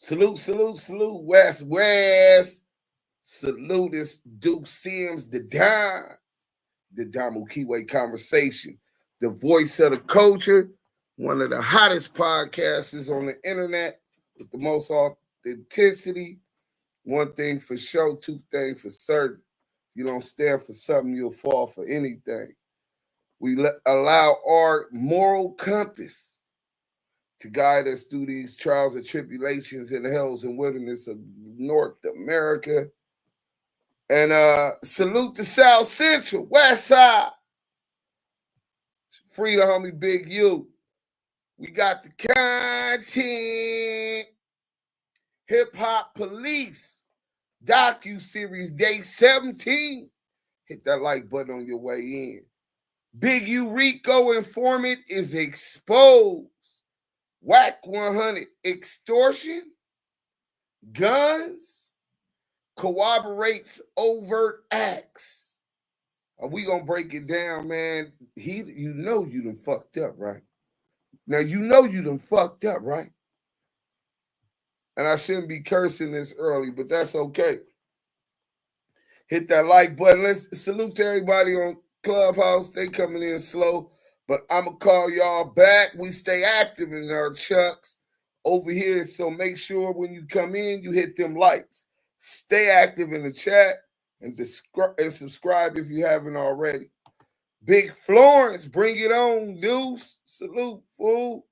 Salute, salute, salute, West, West. Salute this Duke Sims, the Damu Kiwe conversation, the voice of the culture, one of the hottest podcasters on the internet with the most authenticity. One thing for sure, two things for certain. You don't stand for something, you'll fall for anything. We allow our moral compass to guide us through these trials and tribulations and hells and wilderness of North America. And salute to South Central, West Side. Free the homie Big U. We got the content. Hip-Hop Police. Docu-Series Day 17. Hit that like button on your way in. Big U Rico Informant is exposed. WACK100 Extortion. Guns. Coarborates overt acts. Are we gonna break it down, man? You know you done fucked up, right? Now you know you done fucked up, right? And I shouldn't be cursing this early, but that's okay. Hit that like button. Let's salute to everybody on Clubhouse. They coming in slow, but I'm gonna call y'all back. We stay active in our chucks over here, so make sure when you come in, you hit them likes. Stay active in the chat and subscribe if you haven't already. Big Florence, bring it on, Deuce. Salute, fool.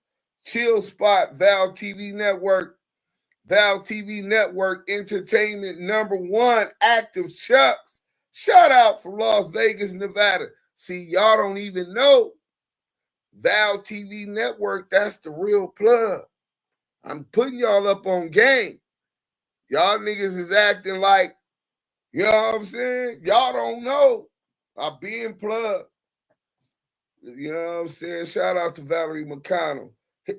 Chill Spot, Val TV Network. Val TV Network Entertainment #1, Active Chucks. Shout out from Las Vegas, Nevada. See, y'all don't even know. Val TV Network, that's the real plug. I'm putting y'all up on game. Y'all niggas is acting like, you know what I'm saying? Y'all don't know. I'm being plugged. You know what I'm saying? Shout out to Valerie McConnell.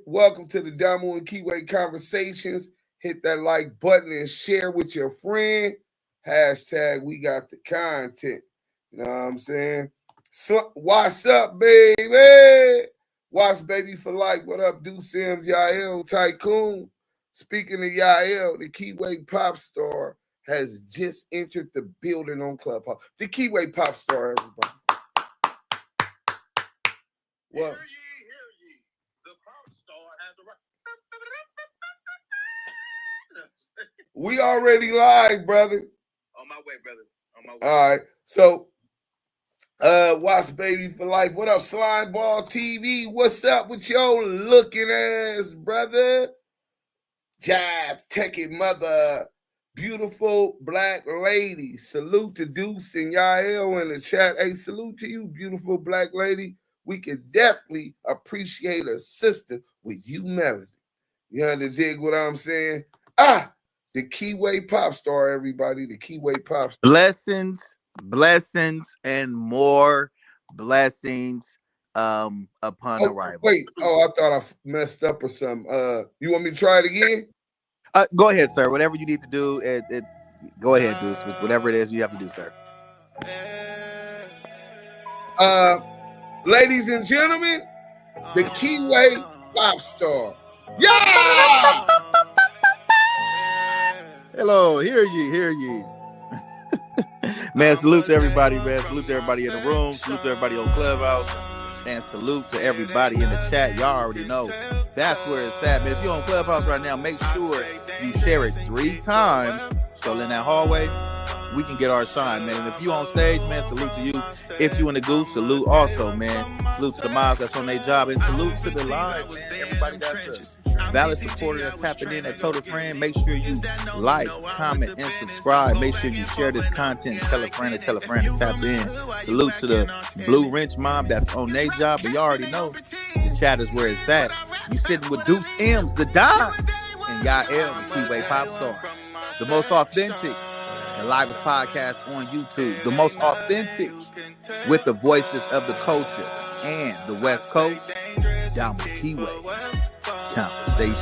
Welcome to the Damu and Kiwe Conversations. Hit that like button and share with your friend. Hashtag we got the content. You know what I'm saying? So, what's up, baby? Watch Baby for Life. What up, Duke Sims, Yael, Tycoon? Speaking of Yael, the Kiwe pop star has just entered the building on Clubhouse. The Kiwe pop star, everybody. What? Hear ye. The pop star has the right. We already live, brother. On my way, brother. On my way. All right. So, watch Baby for Life. What up, Slimeball TV? What's up with your looking ass, brother? Jive, Techie Mother, beautiful black lady. Salute to Deuce and Yael in the chat. Hey, salute to you, beautiful black lady. We could definitely appreciate a sister with you, Melody. You understand what I'm saying? The Kiwe pop star, everybody. The Kiwe pop star. Blessings, and more blessings upon arrival. Wait, I thought I messed up or something. You want me to try it again? Go ahead, sir. Whatever you need to do, go ahead, Deuce. Whatever it is you have to do, sir. Ladies and gentlemen, the Kiwe pop star. Yeah! Hello, hear ye. Man, salute to everybody, man. Salute to everybody in the room. Salute to everybody on Clubhouse. And salute to everybody in the chat. Y'all already know. That's where it's at, man. If you're on Clubhouse right now, make sure you share it 3 times. So in that hallway, we can get our shine, man. And if you on stage, man, salute to you. If you in the goose, salute also, man. Salute to the moms that's on their job. And salute to the live, man. Everybody that's a valid supporter that's tapping in, that total friend. Make sure you like, comment, and subscribe. Make sure you share this content. Tell a friend to tap in. Salute to the Blue Wrench mob that's on their job. But you already know the chat is where it's at. You sitting with Deuce M's, the Don, and Yael, the Kiwe pop star. The most authentic and livest podcast on YouTube. The most authentic with the voices of the culture and the West Coast. Damu Kiwe Conversations.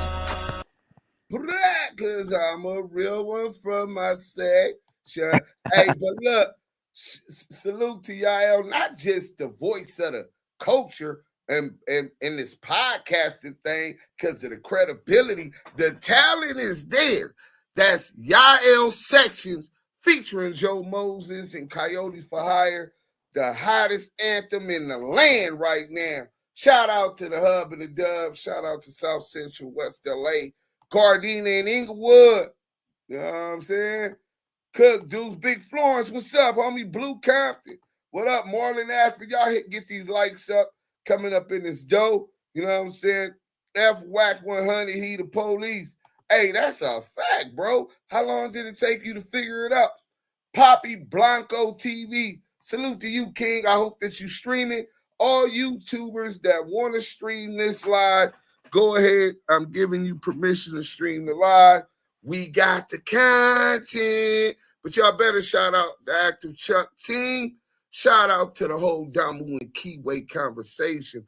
Because I'm a real one from my section. Hey, but look, salute to Yael, not just the voice of the culture and this podcasting thing, because of the credibility, the talent is there. That's Yael Sections featuring Joe Moses and Coyote for Hire, the hottest anthem in the land right now. Shout out to the Hub and the Dub. Shout out to South Central, West LA, Gardena and Inglewood. You know what I'm saying? Cook, dudes, Big Florence, what's up, homie? Blue Compton, what up? Marlon Ashford, y'all get these likes up, coming up in this dough. You know what I'm saying? WACK100, he the police. Hey, that's a fact, bro. How long did it take you to figure it out? Poppy Blanco TV, salute to you, King. I hope that you stream it. All YouTubers that want to stream this live, go ahead. I'm giving you permission to stream the live. We got the content, but y'all better shout out the Active Chuck team. Shout out to the whole Damu and Kiwe conversation.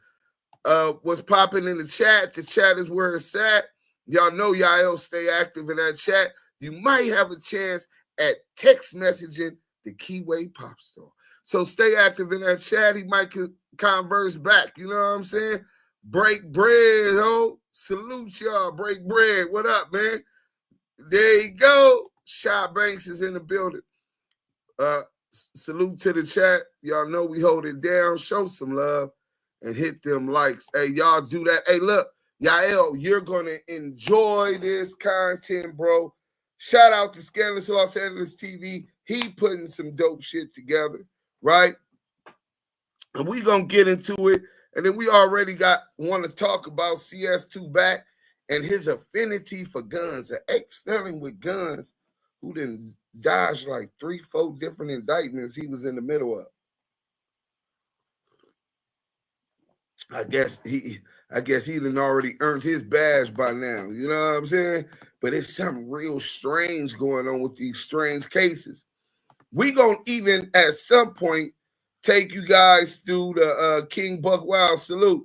What's popping in the chat? The chat is where it's at. Y'all know y'all stay active in that chat. You might have a chance at text messaging the Kiwe Pop Star. So stay active in that chat. He might converse back. You know what I'm saying? Break bread, ho. Salute y'all. Break bread. What up, man? There you go. Shy Banks is in the building. Salute to the chat. Y'all know we hold it down. Show some love and hit them likes. Hey, y'all do that. Hey, look, Yael, you're going to enjoy this content, bro. Shout out to Scandalous Los Angeles TV. He putting some dope shit together, right? And we going to get into it. And then we already want to talk about CS2 back and his affinity for guns, an ex-felon with guns who done dodged like 3-4 different indictments he was in the middle of. I guess he done already earned his badge by now. You know what I'm saying? But it's something real strange going on with these strange cases. We gonna even at some point take you guys through the King Buck Wild salute.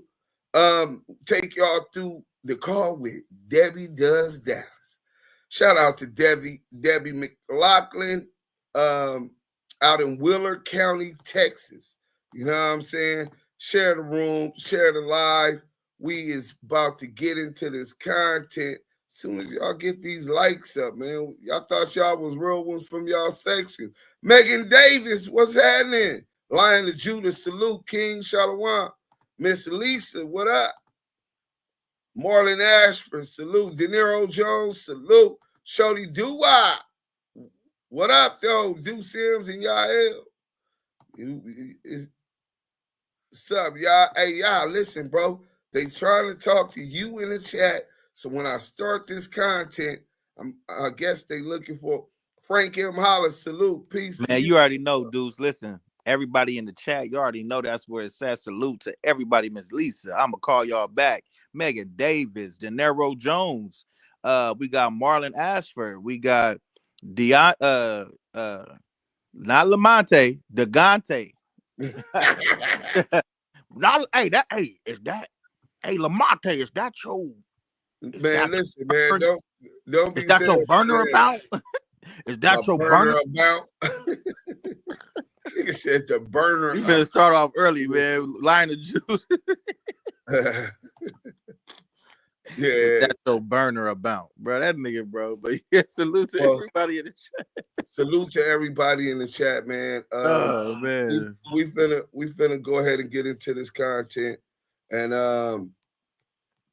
Take y'all through the call with Debbie Does Dallas. Shout out to Debbie McLaughlin out in Willard County, Texas. You know what I'm saying? Share the room, share the live. We is about to get into this content. As soon as y'all get these likes up, man. Y'all thought y'all was real ones from y'all section. Megan Davis, what's happening? Lion of Judah, salute. King Shalom. Miss Lisa, what up? Marlon Ashford, salute. De Niro Jones, salute. Shorty Doo-Wop, what up, though? Do Sims and Yael. What's up, y'all? Hey, y'all, listen, bro. They trying to talk to you in the chat. So when I start this content, I guess they looking for Frank M. Hollis, salute. Peace. Man, you already know, dudes. Listen. Everybody in the chat, you already know that's where it says salute to everybody. Miss Lisa, I'm gonna call y'all back. Megan Davis, De Niro Jones, we got Marlon Ashford, we got not Lamonte, Degante. Lamonte, is that your man? Listen, man, don't be. Is that your burner about? Is that your burner about? Nigga said the burner. You better start off early, man. Line of juice. Yeah. That's your burner about, bro. That nigga, bro. But yeah, salute to everybody in the chat. Salute to everybody in the chat, man. Oh man. We finna go ahead and get into this content. And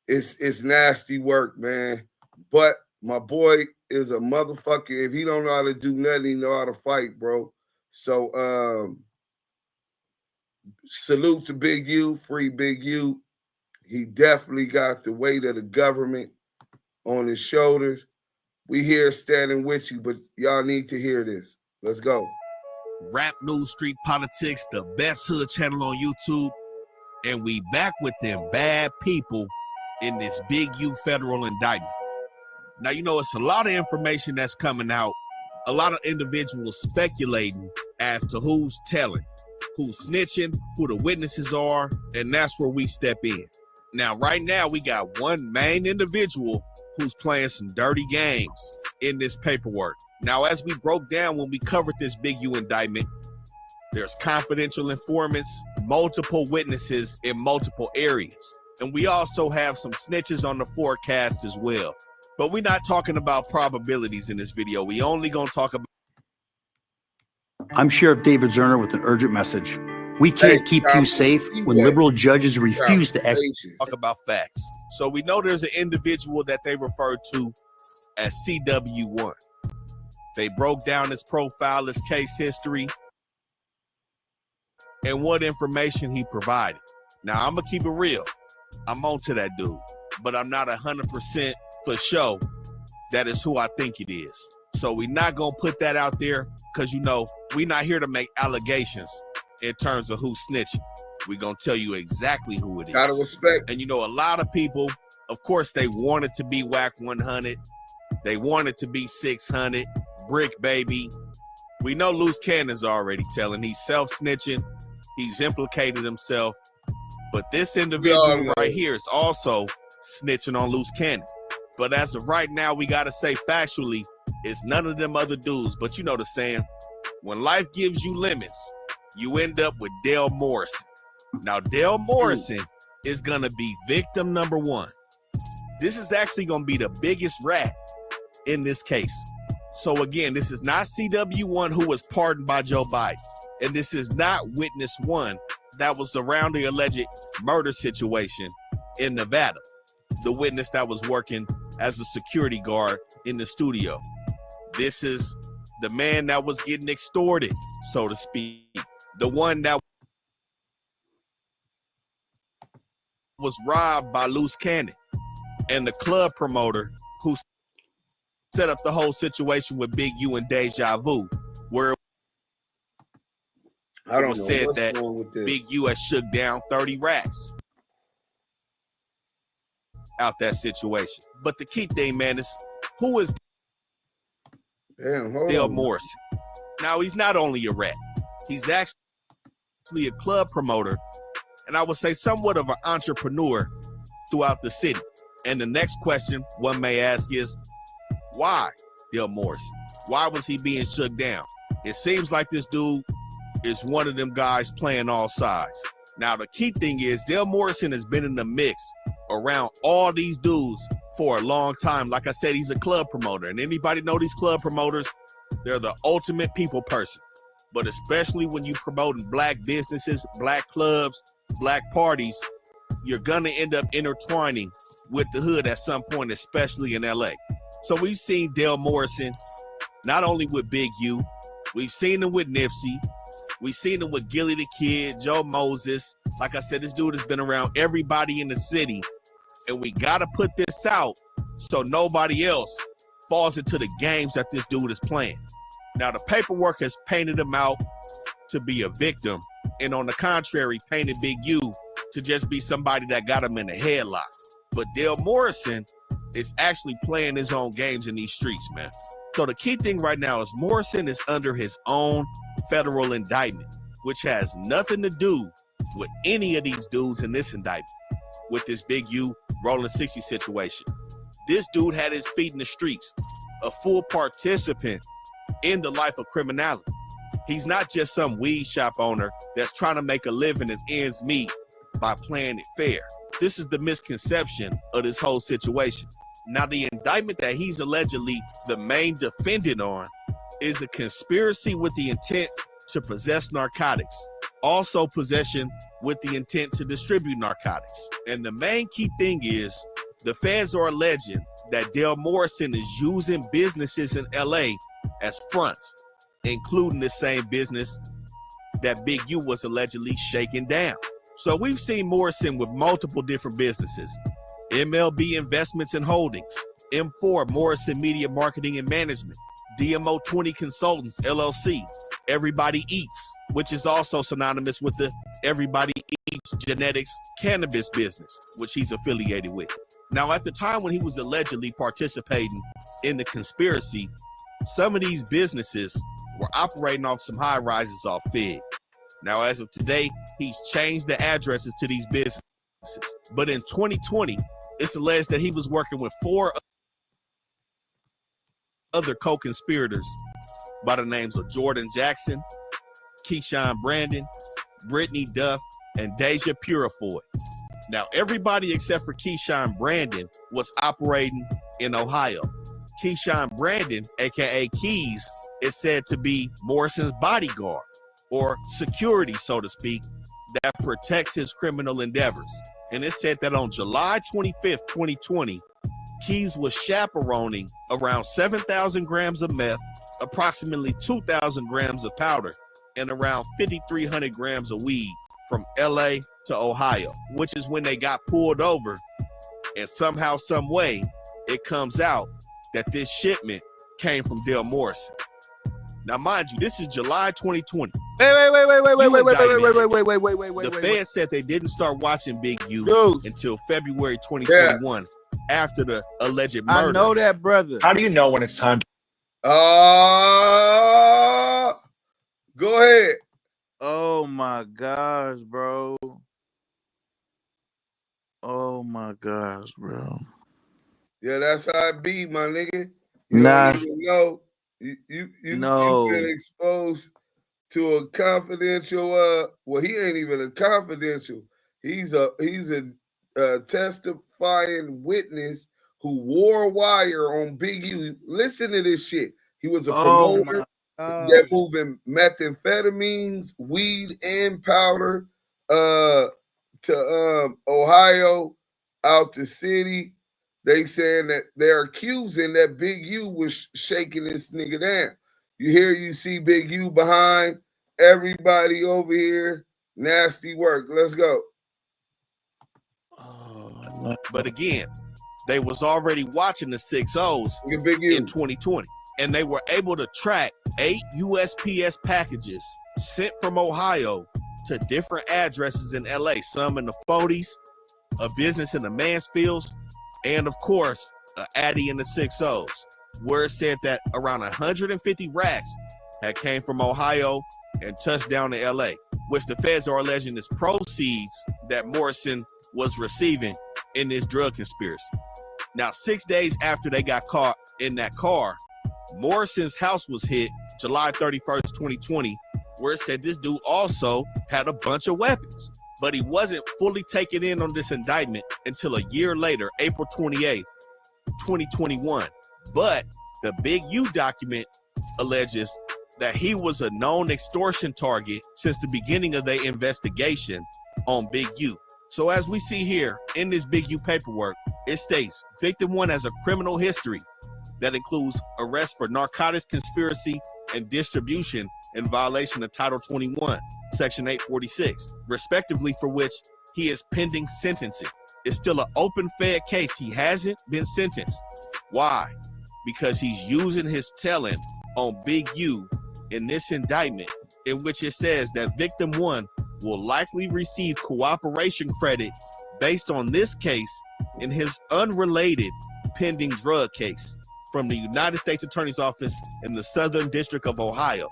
it's nasty work, man. But my boy is a motherfucker. If he don't know how to do nothing, he know how to fight, bro. So salute to Big U, free Big U. He definitely got the weight of the government on his shoulders. We here standing with you, but y'all need to hear this. Let's go. Rap News Street Politics, the best hood channel on YouTube. And we back with them bad people in this Big U federal indictment. Now, you know, it's a lot of information that's coming out. A lot of individuals speculating as to who's telling, who's snitching, who the witnesses are, and that's where we step in. Now, right now, we got one main individual who's playing some dirty games in this paperwork. Now, as we broke down when we covered this Big U indictment, there's confidential informants, multiple witnesses in multiple areas. And we also have some snitches on the forecast as well. But we're not talking about probabilities in this video. We only gonna talk about. I'm Sheriff David Zerner with an urgent message. We can't keep you safe when liberal judges refuse to act. Talk about facts. So we know there's an individual that they refer to as CW1. They broke down his profile, his case history, and what information he provided. Now, I'm gonna keep it real. I'm on to that dude, but I'm not 100% for sure that is who I think it is. So we're not gonna put that out there because, you know, we're not here to make allegations in terms of who's snitching. We're gonna tell you exactly who it is. Gotta respect. And you know, a lot of people, of course, they wanted to be WACK100. They wanted to be 600, Brick Baby. We know Loose Cannon's already telling. He's self-snitching. He's implicated himself. But this individual right here is also snitching on Loose Cannon. But as of right now, we got to say factually, it's none of them other dudes. But you know the saying, when life gives you lemons, you end up with Dale Morrison. Now, Dale Morrison is going to be victim number one. This is actually going to be the biggest rat in this case. So again, this is not CW1 who was pardoned by Joe Biden. And this is not witness one that was around the alleged murder situation in Nevada. The witness that was working as a security guard in the studio. This is the man that was getting extorted, so to speak. The one that was robbed by Loose Cannon. And the club promoter who set up the whole situation with Big U and Deja Vu, where it was said that Big U has shook down 30 rats out that situation. But the key thing, man, is who is Dale Morrison? Now, he's not only a rat, he's actually a club promoter, and I would say somewhat of an entrepreneur throughout the city. And the next question one may ask is, why Dale Morrison? Why was he being shook down? It seems like this dude is one of them guys playing all sides. Now, the key thing is Dale Morrison has been in the mix around all these dudes for a long time. Like I said, he's a club promoter. And anybody know these club promoters? They're the ultimate people person. But especially when you promoting black businesses, black clubs, black parties, you're gonna end up intertwining with the hood at some point, especially in LA. So we've seen Dale Morrison, not only with Big U, we've seen him with Nipsey, we've seen him with Gilly the Kid, Joe Moses. Like I said, this dude has been around everybody in the city, and we gotta put this out so nobody else falls into the games that this dude is playing. Now, the paperwork has painted him out to be a victim, and on the contrary, painted Big U to just be somebody that got him in a headlock. But Dale Morrison is actually playing his own games in these streets, man. So the key thing right now is Morrison is under his own federal indictment, which has nothing to do with any of these dudes in this indictment, with this Big U rolling 60 situation. This dude had his feet in the streets, a full participant in the life of criminality. He's not just some weed shop owner that's trying to make a living and ends meet by playing it fair. This is the misconception of this whole situation. Now, the indictment that he's allegedly the main defendant on is a conspiracy with the intent to possess narcotics, also possession with the intent to distribute narcotics. And the main key thing is the feds are alleging that Dale Morrison is using businesses in LA as fronts, including the same business that Big U was allegedly shaking down. So we've seen Morrison with multiple different businesses: MLB Investments and Holdings, M4 Morrison Media Marketing and Management, DMO 20 Consultants LLC, Everybody Eats, which is also synonymous with the Everybody Eats Genetics cannabis business, which he's affiliated with. Now, at the time when he was allegedly participating in the conspiracy, some of these businesses were operating off some high rises off Fig. Now, as of today, he's changed the addresses to these businesses. But in 2020, it's alleged that he was working with 4 other co-conspirators by the names of Jordan Jackson, Keyshawn Brandon, Brittany Duff, and Deja Purifoy. Now, everybody except for Keyshawn Brandon was operating in Ohio. Keyshawn Brandon, aka Keys, is said to be Morrison's bodyguard, or security, so to speak, that protects his criminal endeavors. And it said that on July 25th, 2020, Keys was chaperoning around 7,000 grams of meth, approximately 2,000 grams of powder, and around 5,300 grams of weed from LA to Ohio, which is when they got pulled over. And somehow, some way, it comes out that this shipment came from Del Morrison. Now, mind you, this is July 2020. Wait. The Fed said they didn't start watching Big U until February 2021, after the alleged murder. I know that, brother. How do you know when it's time? Go ahead. Oh my gosh, bro. Oh my gosh, bro. Yeah, that's how it be, my nigga. You Nah. don't even know. You've been exposed to a confidential. Well, he ain't even a confidential. He's a testifying witness who wore wire on Big U. Listen to this shit. He was a promoter that moving methamphetamines, weed, and powder to Ohio, out the city. They saying that they're accusing that Big U was shaking this nigga down. You see Big U behind everybody over here. Nasty work. Let's go. But again, they was already watching the 6-0s in 2020. And they were able to track 8 USPS packages sent from Ohio to different addresses in LA, some in the 40s, a business in the Mansfields, and of course, an Addy in the 6-0s, where it said that around 150 racks had came from Ohio and touched down in LA, which the feds are alleging is proceeds that Morrison was receiving in this drug conspiracy. Now, 6 days after they got caught in that car, Morrison's house was hit July 31st, 2020, where it said this dude also had a bunch of weapons. But he wasn't fully taken in on this indictment until a year later, April 28th, 2021. But the Big U document alleges that he was a known extortion target since the beginning of their investigation on Big U. So as we see here in this Big U paperwork, it states victim 1 has a criminal history that includes arrest for narcotics conspiracy and distribution in violation of Title 21, Section 846, respectively, for which he is pending sentencing. It's still an open Fed case. He hasn't been sentenced. Why? Because he's using his telling on Big U in this indictment, in which it says that victim 1 will likely receive cooperation credit based on this case in his unrelated pending drug case from the United States Attorney's Office in the Southern District of Ohio.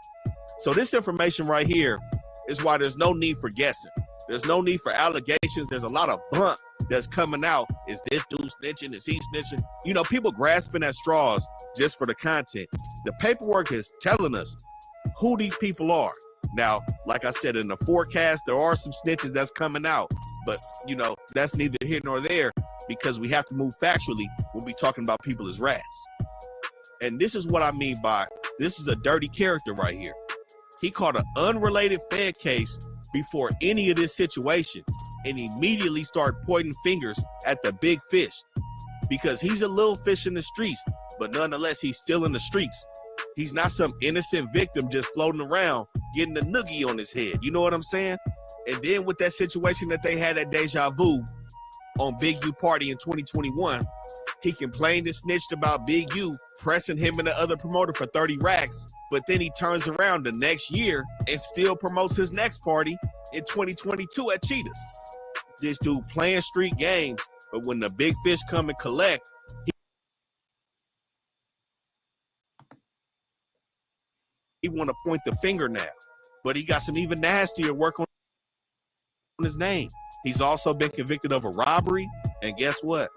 So this information right here is why there's no need for guessing. There's no need for allegations. There's a lot of blunt that's coming out. Is this dude snitching? Is he snitching? You know, people grasping at straws just for the content. The paperwork is telling us who these people are. Now, like I said, in the forecast, there are some snitches that's coming out, but you know, that's neither here nor there because we have to move factually when we talking about people as rats. And this is what I mean by this is a dirty character right here. He caught an unrelated Fed case before any of this situation and immediately started pointing fingers at the big fish because he's a little fish in the streets, but nonetheless, he's still in the streets. He's not some innocent victim just floating around getting a noogie on his head. You know what I'm saying? And then with that situation that they had at Deja Vu on Big U Party in 2021, he complained and snitched about Big U pressing him and the other promoter for 30 racks. But then he turns around the next year and still promotes his next party in 2022 at Cheetahs. This dude playing street games, but when the big fish come and collect, he want to point the finger now. But he got some even nastier work on his name. He's also been convicted of a robbery, and guess what?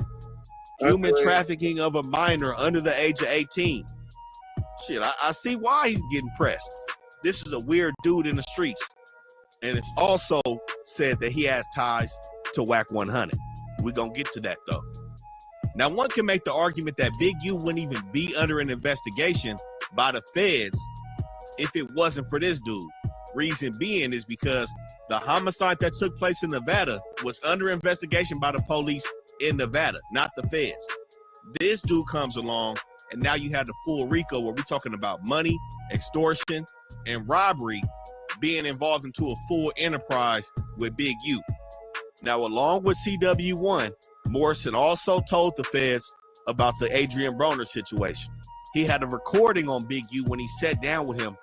Human trafficking of a minor under the age of 18. Shit, I see why he's getting pressed. This is a weird dude in the streets. And it's also said that he has ties to WACK100. We're going to get to that, though. Now, one can make the argument that Big U wouldn't even be under an investigation by the feds if it wasn't for this dude. Reason being is because the homicide that took place in Nevada was under investigation by the police in Nevada, not the feds. This dude comes along, and now you have the full Rico where we're talking about money, extortion, and robbery being involved into a full enterprise with Big U. Now, along with CW1, Morrison also told the feds about the Adrian Broner situation. He had a recording on Big U when he sat down with him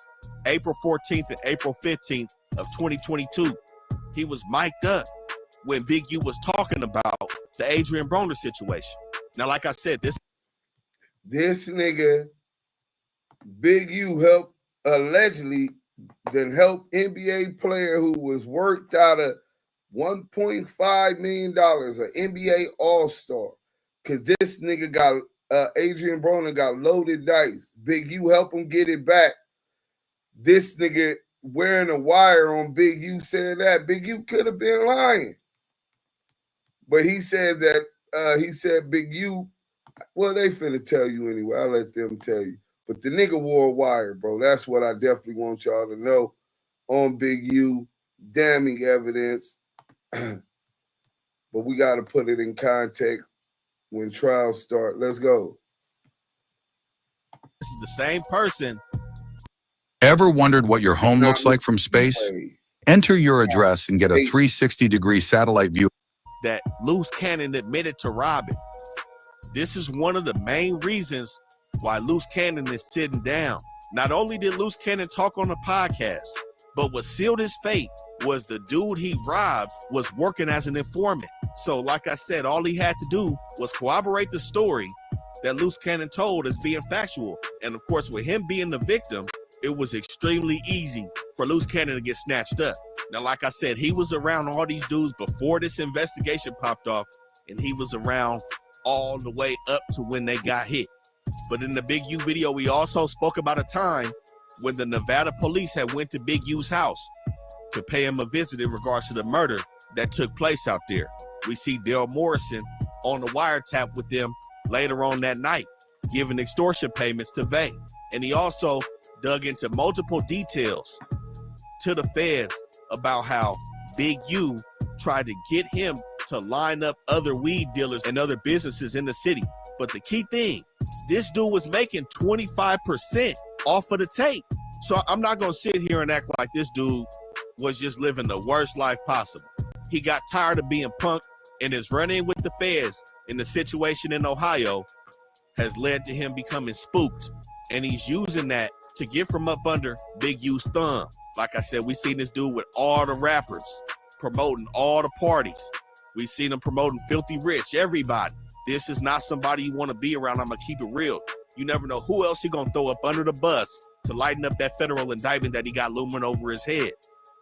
April 14th and April 15th of 2022. He was mic'd up when Big U was talking about the Adrian Broner situation. Now, like I said, this nigga, Big U helped, allegedly, then helped NBA player who was worked out of $1.5 million, an NBA All-Star. Because this nigga got, Adrian Broner got loaded dice. Big U helped him get it back. This nigga wearing a wire on Big U said that. Big U could have been lying. But he said that, Big U, well, they finna tell you anyway. I'll let them tell you. But the nigga wore a wire, bro. That's what I definitely want y'all to know on Big U. Damning evidence. But we got to put it in context when trials start. Let's go. is the same person. Ever wondered what your home looks like from space? Enter your address and get a 360-degree satellite view. That Loose Cannon admitted to robbing. This is one of the main reasons why Loose Cannon is sitting down. Not only did Loose Cannon talk on the podcast, but what sealed his fate was the dude he robbed was working as an informant. So like I said, all he had to do was corroborate the story that Loose Cannon told as being factual. And of course, with him being the victim, it was extremely easy for Loose Cannon to get snatched up. Now, like I said, he was around all these dudes before this investigation popped off, and he was around all the way up to when they got hit. But in the Big U video, we also spoke about a time when the Nevada police had went to Big U's house to pay him a visit in regards to the murder that took place out there. We see Dale Morrison on the wiretap with them later on that night, giving extortion payments to Vay. And he also dug into multiple details to the feds about how Big U tried to get him to line up other weed dealers and other businesses in the city. But the key thing, this dude was making 25% off of the tape. So I'm not going to sit here and act like this dude was just living the worst life possible. He got tired of being punked, and his run-in with the feds in the situation in Ohio has led to him becoming spooked. And he's using that to get from up under Big U's thumb. Like I said, we seen this dude with all the rappers, promoting all the parties. We seen him promoting Filthy Rich, everybody. This is not somebody you want to be around. I'm going to keep it real. You never know who else he going to throw up under the bus to lighten up that federal indictment that he got looming over his head.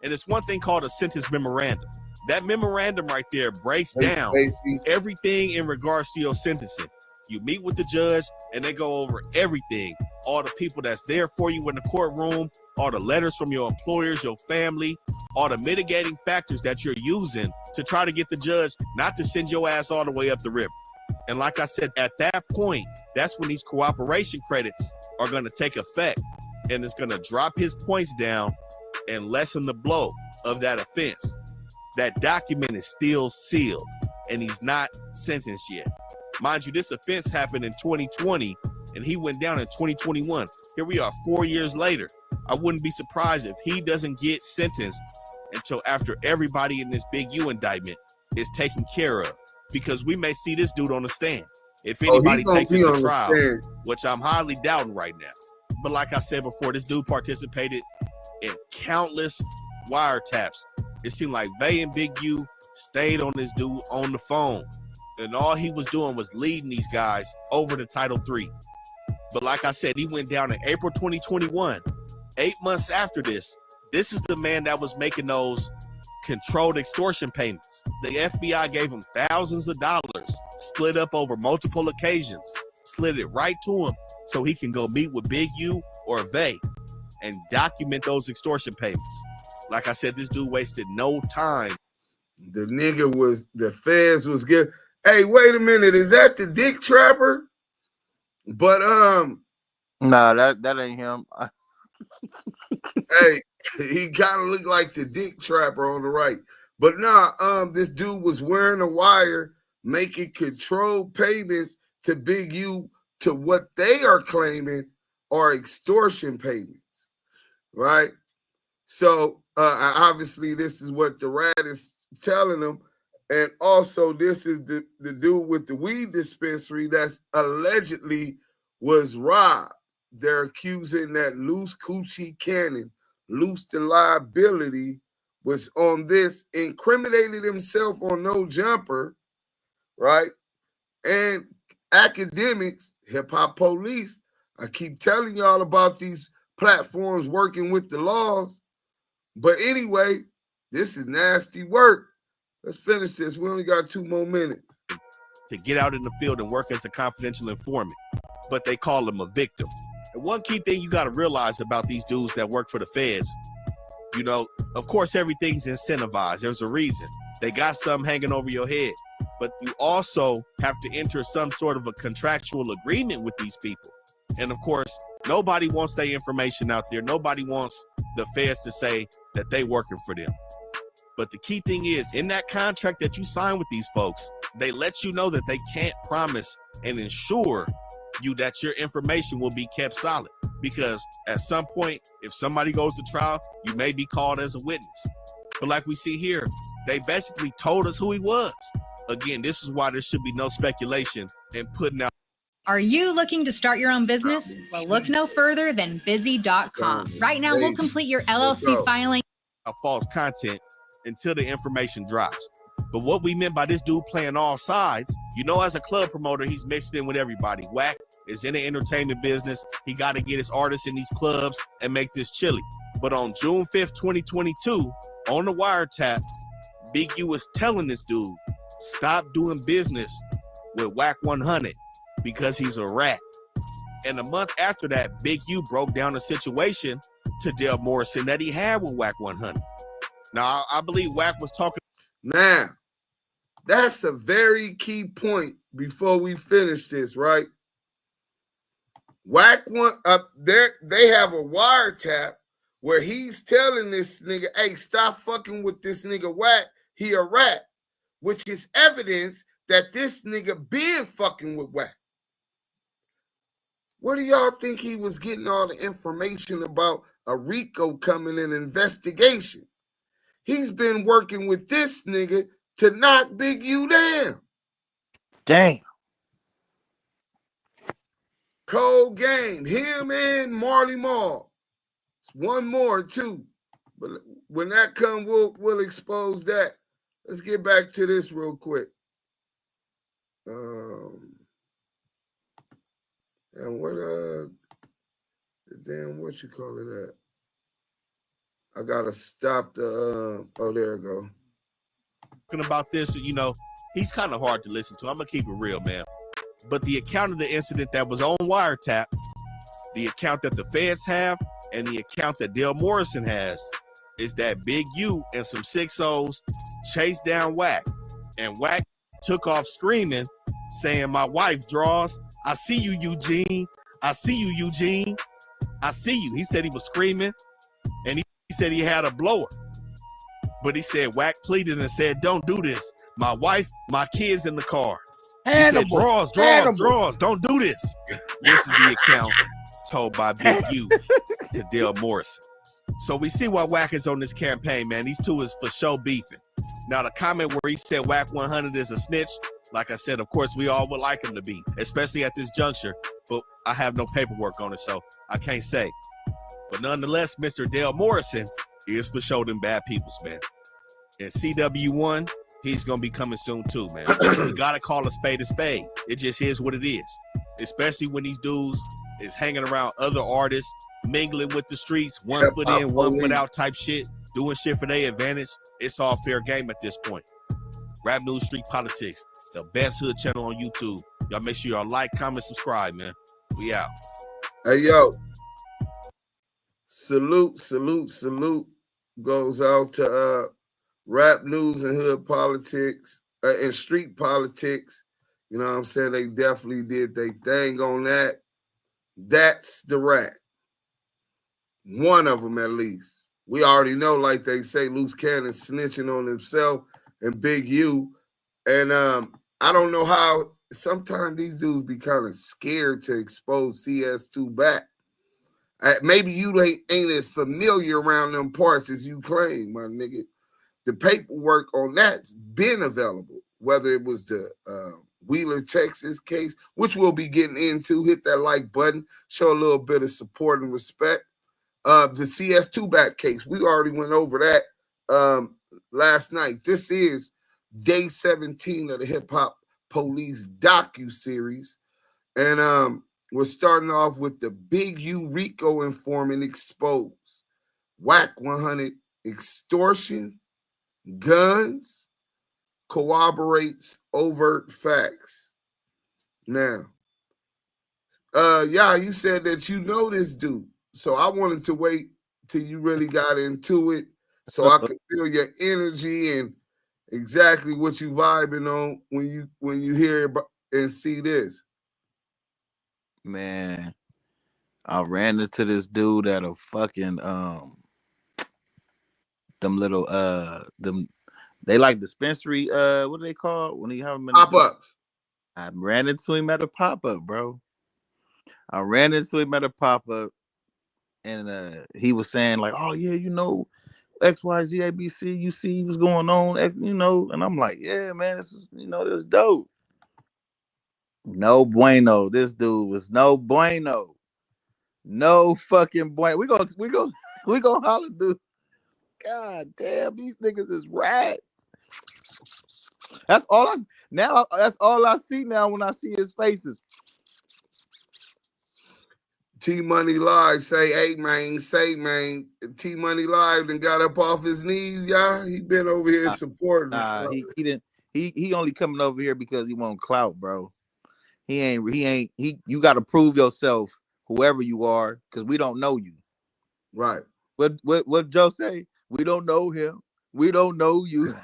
And it's one thing called a sentence memorandum. That memorandum right there breaks down everything in regards to your sentencing. You meet with the judge and they go over everything. All the people that's there for you in the courtroom, all the letters from your employers, your family, all the mitigating factors that you're using to try to get the judge not to send your ass all the way up the river. And like I said, at that point, that's when these cooperation credits are going to take effect, and it's going to drop his points down and lessen the blow of that offense. That document is still sealed, and he's not sentenced yet. Mind you, this offense happened in 2020, and he went down in 2021. Here we are 4 years later. I wouldn't be surprised if he doesn't get sentenced until after everybody in this Big U indictment is taken care of, because we may see this dude on the stand. If anybody takes him to trial, which I'm highly doubting right now. But like I said before, this dude participated in countless wiretaps. It seemed like Vay and Big U stayed on this dude on the phone, and all he was doing was leading these guys over to Title III. But like I said, he went down in April 2021. 8 months after this, this is the man that was making those controlled extortion payments. The FBI gave him thousands of dollars, split up over multiple occasions, slid it right to him so he can go meet with Big U or Vay and document those extortion payments. Like I said, this dude wasted no time The nigga was, the feds was good. Hey, wait a minute, is that the Dick Trapper? But nah, that ain't him. Hey, he kind of looked like the Dick Trapper on the right. But nah, this dude was wearing a wire, making controlled payments to Big U to what they are claiming are extortion payments, right? So obviously this is what the rat is telling them. And also this is the dude with the weed dispensary that's allegedly was robbed. They're accusing that Loose Coochie Cannon, Loose the liability, was on this, incriminated himself on No Jumper, right? And academics, hip hop police. I keep telling y'all about these platforms working with the laws. But anyway, this is nasty work. Let's finish this. We only got 2 more minutes. To get out in the field and work as a confidential informant, but they call him a victim. And one key thing you got to realize about these dudes that work for the feds, you know, of course, everything's incentivized. There's a reason. They got something hanging over your head, but you also have to enter some sort of a contractual agreement with these people. And of course, nobody wants their information out there. Nobody wants the feds to say that they working for them. But the key thing is, in that contract that you sign with these folks, they let you know that they can't promise and ensure you that your information will be kept solid. Because at some point, if somebody goes to trial, you may be called as a witness. But like we see here, they basically told us who he was. Again, this is why there should be no speculation in putting out. Are you looking to start your own business? Well, look no further than busy.com. Right now, we'll complete your LLC filing. False content until the information drops. But what we meant by this dude playing all sides, you know, as a club promoter, he's mixed in with everybody. Wack is in the entertainment business. He got to get his artists in these clubs and make this chilly. But on June 5th, 2022, on the wiretap, Big U was telling this dude, stop doing business with WACK100 because he's a rat. And a month after that, Big U broke down the situation to Dale Morrison that he had with WACK100. Now, I believe Wack was talking. Now, that's a very key point before we finish this, right? Wack one up there, they have a wiretap where he's telling this nigga, hey, stop fucking with this nigga Wack. He a rat, which is evidence that this nigga been fucking with Wack. Where do y'all think he was getting all the information about a Rico coming in investigation? He's been working with this nigga to knock Big U down. Damn. Cold game. Him and Marley Marl. One more, too. But when that comes, we'll expose that. Let's get back to this real quick. And what what you call it at? I gotta stop the oh, there it go. Talking about this, you know, he's kind of hard to listen to. I'm gonna keep it real, man. But the account of the incident that was on wiretap, the account that the feds have, and the account that Dale Morrison has, is that Big U and some 6-0s chased down Wack, and Wack took off screaming, saying, "My wife draws. I see you, Eugene. I see you, Eugene. I see you." He said he was screaming, and he said he had a blower. But he said Wack pleaded and said, "Don't do this. My wife, my kids in the car." He said, draws, don't do this. This is the account told by Big U to Dale Morrison. So we see why Wack is on this campaign, man. These two is for show beefing. Now, the comment where he said WACK100 is a snitch, like I said, of course, we all would like him to be, especially at this juncture. But I have no paperwork on it, so I can't say. But nonetheless, Mr. Dale Morrison is for show them bad peoples, man. And CW1, he's going to be coming soon too, man. You got to call a spade. It just is what it is. Especially when these dudes is hanging around other artists, mingling with the streets, one foot in, one foot out type shit, doing shit for their advantage. It's all fair game at this point. Rap News Street Politics, the best hood channel on YouTube. Y'all make sure y'all like, comment, subscribe, man. We out. Hey, yo. Salute goes out to rap news and hood politics and street politics. You know what I'm saying? They definitely did their thing on that. That's the rat. One of them at least. We already know, like they say, Loose Cannon snitching on himself and Big U. And I don't know how sometimes these dudes be kind of scared to expose CS2 back. Maybe you ain't as familiar around them parts as you claim, my nigga. The paperwork on that's been available, whether it was the Wheeler, Texas case, which we'll be getting into. Hit that like button, show a little bit of support and respect. The CS2 back case, we already went over that last night. This is day 17 of the Hip-Hop Police Docu-Series. And we're starting off with the Big U Rico informant exposed. WACK100 extortion, guns, Coarborates, overt facts. Now, yeah, you said that you know this dude. So I wanted to wait till you really got into it so I could feel your energy and exactly what you vibing on when you hear and see this. Man, I ran into this dude at a fucking them little them they like dispensary what do they call when you have them in pop-ups. I ran into him at a pop-up, bro. I ran into him at a pop-up and he was saying like, oh yeah, you know, XYZ ABC, you see what's going on, you know, and I'm like, yeah, man, this is, you know, this is dope. No bueno. This dude was no bueno. No fucking bueno. We gonna holler, dude. God damn, these niggas is rats. That's all I see now when I see his faces. T-Money Live say, hey man, T-Money Live then got up off his knees, y'all. He been over here supporting. He didn't. He only coming over here because he want clout, bro. He ain't. You got to prove yourself, whoever you are, because we don't know you. Right. What Joe say? We don't know him. We don't know you.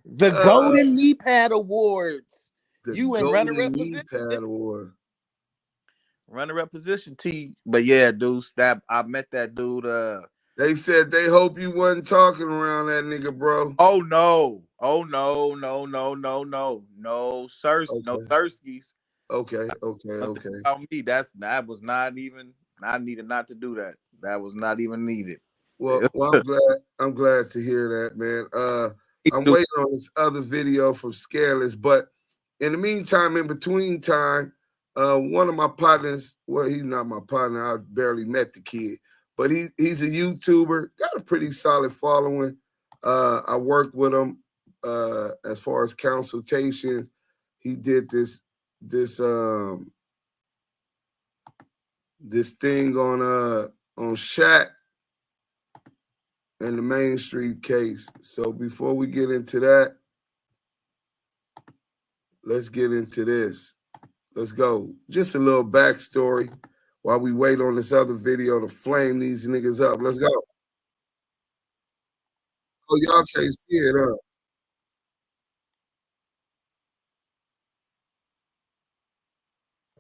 The Golden Knee Pad Awards. You in runner-up position. Runner-up position, T. But yeah, dude, I met that dude. They said they hope you wasn't talking around that nigga, bro. Oh no, no, sir, okay. No Thurskies. Okay. About me, that was not even. I needed not to do that. That was not even needed. Well, I'm glad to hear that, man. I'm waiting on this other video from Scaleless, but in the meantime, in between time, one of my partners, well, he's not my partner. I barely met the kid, but he's a YouTuber, got a pretty solid following. I work with him as far as consultations. He did this thing on Shaq and the Main Street case. So before we get into that, let's get into this. Let's go. Just a little backstory while we wait on this other video to flame these niggas up. Let's go. Oh, y'all can't see it, huh?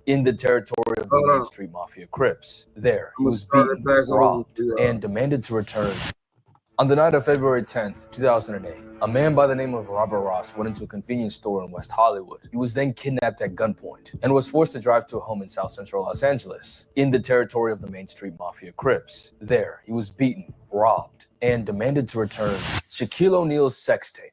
In the territory of the Main Street Mafia Crips. There, he was beaten, robbed, and demanded to return. On the night of February 10th, 2008, a man by the name of Robert Ross went into a convenience store in West Hollywood. He was then kidnapped at gunpoint and was forced to drive to a home in South Central Los Angeles, in the territory of the Main Street Mafia Crips. There, he was beaten, robbed, and demanded to return. Shaquille O'Neal's sex tape.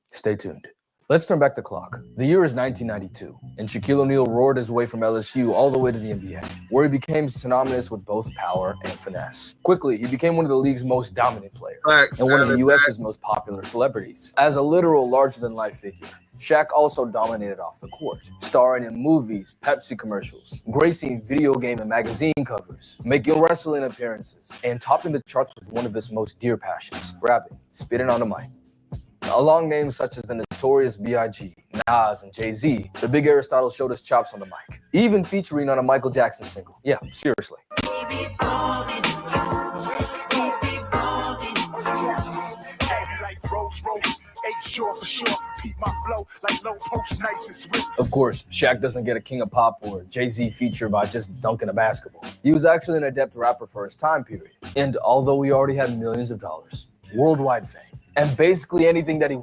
Stay tuned. Let's turn back the clock. The year is 1992, and Shaquille O'Neal roared his way from LSU all the way to the NBA, where he became synonymous with both power and finesse. Quickly, he became one of the league's most dominant players, and one of the US's most popular celebrities. As a literal larger-than-life figure, Shaq also dominated off the court, starring in movies, Pepsi commercials, gracing video game and magazine covers, making wrestling appearances, and topping the charts with one of his most dear passions, rapping, spitting on a mic. Along names such as the Notorious B.I.G., Nas, and Jay-Z, the big Aristotle showed his chops on the mic, even featuring on a Michael Jackson single. Yeah, seriously. Of course, Shaq doesn't get a King of Pop or Jay-Z feature by just dunking a basketball. He was actually an adept rapper for his time period. And although he already had millions of dollars, worldwide fame, and basically anything that he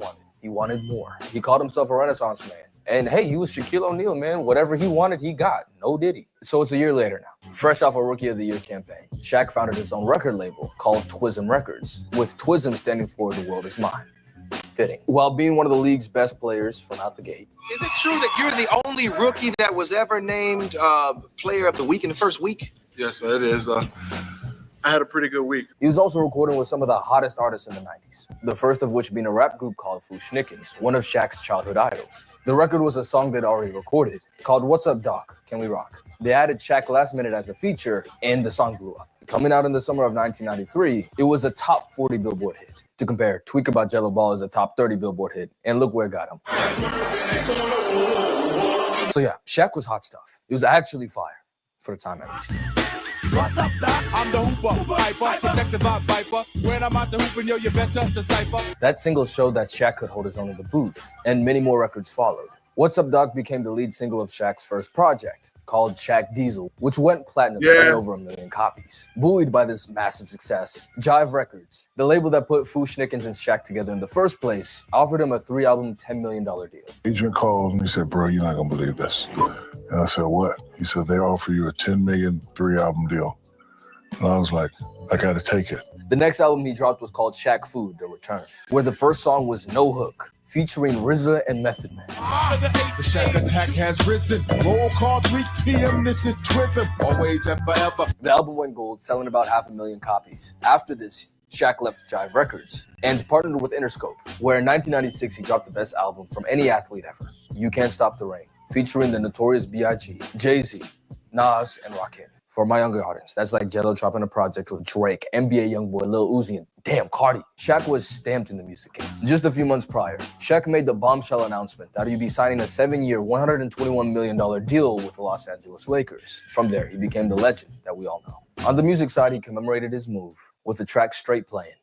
wanted more. He called himself a Renaissance man. And hey, he was Shaquille O'Neal, man. Whatever he wanted, he got. No diddy. So it's a year later now. Fresh off a Rookie of the Year campaign, Shaq founded his own record label called Twism Records, with Twism standing for The World Is Mine. Fitting. While being one of the league's best players from out the gate. Is it true that you're the only rookie that was ever named Player of the Week in the first week? Yes, it is. I had a pretty good week. He was also recording with some of the hottest artists in the 90s, the first of which being a rap group called Fu-Schnickens, one of Shaq's childhood idols. The record was a song they'd already recorded, called What's Up, Doc? Can We Rock? They added Shaq last minute as a feature, and the song blew up. Coming out in the summer of 1993, it was a top 40 Billboard hit. To compare, Tweaker by Jello Ball is a top 30 Billboard hit, and look where it got him. So yeah, Shaq was hot stuff. It was actually fire, for the time at least. What's up, Doc? I'm the Hooper, Viper, protected by Viper. When I'm out the hooping, yo, you better decipher. That single showed that Shaq could hold his own in the booth, and many more records followed. What's Up, Doc became the lead single of Shaq's first project, called Shaq Diesel, which went platinum, selling over 1 million copies. Buoyed by this massive success, Jive Records, the label that put Fu-Schnickens and Shaq together in the first place, offered him a 3-album, $10 million deal. Agent called and he said, bro, you're not gonna believe this. And I said, what? He said, they offer you a $10 million 3-album deal. And I was like, I gotta take it. The next album he dropped was called Shaq Food, The Return, where the first song was No Hook, featuring RZA and Method Man. The Shaq attack has risen. Roll call 3 p.m. This is Twism. Always and forever. The album went gold, selling about 500,000 copies. After this, Shaq left Jive Records and partnered with Interstate, where in 1996 he dropped the best album from any athlete ever, You Can't Stop the Rain, featuring the Notorious B.I.G., Jay-Z, Nas, and Rakim. For my younger audience, that's like Jello dropping a project with Drake, NBA Youngboy, Lil Uzi, and damn, Cardi. Shaq was stamped in the music game. Just a few months prior, Shaq made the bombshell announcement that he'd be signing a 7-year, $121 million deal with the Los Angeles Lakers. From there, he became the legend that we all know. On the music side, he commemorated his move with the track Straight playing.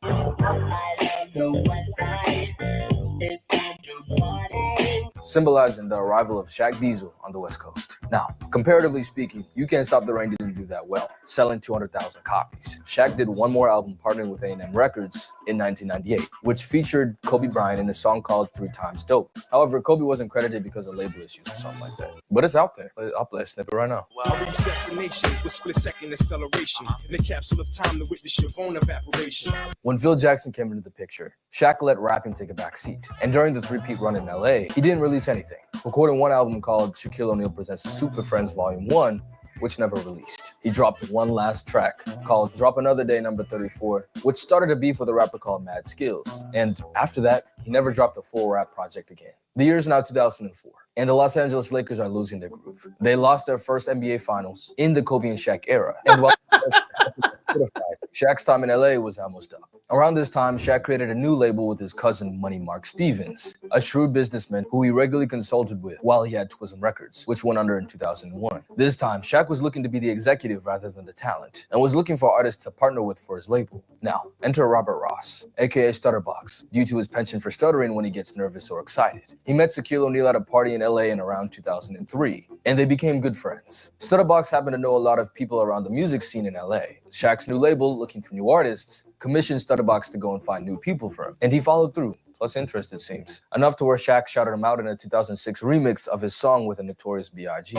Symbolizing the arrival of Shaq Diesel on the West Coast. Now, comparatively speaking, You Can't Stop the Rain didn't do that well, selling 200,000 copies. Shaq did one more album partnering with A&M Records in 1998, which featured Kobe Bryant in a song called 3 Times Dope. However, Kobe wasn't credited because of label issues or something like that. But it's out there. I'll play a snippet right now. I reach destinations with split-second acceleration in a capsule of time to witness your own evaporation. When Phil Jackson came into the picture, Shaq let rapping take a back seat. And during the three-peat run in LA, he didn't release anything, recording one album called Shaquille O'Neal Presents Super Friends Volume 1, which never released. He dropped one last track called Drop Another Day number 34, which started a beef with a rapper called Mad Skills. And after that, he never dropped a full rap project again. The year is now 2004, and the Los Angeles Lakers are losing their groove. They lost their first NBA Finals in the Kobe and Shaq era. And while Shaq's time in LA was almost up. Around this time, Shaq created a new label with his cousin, Money Mark Stevens, a shrewd businessman who he regularly consulted with while he had Twism Records, which went under in 2001. This time, Shaq was looking to be the executive rather than the talent, and was looking for artists to partner with for his label. Now, enter Robert Ross, aka Stutterbox, due to his penchant for stuttering when he gets nervous or excited. He met Shaquille O'Neal at a party in LA in around 2003, and they became good friends. Stutterbox happened to know a lot of people around the music scene in LA. Shaq's new label, looking for new artists, commissioned Stutterbox to go and find new people for him, and he followed through, plus interest it seems. Enough to where Shaq shouted him out in a 2006 remix of his song with a Notorious B.I.G.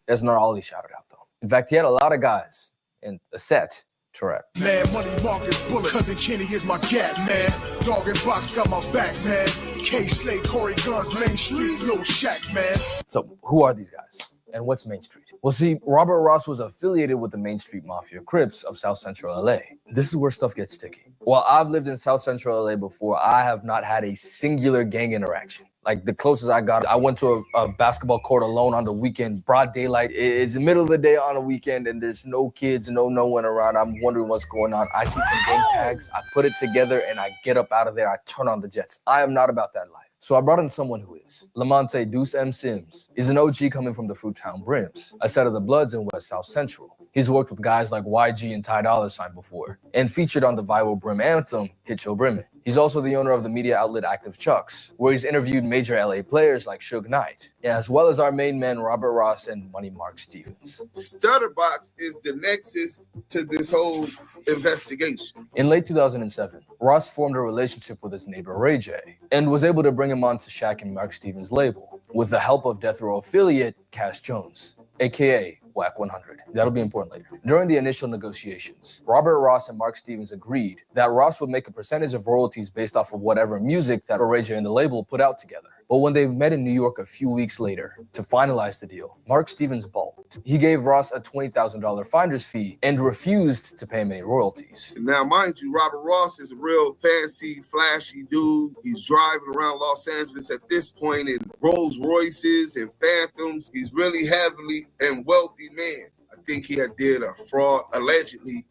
That's not all he shouted out though. In fact, he had a lot of guys in a set to rap. Man, Money Marcus Bullet, Cousin Kenny is my cat, man. Dog and Box got my back, man. K-Slade, Corey Guns, Main Street, Lil Shaq, man. So who are these guys? And what's Main Street? Well, see, Robert Ross was affiliated with the Main Street Mafia Crips of South Central LA. This is where stuff gets sticky. While I've lived in South Central LA before, I have not had a singular gang interaction. Like the closest I got, I went to a basketball court alone on the weekend, broad daylight. It's the middle of the day on a weekend and there's no kids and no one around. I'm wondering what's going on. I see some gang tags, I put it together and I get up out of there. I turn on the jets. I am not about that life. So I brought in someone who is. Lamonte Deuce M. Sims is an OG coming from the Fruitown Brims, a set of the Bloods in West South Central. He's worked with guys like YG and Ty Dolla $ign before, and featured on the viral Brim anthem, Hit Your Brimmin'. He's also the owner of the media outlet Active Chucks, where he's interviewed major LA players like Suge Knight, as well as our main men Robert Ross and Money Mark Stevens. Stutterbox is the nexus to this whole investigation. In late 2007, Ross formed a relationship with his neighbor Ray J and was able to bring him onto Shaq and Mark Stevens' label with the help of Death Row affiliate Cash Jones, aka WACK100. That'll be important later. During the initial negotiations, Robert Ross and Mark Stevens agreed that Ross would make a percentage of royalties based off of whatever music that Ray J and the label put out together. But when they met in New York a few weeks later to finalize the deal, Mark Stevens balked. He gave Ross a $20,000 finder's fee and refused to pay him any royalties. Now, mind you, Robert Ross is a real fancy, flashy dude. He's driving around Los Angeles at this point in Rolls Royces and Phantoms. He's really heavily and wealthy man. I think he had did a fraud, allegedly,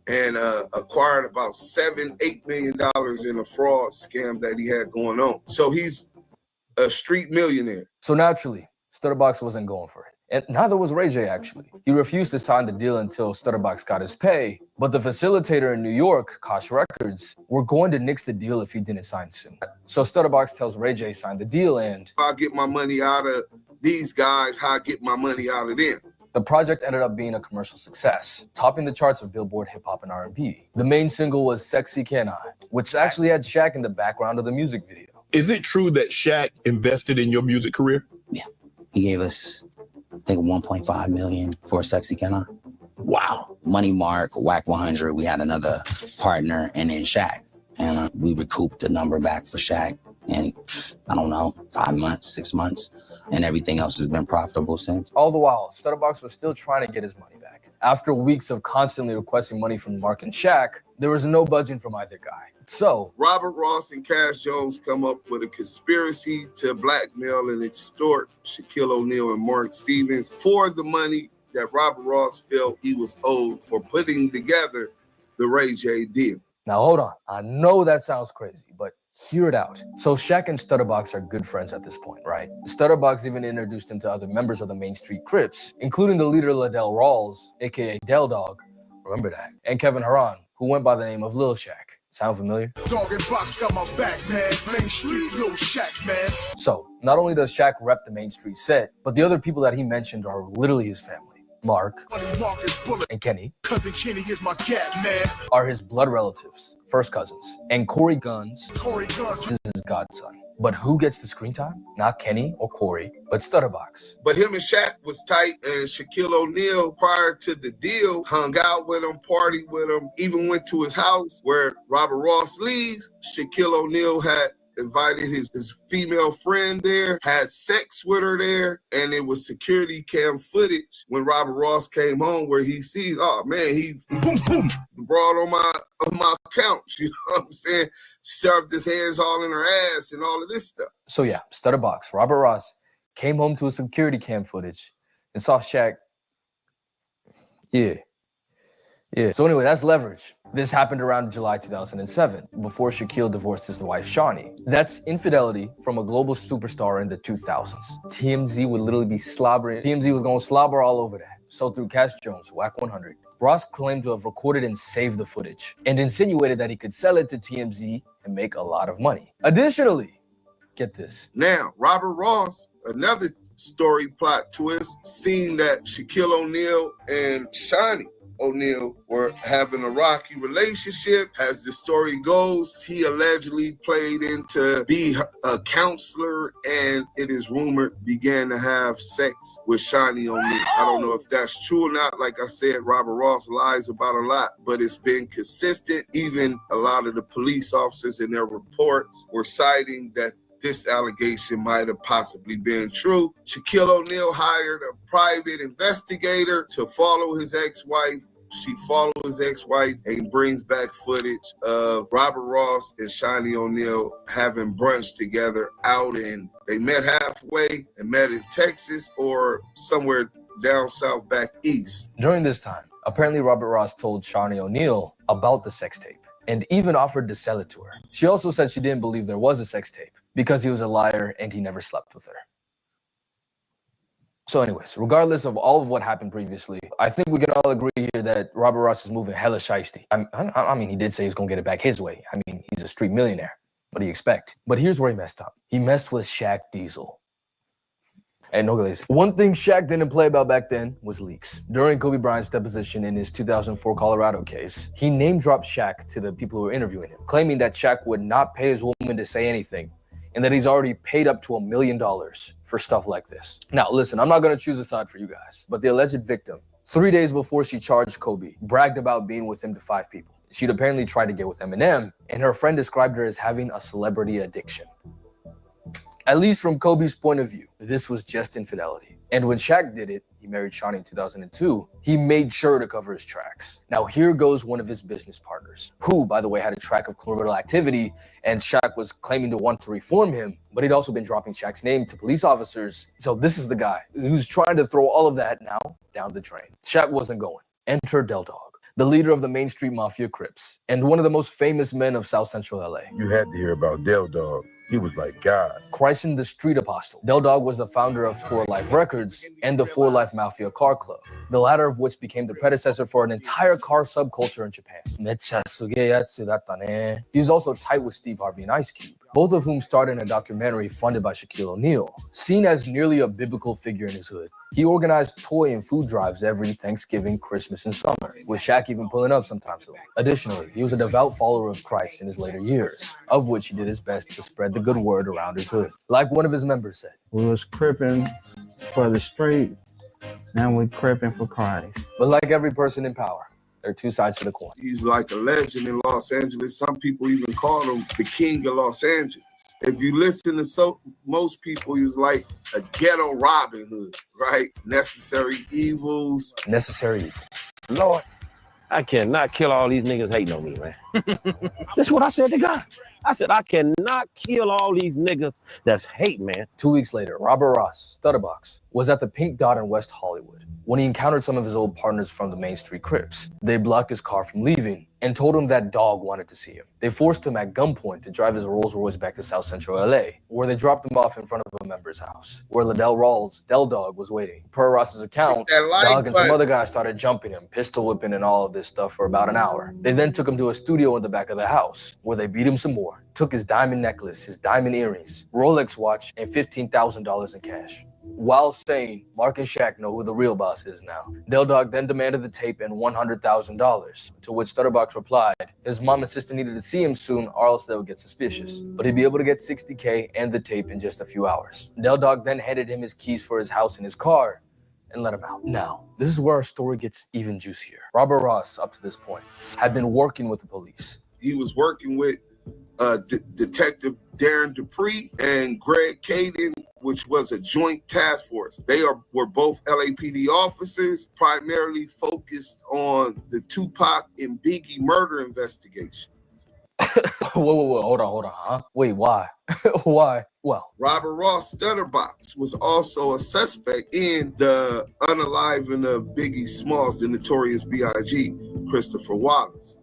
and acquired about $7-8 million in a fraud scam that he had going on. So he's a street millionaire. So naturally, Stutterbox wasn't going for it. And neither was Ray J, actually. He refused to sign the deal until Stutterbox got his pay. But the facilitator in New York, Kosh Records, were going to nix the deal if he didn't sign soon. So Stutterbox tells Ray J sign the deal, and I get my money out of these guys, how I get my money out of them. The project ended up being a commercial success, topping the charts of Billboard Hip Hop and R&B. The main single was Sexy Can I, which actually had Shaq in the background of the music video. Is it true that Shaq invested in your music career? Yeah, he gave us, I think, 1.5 million for Sexy Can I. Wow. Money Mark, WACK100, we had another partner, and then Shaq. And we recouped the number back for Shaq in, I don't know, 5 months, 6 months. And everything else has been profitable since. All the while, Stutterbox was still trying to get his money back. After weeks of constantly requesting money from Mark and Shaq, there was no budging from either guy. So Robert Ross and Cash Jones come up with a conspiracy to blackmail and extort Shaquille O'Neal and Mark Stevens for the money that Robert Ross felt he was owed for putting together the Ray J deal. Now hold on, I know that sounds crazy, but hear it out. So Shaq and Stutterbox are good friends at this point, right? Stutterbox even introduced him to other members of the Main Street Crips, including the leader Liddell Rawls, aka Del Dog, remember that, and Kevin Haran, who went by the name of Lil Shaq. Sound familiar? Dog and Box got my back, man. Main Street, Lil Shaq, man. So not only does Shaq rep the Main Street set, but the other people that he mentioned are literally his family. Mark and Kenny, cousin Kenny is my cat, man, are his blood relatives, first cousins. And Corey Guns is his godson. But who gets the screen time? Not Kenny or Corey, but Stutterbox. But him and Shaq was tight, and Shaquille O'Neal, prior to the deal, hung out with him, partied with him, even went to his house where Robert Ross leaves. Shaquille O'Neal had invited his female friend there, had sex with her there, and it was security cam footage when Robert Ross came home where he sees, oh man, he boom, boom, brought on my accounts, you know what I'm saying? Shoved his hands all in her ass and all of this stuff. So yeah, Stutterbox, Robert Ross, came home to a security cam footage and saw Shaq. Yeah. So anyway, that's leverage. This happened around July 2007, before Shaquille divorced his wife, Shawnee. That's infidelity from a global superstar in the 2000s. TMZ would literally be slobbering. TMZ was going to slobber all over that. So through Cash Jones, WACK100, Ross claimed to have recorded and saved the footage and insinuated that he could sell it to TMZ and make a lot of money. Additionally, get this. Now, Robert Ross, another story plot twist, seeing that Shaquille O'Neal and Shawnee O'Neal were having a rocky relationship. As the story goes, he allegedly played into be a counselor, and it is rumored began to have sex with Shawnee O'Neal. I don't know if that's true or not. Like I said, Robert Ross lies about a lot, but it's been consistent. Even a lot of the police officers in their reports were citing that this allegation might have possibly been true. Shaquille O'Neal hired a private investigator to follow his ex-wife. She follows his ex-wife and brings back footage of Robert Ross and Shawnee O'Neal having brunch together out in, they met halfway and met in Texas or somewhere down south back east. During this time, apparently Robert Ross told Shawnee O'Neal about the sex tape and even offered to sell it to her. She also said she didn't believe there was a sex tape because he was a liar and he never slept with her. So anyways, regardless of all of what happened previously, I think we can all agree here that Robert Ross is moving hella shiesty. I mean, he did say he's gonna get it back his way. I mean, he's a street millionaire. What do you expect? But here's where he messed up. He messed with Shaq Diesel. And no, guys, one thing Shaq didn't play about back then was leaks. During Kobe Bryant's deposition in his 2004 Colorado case, he name-dropped Shaq to the people who were interviewing him, claiming that Shaq would not pay his woman to say anything, and that he's already paid up to $1 million for stuff like this. Now, listen, I'm not gonna choose a side for you guys, but the alleged victim, 3 days before she charged Kobe, bragged about being with him to 5 people. She'd apparently tried to get with Eminem, and her friend described her as having a celebrity addiction. At least from Kobe's point of view, this was just infidelity. And when Shaq did it, he married Shawnee in 2002, he made sure to cover his tracks. Now here goes one of his business partners, who, by the way, had a track of criminal activity, and Shaq was claiming to want to reform him, but he'd also been dropping Shaq's name to police officers. So this is the guy who's trying to throw all of that now down the drain. Shaq wasn't going. Enter Del Dog, the leader of the Main Street Mafia Crips, and one of the most famous men of South Central LA. You had to hear about Del Dog. He was like God. Christened the Street Apostle, Del Dog was the founder of 4 Life Records and the 4 Life Mafia car club, the latter of which became the predecessor for an entire car subculture in Japan. He was also tight with Steve Harvey and Ice Cube, both of whom starred in a documentary funded by Shaquille O'Neal. Seen as nearly a biblical figure in his hood, he organized toy and food drives every Thanksgiving, Christmas, and summer, with Shaq even pulling up sometimes. Additionally, he was a devout follower of Christ in his later years, of which he did his best to spread the good word around his hood. Like one of his members said, "We was cripping for the street, now we cripping for Christ." But like every person in power, there are 2 sides to the coin. He's like a legend in Los Angeles. Some people even call him the king of Los Angeles. If you listen to most people, he was like a ghetto Robin Hood, right? Necessary evils. Necessary evils. Lord, I cannot kill all these niggas hating on me, man. That's what I said to God. I said, I cannot kill all these niggas that's hate, man. 2 weeks later, Robert Ross, Stutterbox, was at the Pink Dot in West Hollywood when he encountered some of his old partners from the Main Street Crips. They blocked his car from leaving and told him that Dog wanted to see him. They forced him at gunpoint to drive his Rolls Royce back to South Central LA, where they dropped him off in front of a member's house, where Liddell Rawls, Del Dog, was waiting. Per Ross's account, Dog and some other guys started jumping him, pistol whipping and all of this stuff for about an hour. They then took him to a studio in the back of the house, where they beat him some more, took his diamond necklace, his diamond earrings, Rolex watch, and $15,000 in cash. While saying, Mark and Shaq know who the real boss is now. Del Dog then demanded the tape and $100,000, to which Stutterbox replied, his mom and sister needed to see him soon or else they would get suspicious. But he'd be able to get $60K and the tape in just a few hours. Del Dog then handed him his keys for his house and his car and let him out. Now, this is where our story gets even juicier. Robert Ross, up to this point, had been working with the police. He was working with Detective Darren Dupree and Greg Caden, which was a joint task force. They were both LAPD officers, primarily focused on the Tupac and Biggie murder investigation. Whoa, hold on, huh? Wait, why? Why? Well, Robert Ross Stutterbox was also a suspect in the unaliving of Biggie Smalls, the notorious B.I.G., Christopher Wallace.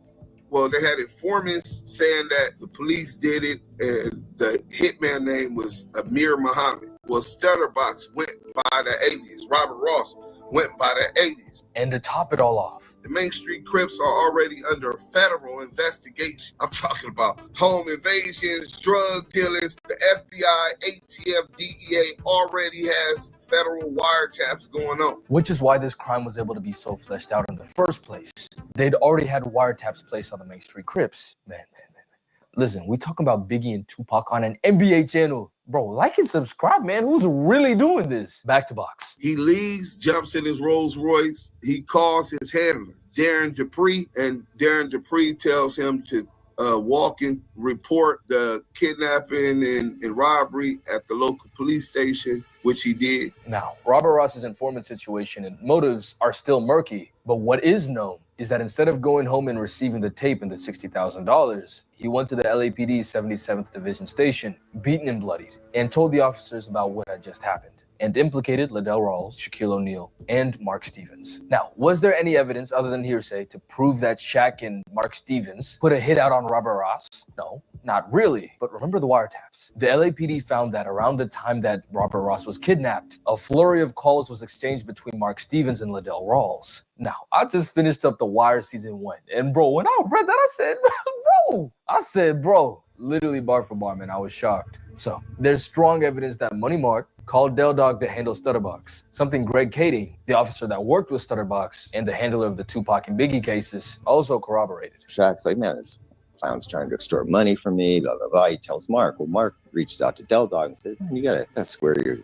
Well, they had informants saying that the police did it, and the hitman name was Amir Muhammad. Well, Stutterbox went by the alias. Robert Ross went by the alias. And to top it all off, the Main Street Crips are already under federal investigation. I'm talking about home invasions, drug dealings. The FBI, ATF, DEA already has federal wiretaps going on. Which is why this crime was able to be so fleshed out in the first place. They'd already had wiretaps placed on the Main Street Crips. Man. Listen, we talking about Biggie and Tupac on an NBA channel. Bro, like and subscribe, man. Who's really doing this? Back to box. He leaves, jumps in his Rolls Royce. He calls his handler, Darren Dupree, and Darren Dupree tells him to walk and report the kidnapping and robbery at the local police station, which he did. Now, Robert Ross's informant situation and motives are still murky, but what is known is that instead of going home and receiving the tape and the $60,000, he went to the LAPD 77th Division station, beaten and bloodied, and told the officers about what had just happened, and implicated Liddell Rawls, Shaquille O'Neal, and Mark Stevens. Now, was there any evidence other than hearsay to prove that Shaq and Mark Stevens put a hit out on Robert Ross? No. Not really, but remember the wiretaps. The LAPD found that around the time that Robert Ross was kidnapped, a flurry of calls was exchanged between Mark Stevens and Liddell Rawls. Now, I just finished up The Wire season 1, and bro, when I read that, I said, bro, literally bar for bar, man, I was shocked. So, there's strong evidence that Money Mark called Del Dog to handle Stutterbox, something Greg Kading, the officer that worked with Stutterbox and the handler of the Tupac and Biggie cases, also corroborated. Shaq's like, man, this clown's trying to extort money from me, blah, blah, blah. He tells Mark. Well, Mark reaches out to Del Dog and says, man, you gotta square your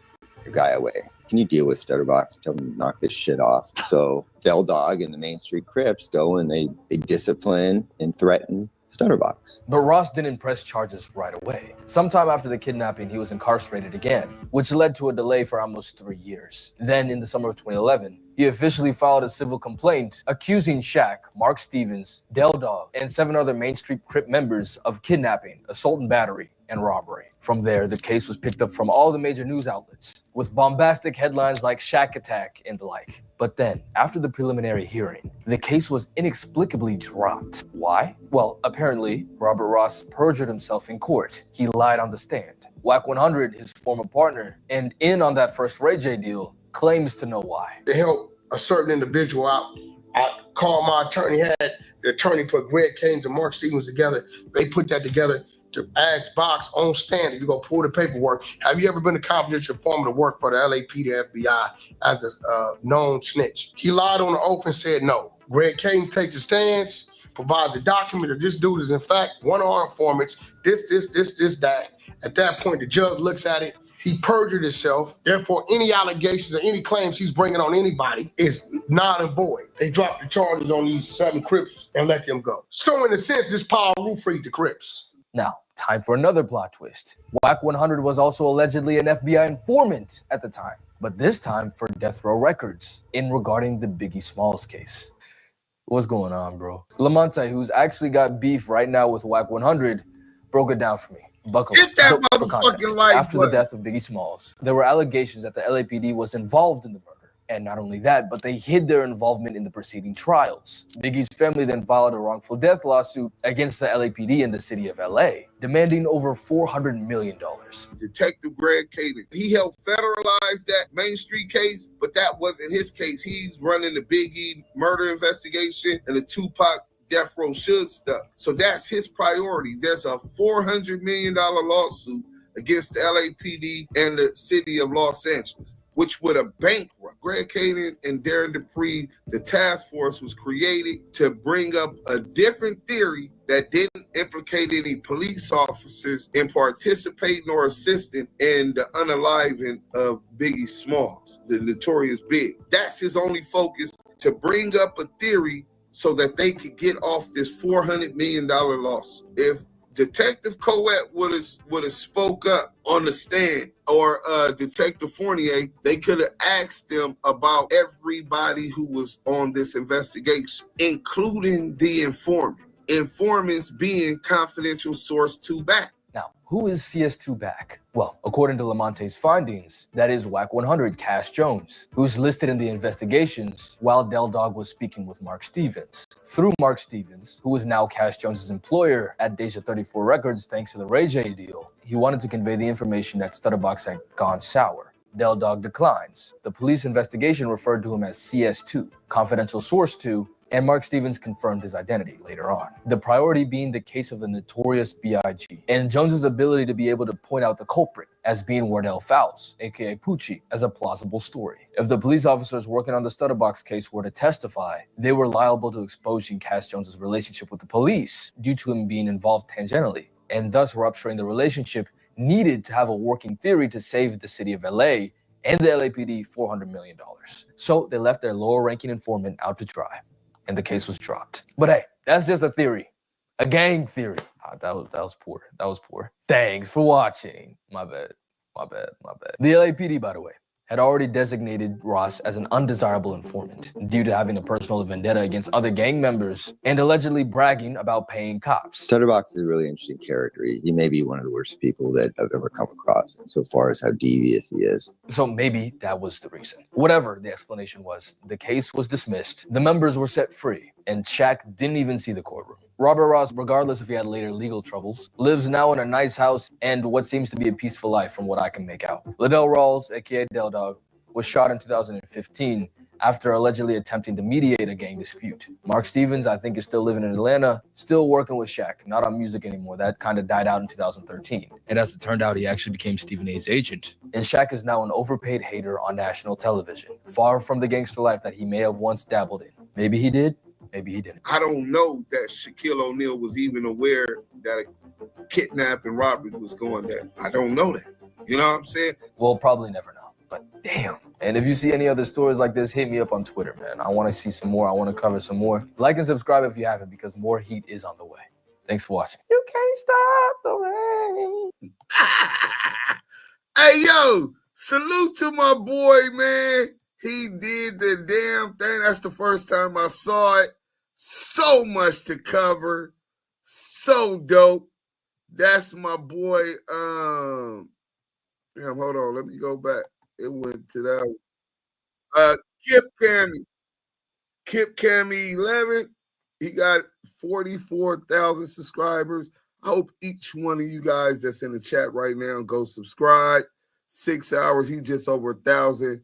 guy away. Can you deal with Stutterbox? Tell him to knock this shit off. So Del Dog and the Main Street Crips go and they discipline and threaten Stutterbox. But Ross didn't press charges right away. Sometime after the kidnapping, he was incarcerated again, which led to a delay for almost 3 years. Then, in the summer of 2011, he officially filed a civil complaint accusing Shaq, Mark Stevens, Del Dog, and 7 other Main Street Crip members of kidnapping, assault and battery, and robbery. From there, the case was picked up from all the major news outlets, with bombastic headlines like Shaq Attack and the like. But then, after the preliminary hearing, the case was inexplicably dropped. Why? Well, apparently, Robert Ross perjured himself in court. He lied on the stand. WACK100, his former partner, and in on that first Ray J deal, claims to know why. To help a certain individual out, I called my attorney, had the attorney put Greg Kading and Mark Stevens together. They put that together to ask Box on stand if you're gonna pull the paperwork. Have you ever been a confidential informant to work for the LAPD or FBI as a known snitch? He lied on the oath and said no. Greg Kading takes a stance, provides a document that this dude is in fact one of our informants, this, that. At that point, the judge looks at it. He perjured himself. Therefore, any allegations or any claims he's bringing on anybody is null and void. They dropped the charges on these 7 Crips and let them go. So in a sense, this power rule freed the Crips. Now, time for another plot twist. WACK100 was also allegedly an FBI informant at the time, but this time for Death Row Records in regarding the Biggie Smalls case. What's going on, bro? Lamonte, who's actually got beef right now with WACK100, broke it down for me. Buckle up. Hit that motherfucking light after the death of Biggie Smalls, there were allegations that the LAPD was involved in the murder. And not only that, but they hid their involvement in the preceding trials. Biggie's family then filed a wrongful death lawsuit against the LAPD in the city of LA, demanding over $400 million. Detective Greg Kading, he helped federalize that Main Street case, but that wasn't his case. He's running the Biggie murder investigation and the Tupac Death Row Suge stuff. So that's his priority. There's a $400 million lawsuit against the LAPD and the city of Los Angeles, which would have bankrupt Greg Kading and Darren Dupree. The task force was created to bring up a different theory that didn't implicate any police officers in participating or assisting in the unaliving of Biggie Smalls, the notorious Big. That's his only focus, to bring up a theory so that they could get off this $400 million lawsuit. If Detective Coet would have spoke up on the stand, or Detective Fournier, they could have asked them about everybody who was on this investigation, including the informant. Informants being confidential source 2 back. Now, who is CS2 back? Well, according to Lamonte's findings, that is WACK100 Cash Jones, who's listed in the investigations while Del Dog was speaking with Mark Stevens. Through Mark Stevens, who is now Cash Jones's employer at Deja 34 Records thanks to the Ray J deal, he wanted to convey the information that Stutterbox had gone sour. Del Dog declines. The police investigation referred to him as CS2, confidential source 2, and Mark Stevens confirmed his identity later on. The priority being the case of the notorious B.I.G. and Jones's ability to be able to point out the culprit as being Wardell Fowles, aka Poochie, as a plausible story. If the police officers working on the Stutterbox case were to testify, they were liable to exposing Cash Jones's relationship with the police due to him being involved tangentially, and thus rupturing the relationship needed to have a working theory to save the city of LA and the LAPD $400 million. So they left their lower-ranking informant out to dry, and the case was dropped. But hey, that's just a theory, a gang theory. That was poor. That was poor. Thanks for watching. My bad. The LAPD, by the way, had already designated Ross as an undesirable informant due to having a personal vendetta against other gang members and allegedly bragging about paying cops. Stutterbox is a really interesting character. He may be one of the worst people that I've ever come across so far as how devious he is. So maybe that was the reason. Whatever the explanation was, the case was dismissed, the members were set free, and Shaq didn't even see the courtroom. Robert Ross, regardless if he had later legal troubles, lives now in a nice house and what seems to be a peaceful life from what I can make out. Liddell Rawls, aka Del Dog, was shot in 2015 after allegedly attempting to mediate a gang dispute. Mark Stevens, I think, is still living in Atlanta, still working with Shaq, not on music anymore. That kind of died out in 2013. And as it turned out, he actually became Stephen A's agent. And Shaq is now an overpaid hater on national television, far from the gangster life that he may have once dabbled in. Maybe he did, maybe he didn't. I don't know that Shaquille O'Neal was even aware that a kidnap and robbery was going there. I don't know that. You know what I'm saying? We'll probably never know, but damn. And if you see any other stories like this, hit me up on Twitter, man. I want to see some more. I want to cover some more. Like and subscribe if you haven't, because more heat is on the way. Thanks for watching. You can't stop the rain. Hey, yo, salute to my boy, man. He did the damn thing. That's the first time I saw it. So much to cover. So dope. That's my boy. Damn, hold on. Let me go back. It went to that. Kip Cammy 11. He got 44,000 subscribers. I hope each one of you guys that's in the chat right now go subscribe. 6 hours. He just over 1,000.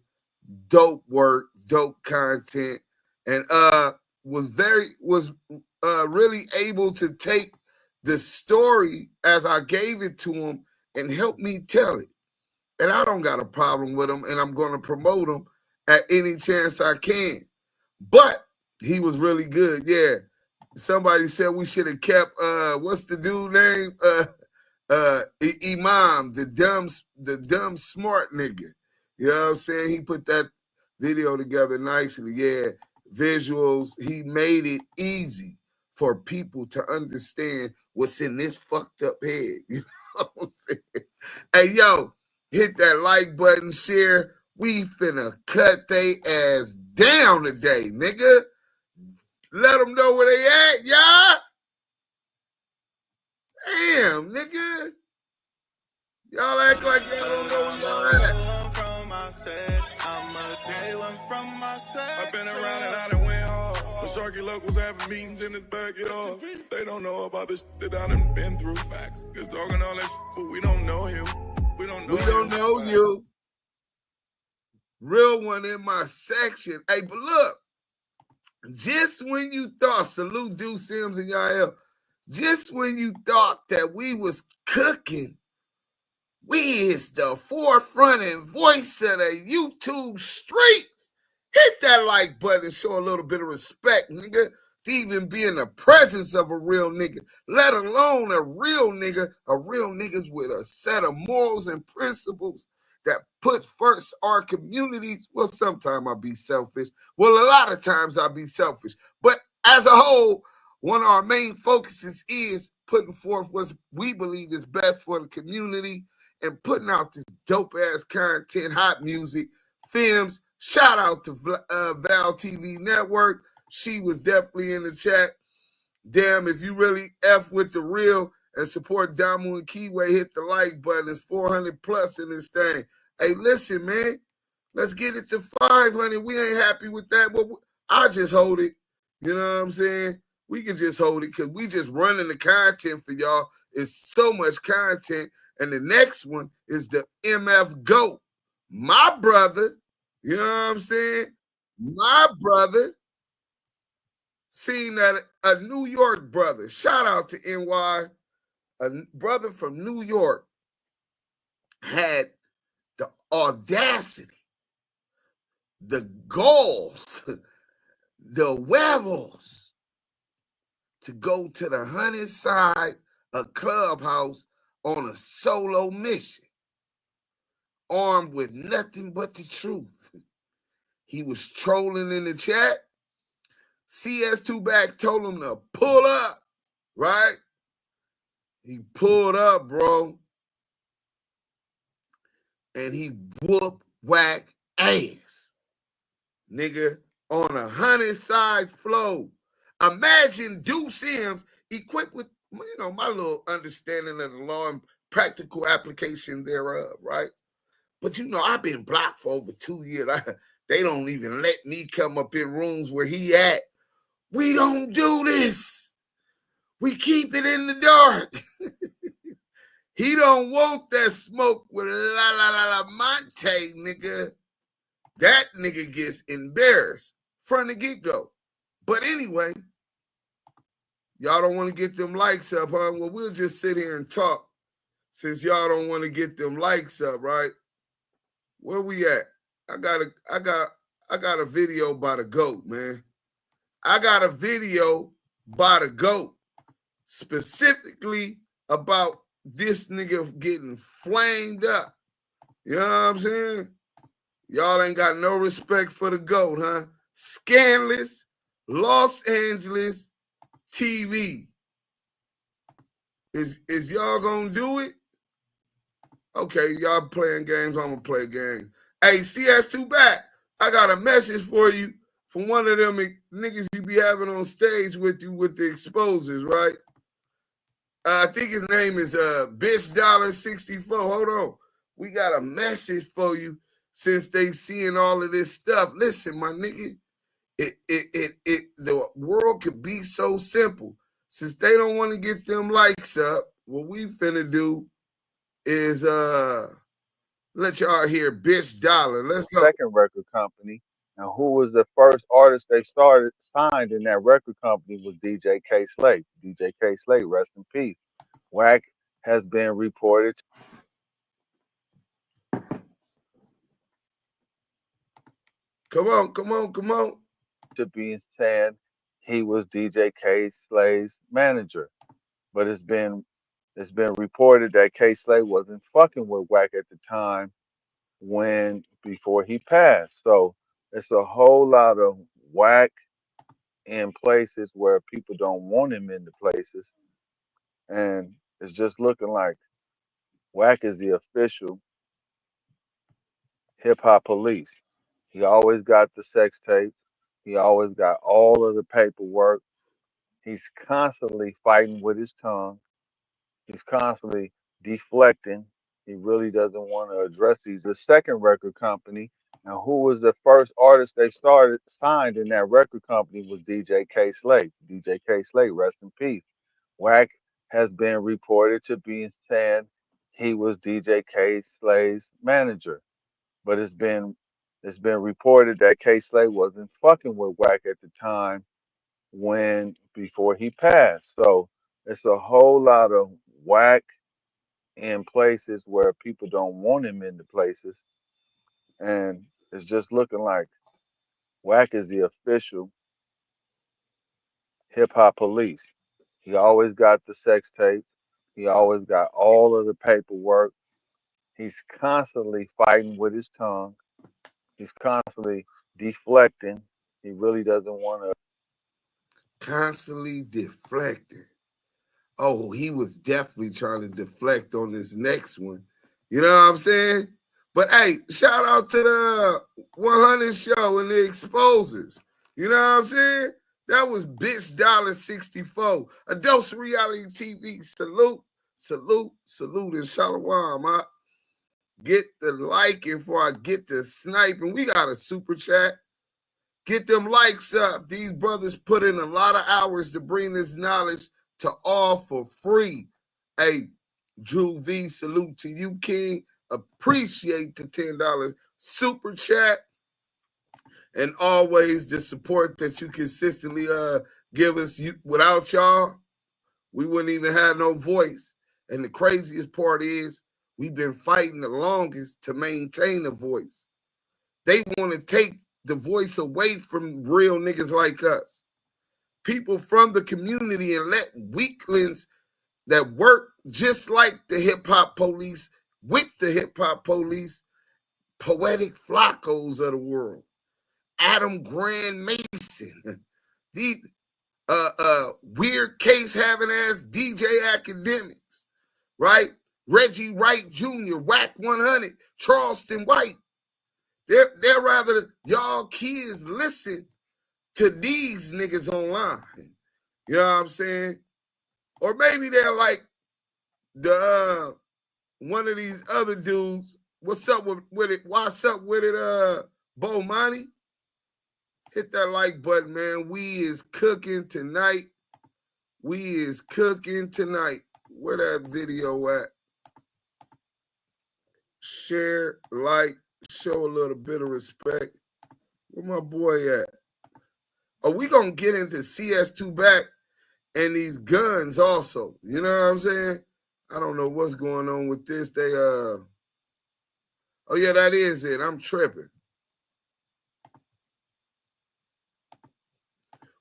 Dope work, dope content, and was really able to take the story as I gave it to him and help me tell it. And I don't got a problem with him, and I'm going to promote him at any chance I can. But he was really good. Yeah. Somebody said we should have kept what's the dude name? Imam, the dumb smart nigga. You know what I'm saying? He put that video together nicely. Yeah. Visuals. He made it easy for people to understand what's in this fucked up head. You know what I'm saying? Hey, yo, hit that like button, share. We finna cut they ass down today, nigga. Let them know where they at, y'all. Damn, nigga. Y'all act like y'all don't know where y'all at. I've been around and I done went hard. The Sharky locals having meetings in his backyard. They don't know about this that I done been through. Facts. Just talking all that shit, but we don't know him. We don't know you. Real one in my section. Hey, but look, just when you thought, salute Due Sims and Yael, just when you thought that we was cooking, we is the forefront and voice of the YouTube streets. Hit that like button and show a little bit of respect, nigga, to even be in the presence of a real nigga, let alone a real niggas with a set of morals and principles that puts first our communities. Well, sometimes I'll be selfish. Well, a lot of times I'll be selfish. But as a whole, one of our main focuses is putting forth what we believe is best for the community and putting out this dope-ass content, hot music, films. Shout out to Val TV Network. She was definitely in the chat. Damn, if you really F with the real and support Damu and Kiwe, hit the like button. It's 400 plus in this thing. Hey, listen, man. Let's get it to 500. We ain't happy with that, but I'll just hold it. You know what I'm saying? We can just hold it because we just running the content for y'all. It's so much content. And the next one is the MF GOAT. My brother, you know what I'm saying? My brother, seen that a New York brother, shout out to NY, a brother from New York had the audacity, the goals, the huevos to go to the 100 side of Clubhouse on a solo mission, armed with nothing but the truth. He was trolling in the chat. CS2 Back told him to pull up, right? He pulled up, bro. And he whooped Wack ass. Nigga, on a 100 side flow. Imagine Due Sims equipped with, you know, my little understanding of the law and practical application thereof, right? But, you know, I've been blocked for over 2 years. They don't even let me come up in rooms where he at. We don't do this. We keep it in the dark. He don't want that smoke with la Monte, nigga. That nigga gets embarrassed from the get-go. But anyway, y'all don't want to get them likes up, huh? Well, we'll just sit here and talk since y'all don't want to get them likes up, right? Where we at? I got a video by the GOAT, man. I got a video by the GOAT specifically about this nigga getting flamed up. You know what I'm saying? Y'all ain't got no respect for the GOAT, huh? Scandalous Los Angeles TV. Is y'all gonna do it? Okay, y'all playing games, I'm gonna play a game. Hey, CS2 back. I got a message for you from one of them niggas you be having on stage with you with the exposers, right? I think his name is Bitch $64. Hold on. We got a message for you since they seeing all of this stuff. Listen, my nigga, the world could be so simple. Since they don't want to get them likes up, what we finna do is let y'all hear Bitch Dollar. Let's go. Second record company. And who was the first artist they signed in that record company was DJ K Slate. DJ K Slate, rest in peace. Wack has been reported. Come on. To be saying he was DJ K Slate's manager. But it's been reported that K Slate wasn't fucking with Wack at the time before he passed. So it's a whole lot of Wack in places where people don't want him in the places. And it's just looking like Wack is the official hip-hop police. He always got the sex tapes. He always got all of the paperwork. He's constantly fighting with his tongue. He's constantly deflecting. He really doesn't want to address these. The second record company, and who was the first artist they signed in that record company was DJ K Slate. DJ K Slate, rest in peace. Wack has been reported to be saying he was DJ K Slate's manager. But it's been reported that K Slate wasn't fucking with Wack at the time before he passed. So it's a whole lot of Wack in places where people don't want him in the places. And it's just looking like Wack is the official hip-hop police. He always got the sex tapes. He always got all of the paperwork. He's constantly fighting with his tongue. He's constantly deflecting. He really doesn't want to. Constantly deflecting. Oh, he was definitely trying to deflect on this next one. You know what I'm saying? But hey, shout out to the 100 show and the exposers. You know what I'm saying? That was Bitch $64. A dose of reality TV. Salute, and shalom. Get the liking before I get the sniping. We got a super chat. Get them likes up. These brothers put in a lot of hours to bring this knowledge to all for free. Hey, Drew V, salute to you, King. Appreciate the $10 super chat. And always the support that you consistently give us. Without y'all, we wouldn't even have no voice. And the craziest part is we've been fighting the longest to maintain a voice. They want to take the voice away from real niggas like us. People from the community, and let weaklings that work just like the hip-hop police with the hip-hop police, poetic Flaccos of the world, Adam Grand Mason, these weird case having ass DJ academics, right? Reggie Wright Jr., WACK100, Charleston White. They're rather y'all kids listen to these niggas online. You know what I'm saying? Or maybe they're like the one of these other dudes. What's up with it? What's up with it, Bo Money? Hit that like button, man. We is cooking tonight. We is cooking tonight. Where that video at? Share, like, show a little bit of respect. Where my boy at? Are we gonna get into CS2 back and these guns also? You know what I'm saying? I don't know what's going on with this. They oh yeah, that is it. I'm tripping.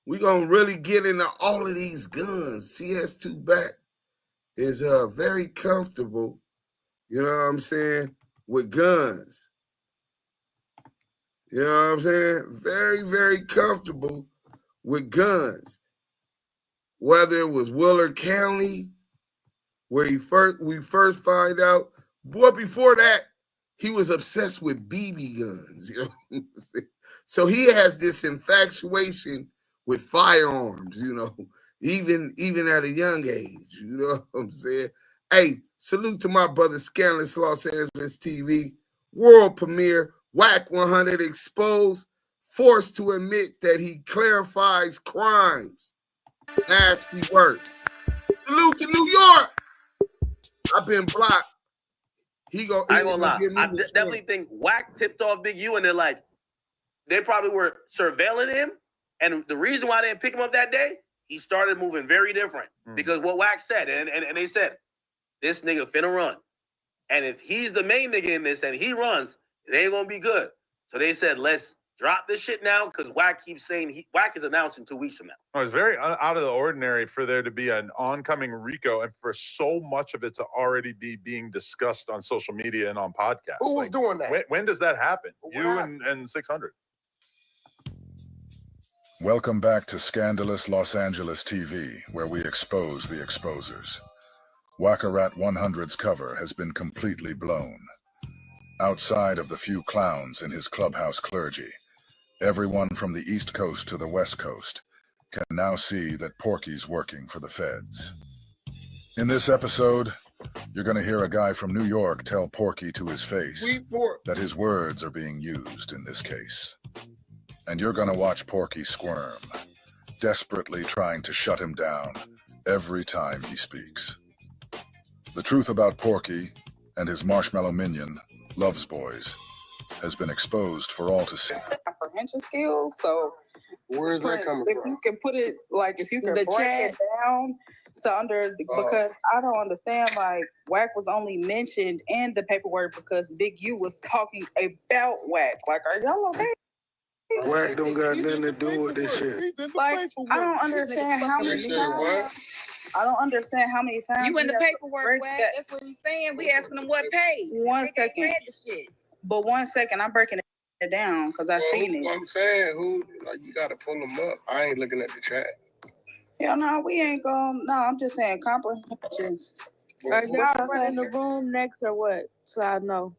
We gonna really get into all of these guns. CS2 back is very comfortable, you know what I'm saying, with guns. You know what I'm saying? Very, very comfortable with guns. Whether it was Willard County, where we first find out, boy, before that, he was obsessed with BB guns. You know what I'm saying? So he has this infatuation with firearms, you know, even at a young age, you know what I'm saying? Hey, salute to my brother Scandalous Los Angeles TV, world premiere, WACK100 exposed, forced to admit that he clarifies crimes. Nasty work. Salute to New York. I've been blocked. I ain't gonna lie. I definitely think Wack tipped off Big U, and they're like, they probably were surveilling him. And the reason why they didn't pick him up that day, he started moving very different. Because what Wack said, and they said, this nigga finna run. And if he's the main nigga in this and he runs, it ain't gonna be good. So they said, let's drop this shit now, because Wack keeps saying Wack is announcing 2 weeks from now. Oh, it's very out of the ordinary for there to be an oncoming Rico and for so much of it to already be being discussed on social media and on podcasts. Who was doing that? When does that happen? You and 600. Welcome back to Scandalous Los Angeles TV, where we expose the exposers. WACK100's cover has been completely blown. Outside of the few clowns in his clubhouse clergy, everyone from the East Coast to the West Coast can now see that Porky's working for the feds. In this episode, you're going to hear a guy from New York tell Porky to his face that his words are being used in this case. And you're going to watch Porky squirm, desperately trying to shut him down every time he speaks. The truth about Porky and his marshmallow minion, Loves Boys, has been exposed for all to see. Comprehension skills, so where is that coming from? If you can put it, like, if you can break it down to under, because I don't understand, like, Wack was only mentioned in the paperwork because Big U was talking about Wack. Like, are y'all okay? Wack don't got nothing to do with this shit. Like, I don't understand how many times. I don't understand how many times. You in the paperwork, Wack? That's what he's saying. We asking him what page. 1 second. Read the shit. But 1 second, I'm breaking it down because I seen it. I'm saying, you got to pull them up. I ain't looking at the chat. Yeah, no, we ain't going. No, I'm just saying comprehensions. Are y'all running the room next or what? So I know.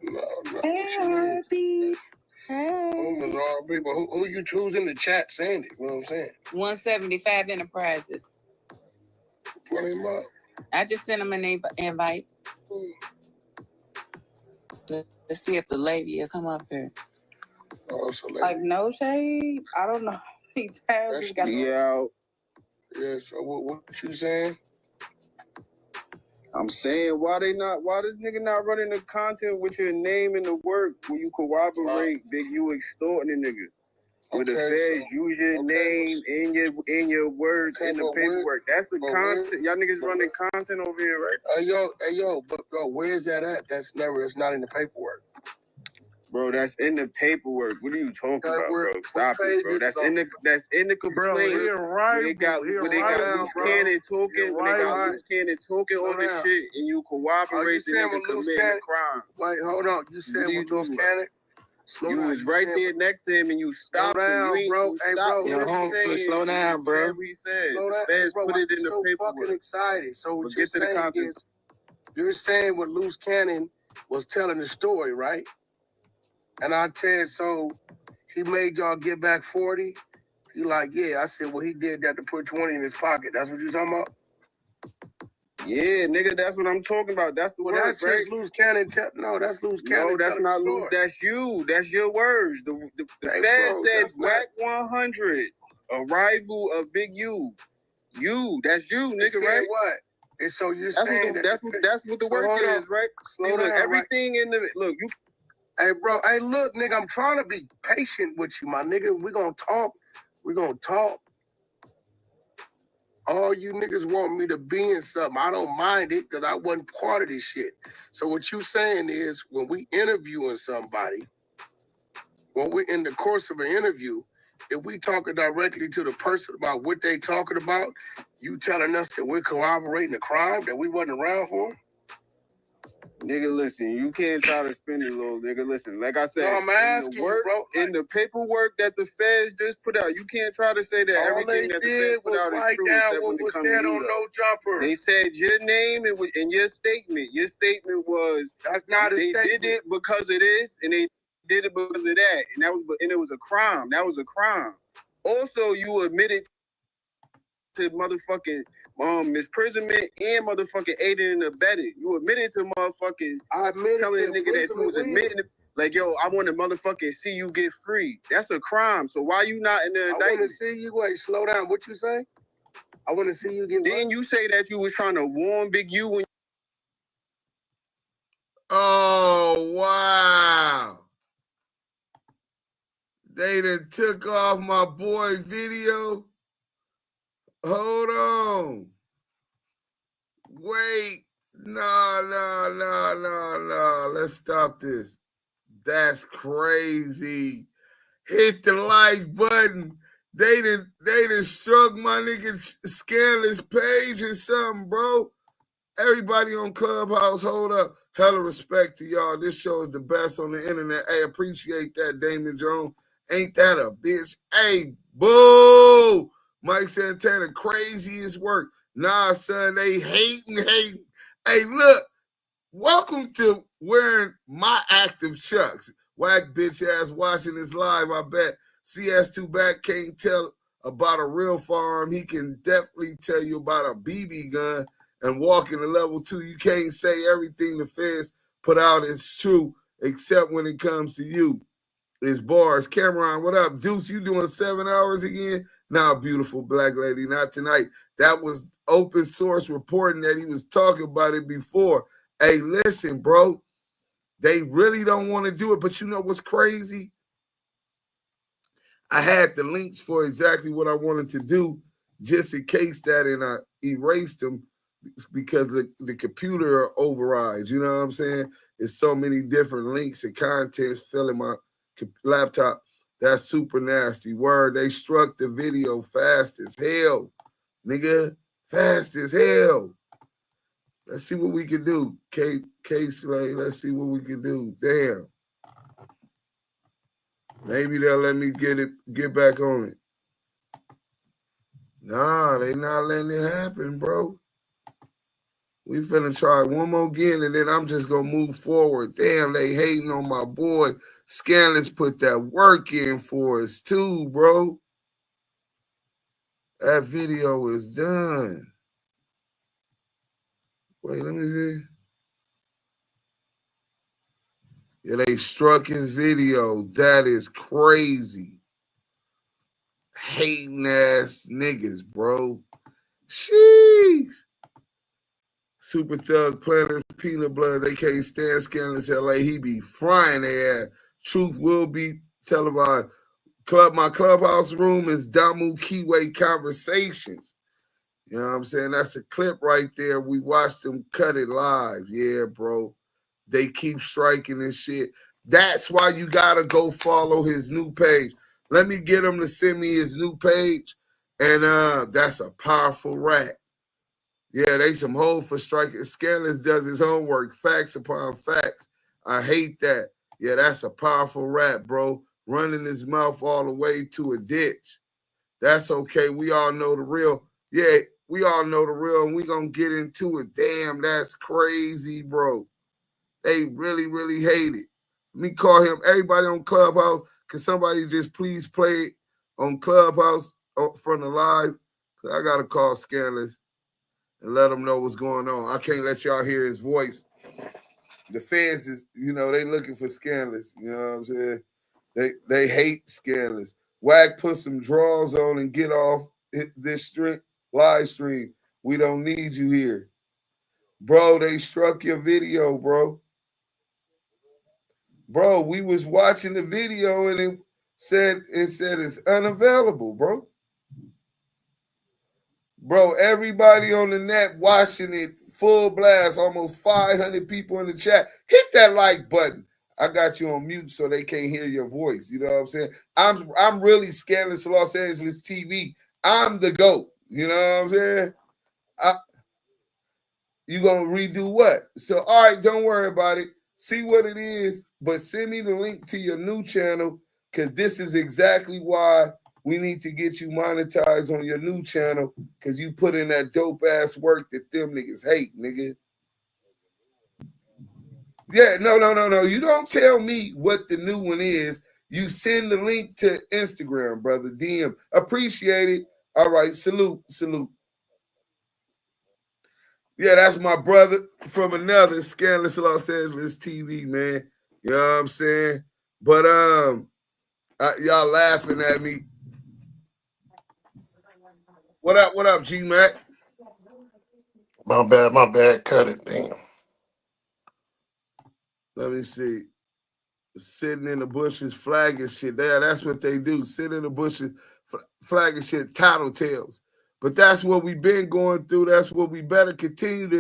No. Hey. But who you choose in the chat saying it? You know what I'm saying? 175 Enterprises. Pull him up. I just sent him an invite. To see if the lady will come up here. Oh, so like no shade. I don't know how many times he got. Yeah, so what you saying? I'm saying why this nigga not running the content with your name in the work when you corroborate Big U extorting a nigga. With the feds use your name in your words in the paperwork. That's the content. Y'all niggas running content over here, right? Hey yo, but bro, where's that at? It's not in the paperwork. Bro, that's in the paperwork. What are you talking about, bro? Stop it, bro. That's in the complaint. Bro, when they got loose cannon talking, all this shit, and you cooperate to nigga commit a crime. Wait, hold on. You said with loose cannon? You was right there next to him and you stopped him, bro. Hey, bro. Slow down, bro. What he said. The feds put it in the paperwork. I'm fucking excited. So what you're saying is, you're saying what loose cannon was telling the story, right? And I said, so he made y'all get back 40? He like, yeah. I said, well, he did that to put 20 in his pocket. That's what you talking about? Yeah, nigga, that's what I'm talking about. That's the words, that's right? Just loose cannon. No, that's loose cannon. No, that's not loose. That's you. That's your words. The fed says WACK100 arrival of Big U. That's you, nigga, right? What? And so you're saying that's what the work is, right? Slow down, everything in the look. You, hey, bro. Hey, look, nigga. I'm trying to be patient with you, my nigga. We gonna talk. All you niggas want me to be in something. I don't mind it because I wasn't part of this shit. So what you saying is when we interviewing somebody, when we're in the course of an interview, if we talking directly to the person about what they talking about, you telling us that we're corroborating the crime that we wasn't around for? Nigga, listen, you can't try to spin it, little nigga. Listen, like I said, No, I'm asking you, bro. In the paperwork that the feds just put out, you can't try to say that everything that the feds put out is true. Down what was said on No Jumper. They said your name and your statement. Your statement was that's not a statement. They did it because it is, and they did it because of that, and it was a crime. That was a crime. Also, you admitted to motherfucking misprisionment and motherfucking aiding and abetting. You admitted to motherfucking. I admitted telling to a nigga that you was admitting. Like, yo, I want to motherfucking see you get free. That's a crime. So why you not in the indictment? I want to see you. Wait, slow down. What you say? I want to see you get. Didn't you say that you was trying to warn Big U when? Oh wow! They done took off my boy video. Hold on. Wait. No. Let's stop this. That's crazy. Hit the like button. They done struck my nigga Scandalous page or something, bro. Everybody on Clubhouse, hold up. Hella respect to y'all. This show is the best on the internet. Hey, appreciate that, Damon Jones. Ain't that a bitch? Hey, boo! Mike Santana, craziest work. Nah, son, they hating. Hey, look, welcome to wearing my active chucks. Whack bitch ass watching this live, I bet. CS2 back can't tell about a real firearm. He can definitely tell you about a BB gun and walking to level 2. You can't say everything the feds put out is true, except when it comes to you. It's bars. Cameron, what up? Deuce, you doing 7 hours again? Nah, beautiful black lady, not tonight. That was open source reporting that he was talking about it before. Hey, listen, bro. They really don't want to do it, but you know what's crazy? I had the links for exactly what I wanted to do just in case that, and I erased them because the computer overrides. You know what I'm saying? There's so many different links and content filling my laptop. That's super nasty. Word, they struck the video fast as hell, nigga. Fast as hell. Let's see what we can do. K Slay, let's see what we can do. Damn. Maybe they'll let me get back on it. Nah, they not letting it happen, bro. We finna try one more again, and then I'm just gonna move forward. Damn, they hating on my boy. Scandalous put that work in for us too, bro. That video is done. Wait, let me see. Yeah, they struck his video. That is crazy. Hating ass niggas, bro. Sheesh. Super Thug Planet Peanut Blood. They can't stand Scandalous LA. He be frying their ass. Truth will be televised. My clubhouse room is Damu Kiwe Conversations. You know what I'm saying? That's a clip right there. We watched them cut it live. Yeah, bro. They keep striking and shit. That's why you gotta go follow his new page. Let me get him to send me his new page. And that's a powerful rat. Yeah, they some hold for striking. Scandalous does his own work. Facts upon facts. I hate that. Yeah, that's a powerful rat, bro. Running his mouth all the way to a ditch. That's okay. We all know the real. Yeah, we all know the real, and we gonna get into it. Damn, that's crazy, bro. They really, really hate it. Let me call him. Everybody on Clubhouse, can somebody just please play it on Clubhouse from the live? I got to call Scandalous and let them know what's going on. I can't let y'all hear his voice. The fans is, they looking for Scandalous. You know what I'm saying? They hate Scandalous. Wack put some drawers on and get off this live stream. We don't need you here. Bro, they struck your video, bro. Bro, we was watching the video and it said it's unavailable, bro. Bro, everybody on the net watching it full blast, almost 500 people in the chat. Hit that like button. I got you on mute so they can't hear your voice. You know what I'm saying? I'm really Scandalous Los Angeles TV. I'm the GOAT. You know what I'm saying? You gonna redo what? So, all right, don't worry about it. See what it is, but send me the link to your new channel because this is exactly why we need to get you monetized on your new channel because you put in that dope-ass work that them niggas hate, nigga. Yeah, no. You don't tell me what the new one is. You send the link to Instagram, brother. DM. Appreciate it. All right, salute. Yeah, that's my brother from another Scandalous Los Angeles TV, man. You know what I'm saying? But y'all laughing at me. What up, G-Mac? My bad. Cut it, damn. Let me see. Sitting in the bushes, flagging shit. Yeah, that's what they do. Sit in the bushes, flagging shit, tattletales. But that's what we've been going through. That's what we better continue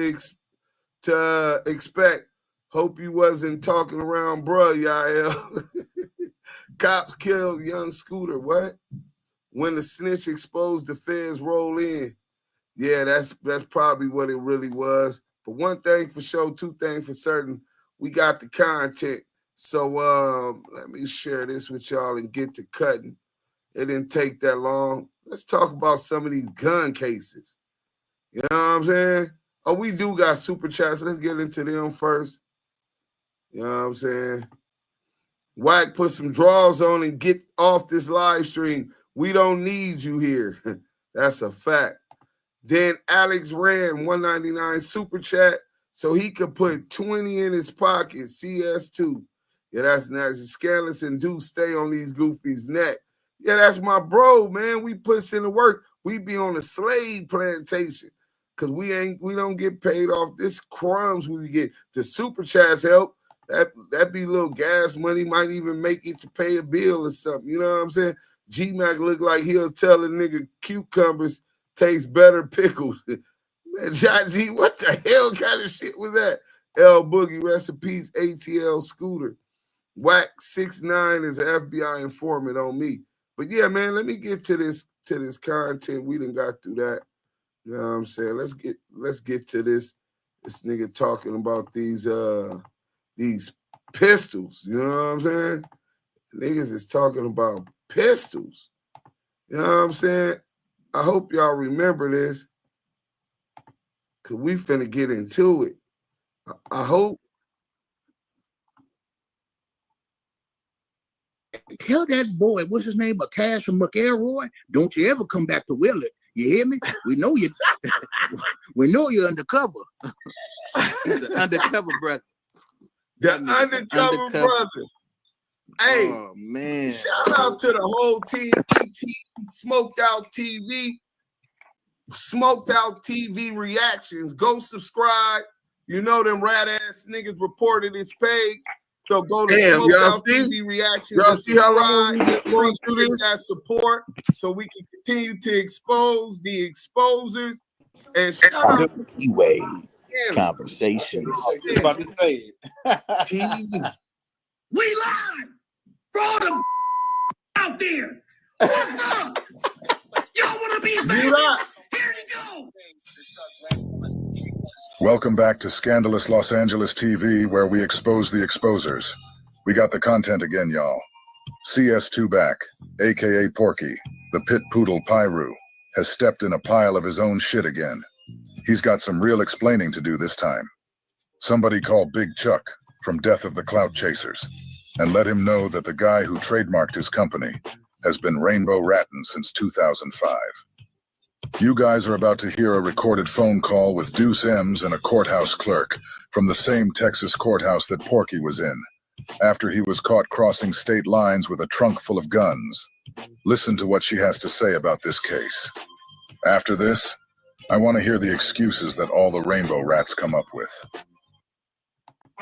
to expect. Hope you wasn't talking around, bro, y'all. Cops killed young Scooter. What? When the snitch exposed, the feds roll in. Yeah, that's probably what it really was. But one thing for sure, two things for certain, we got the content. So let me share this with y'all and get to cutting. It didn't take that long. Let's talk about some of these gun cases. You know what I'm saying? Oh, we do got super chats. Let's get into them first. You know what I'm saying? Wack put some drawers on and get off this live stream. We don't need you here. That's a fact. Then Alex ran 199 super chat so he could put 20 in his pocket. CS2. Yeah, that's nice. Scandalous and do stay on these goofies' neck. Yeah, that's my bro, man. We put in the work. We be on a slave plantation because we don't get paid off this crumbs we get. The super chats help. That be little gas money, might even make it to pay a bill or something. You know what I'm saying? G-Mac look like he'll tell a nigga cucumbers taste better pickled. Man, John G, what the hell kind of shit was that? L Boogie, rest in peace, ATL Scooter. Wack 6'9" is an FBI informant on me. But yeah, man, let me get to this content. We done got through that. You know what I'm saying? Let's get to this. This nigga talking about these pistols. You know what I'm saying? Niggas is talking about pistols. You know what I'm saying? I hope y'all remember this. Cause we finna get into it. I hope. Tell that boy, what's his name, Cash from McElroy, don't you ever come back to Willard. You hear me? We know you. We know you're undercover. He's an undercover brother. The undercover brother. Hey, oh, man. Shout out to the whole team. Smoked Out TV reactions. Go subscribe. You know them rat ass niggas reported his page. So go to Smoked Out TV reactions. Y'all see how long we been going through this? That support so we can continue to expose the exposers. And shout out to Kiwe conversations. I was about to say it. TV. We live for all them out there. What's up? Y'all want to be famous? Here you go. Welcome back to Scandalous Los Angeles TV, where we expose the exposers. We got the content again, y'all. CS2 back, aka Porky, the pit poodle Pyru, has stepped in a pile of his own shit again. He's got some real explaining to do this time. Somebody call Big Chuck from Death of the Clout Chasers and let him know that the guy who trademarked his company has been rainbow ratting since 2005. You guys are about to hear a recorded phone call with Deuce M's and a courthouse clerk from the same Texas courthouse that Porky was in, after he was caught crossing state lines with a trunk full of guns. Listen to what she has to say about this case. After this, I want to hear the excuses that all the rainbow rats come up with.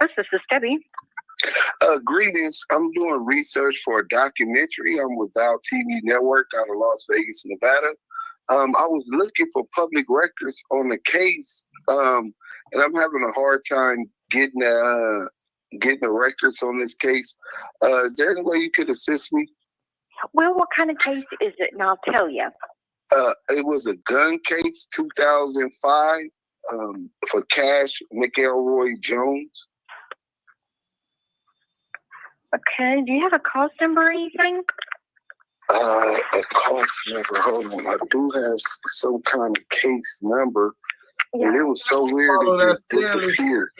This is Debbie. Greetings. I'm doing research for a documentary. I'm with Val TV Network out of Las Vegas, Nevada. I was looking for public records on the case, and I'm having a hard time getting the records on this case. Is there any way you could assist me? Well, what kind of case is it? And I'll tell you. It was a gun case, 2005, for Cash McElroy Jones. Okay. Do you have a cause number or anything? A cause number. Hold on. I do have some kind of case number. Yeah. And it was so weird. It just disappeared.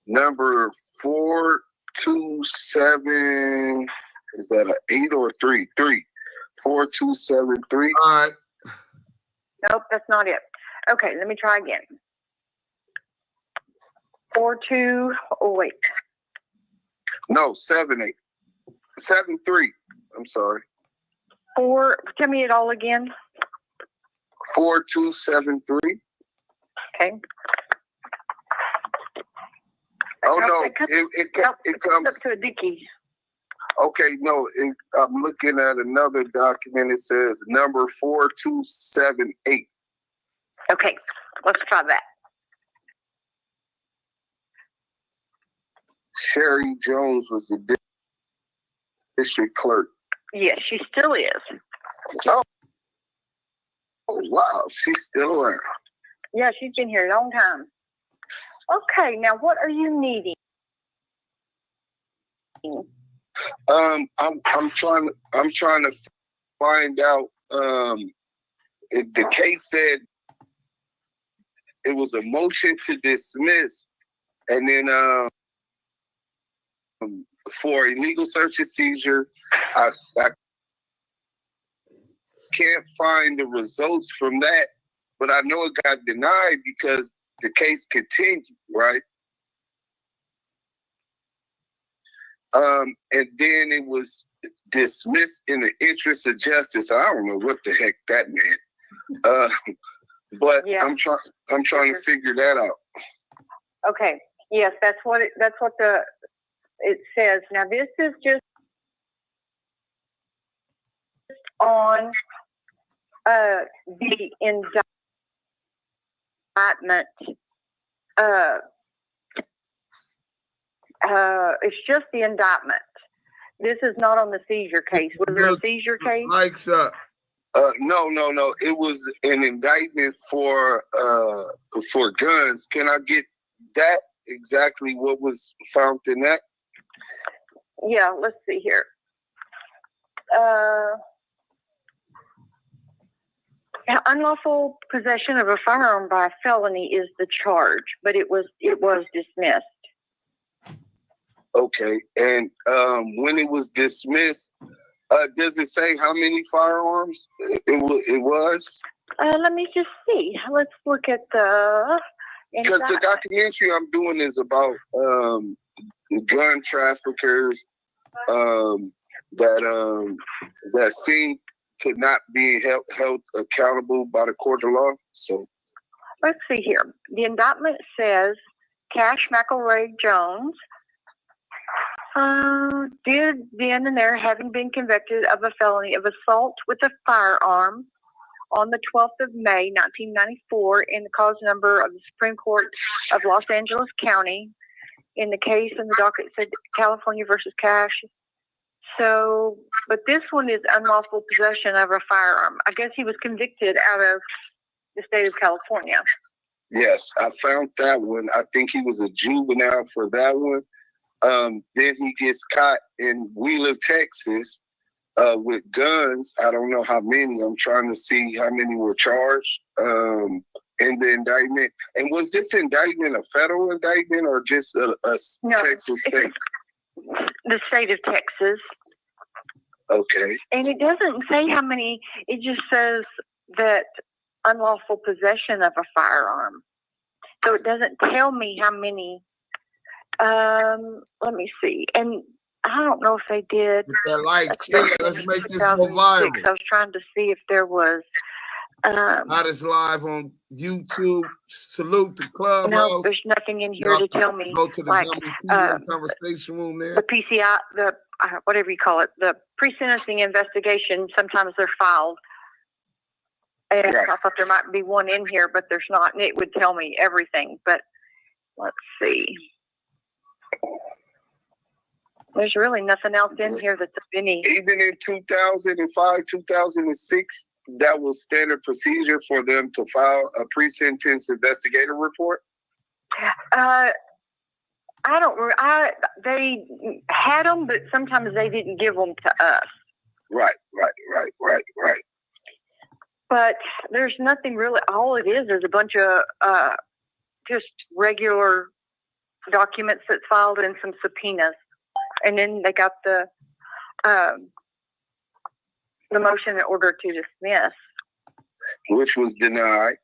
Number 427. Is that an 8 or 3? 3. 4273. All right. Nope, that's not it. Okay, let me try again. 42. Oh wait. No, 78. 73. I'm sorry. 4. Tell me it all again. 4273. Okay. Oh no, it comes up to a dicky. Okay, no, I'm looking at another document. It says number 4278. Okay, let's try that. Sherry Jones was the district clerk. Yes, she still is. Oh wow, she's still around. Yeah, she's been here a long time. Okay, now what are you needing? I'm trying to find out. If the case said it was a motion to dismiss, and then for illegal search and seizure, I can't find the results from that, but I know it got denied because the case continued, right? And then it was dismissed in the interest of justice. I don't know what the heck that meant. But yeah. I'm trying to figure that out. Okay. Yes, that's what it says. Now this is just on the indictment. It's just the indictment. This is not on the seizure case. Was it a seizure case? Mike's up. No. It was an indictment for guns. Can I get that? Exactly what was found in that? Yeah, let's see here. Unlawful possession of a firearm by a felony is the charge, but it was dismissed. Okay, and when it was dismissed, does it say how many firearms it was? Let me just see. Let's look at the. Because the documentary I'm doing is about gun traffickers that seem to not be held accountable by the court of law. So let's see here. The indictment says Cash McElroy Jones did then and there, having been convicted of a felony of assault with a firearm on the 12th of May, 1994, in the cause number of the Supreme Court of Los Angeles County, in the case in the docket said California versus Cash. So, but this one is unlawful possession of a firearm. I guess he was convicted out of the state of California. Yes, I found that one. I think he was a juvenile for that one. Then he gets caught in Wheeler, Texas, with guns. I don't know how many. I'm trying to see how many were charged in the indictment. And was this indictment a federal indictment or just a Texas state? The state of Texas. Okay. And it doesn't say how many. It just says that unlawful possession of a firearm. So it doesn't tell me how many. Let me see. And I don't know if they did. With that like shit, let's make this go viral. I was trying to see if there was. Hottest live on YouTube. Salute to Clubhouse. No, there's nothing in here to tell me. Go to the like, conversation room there. The PCI, whatever you call it, the pre-sentencing investigation. Sometimes they're filed. And I thought there might be one in here, but there's not, and it would tell me everything. But let's see. There's really nothing else in here that's of any. Even in 2005, 2006, that was standard procedure for them to file a pre-sentence investigative report? They had them, but sometimes they didn't give them to us. Right. But there's nothing really. All it is a bunch of just regular documents that's filed and some subpoenas, and then they got the motion in order to dismiss, which was denied.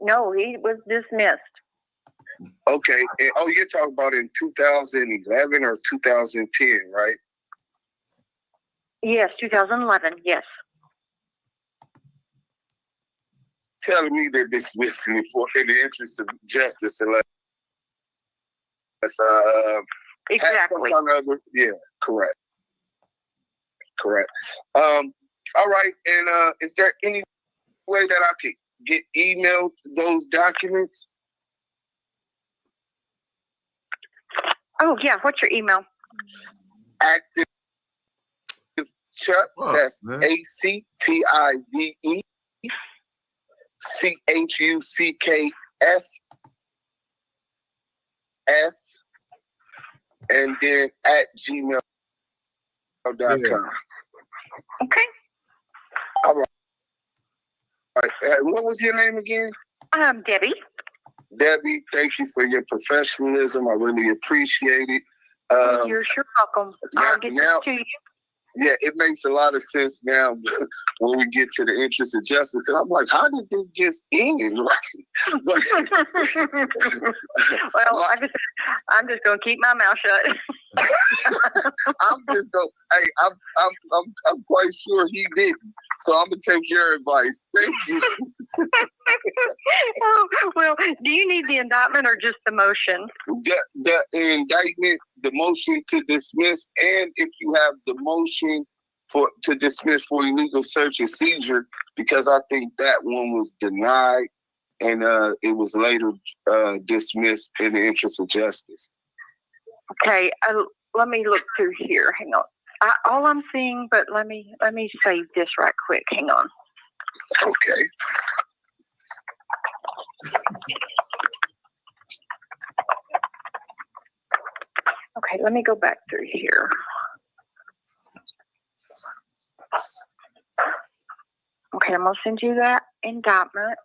No, he was dismissed. Okay. Oh, you're talking about in 2011 or 2010, right? Yes, 2011. Yes. Telling me they're dismissing it for in the interest of justice, unless exactly. Some kind of other, yeah, correct. All right, and is there any way that I could get emailed those documents? Oh yeah, what's your email? Active Chucks. That's ACTIVE CHUCKS and then at gmail.com. Okay. All right. What was your name again? Debbie. Debbie, thank you for your professionalism. I really appreciate it. You're sure welcome. I'll get this to you. Yeah, it makes a lot of sense now when we get to the interest of justice. Because I'm like, how did this just end? Well, I'm just gonna keep my mouth shut. I'm quite sure he didn't. So I'm gonna take your advice. Thank you. Well, do you need the indictment or just the motion? The indictment, the motion to dismiss, and if you have the motion to dismiss for illegal search and seizure, because I think that one was denied and it was later dismissed in the interest of justice. Okay, let me look through here. Hang on. All I'm seeing, but let me save this right quick. Hang on. Okay. Okay, let me go back through here. Okay, I'm going to send you that indictment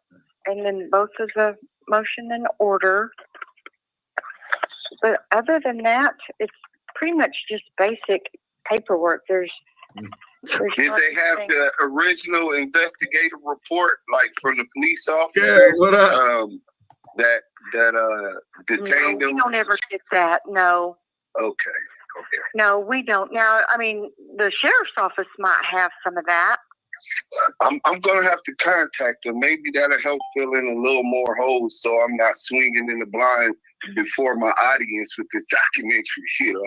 and then both of the motion and order. But other than that, it's pretty much just basic paperwork. Did they have the original investigative report, like from the police officers? Yeah, what up? That detained them? We don't ever get that, no. Okay. No, we don't. Now, I mean, the sheriff's office might have some of that. I'm going to have to contact them. Maybe that'll help fill in a little more holes so I'm not swinging in the blind before my audience with this documentary, you know.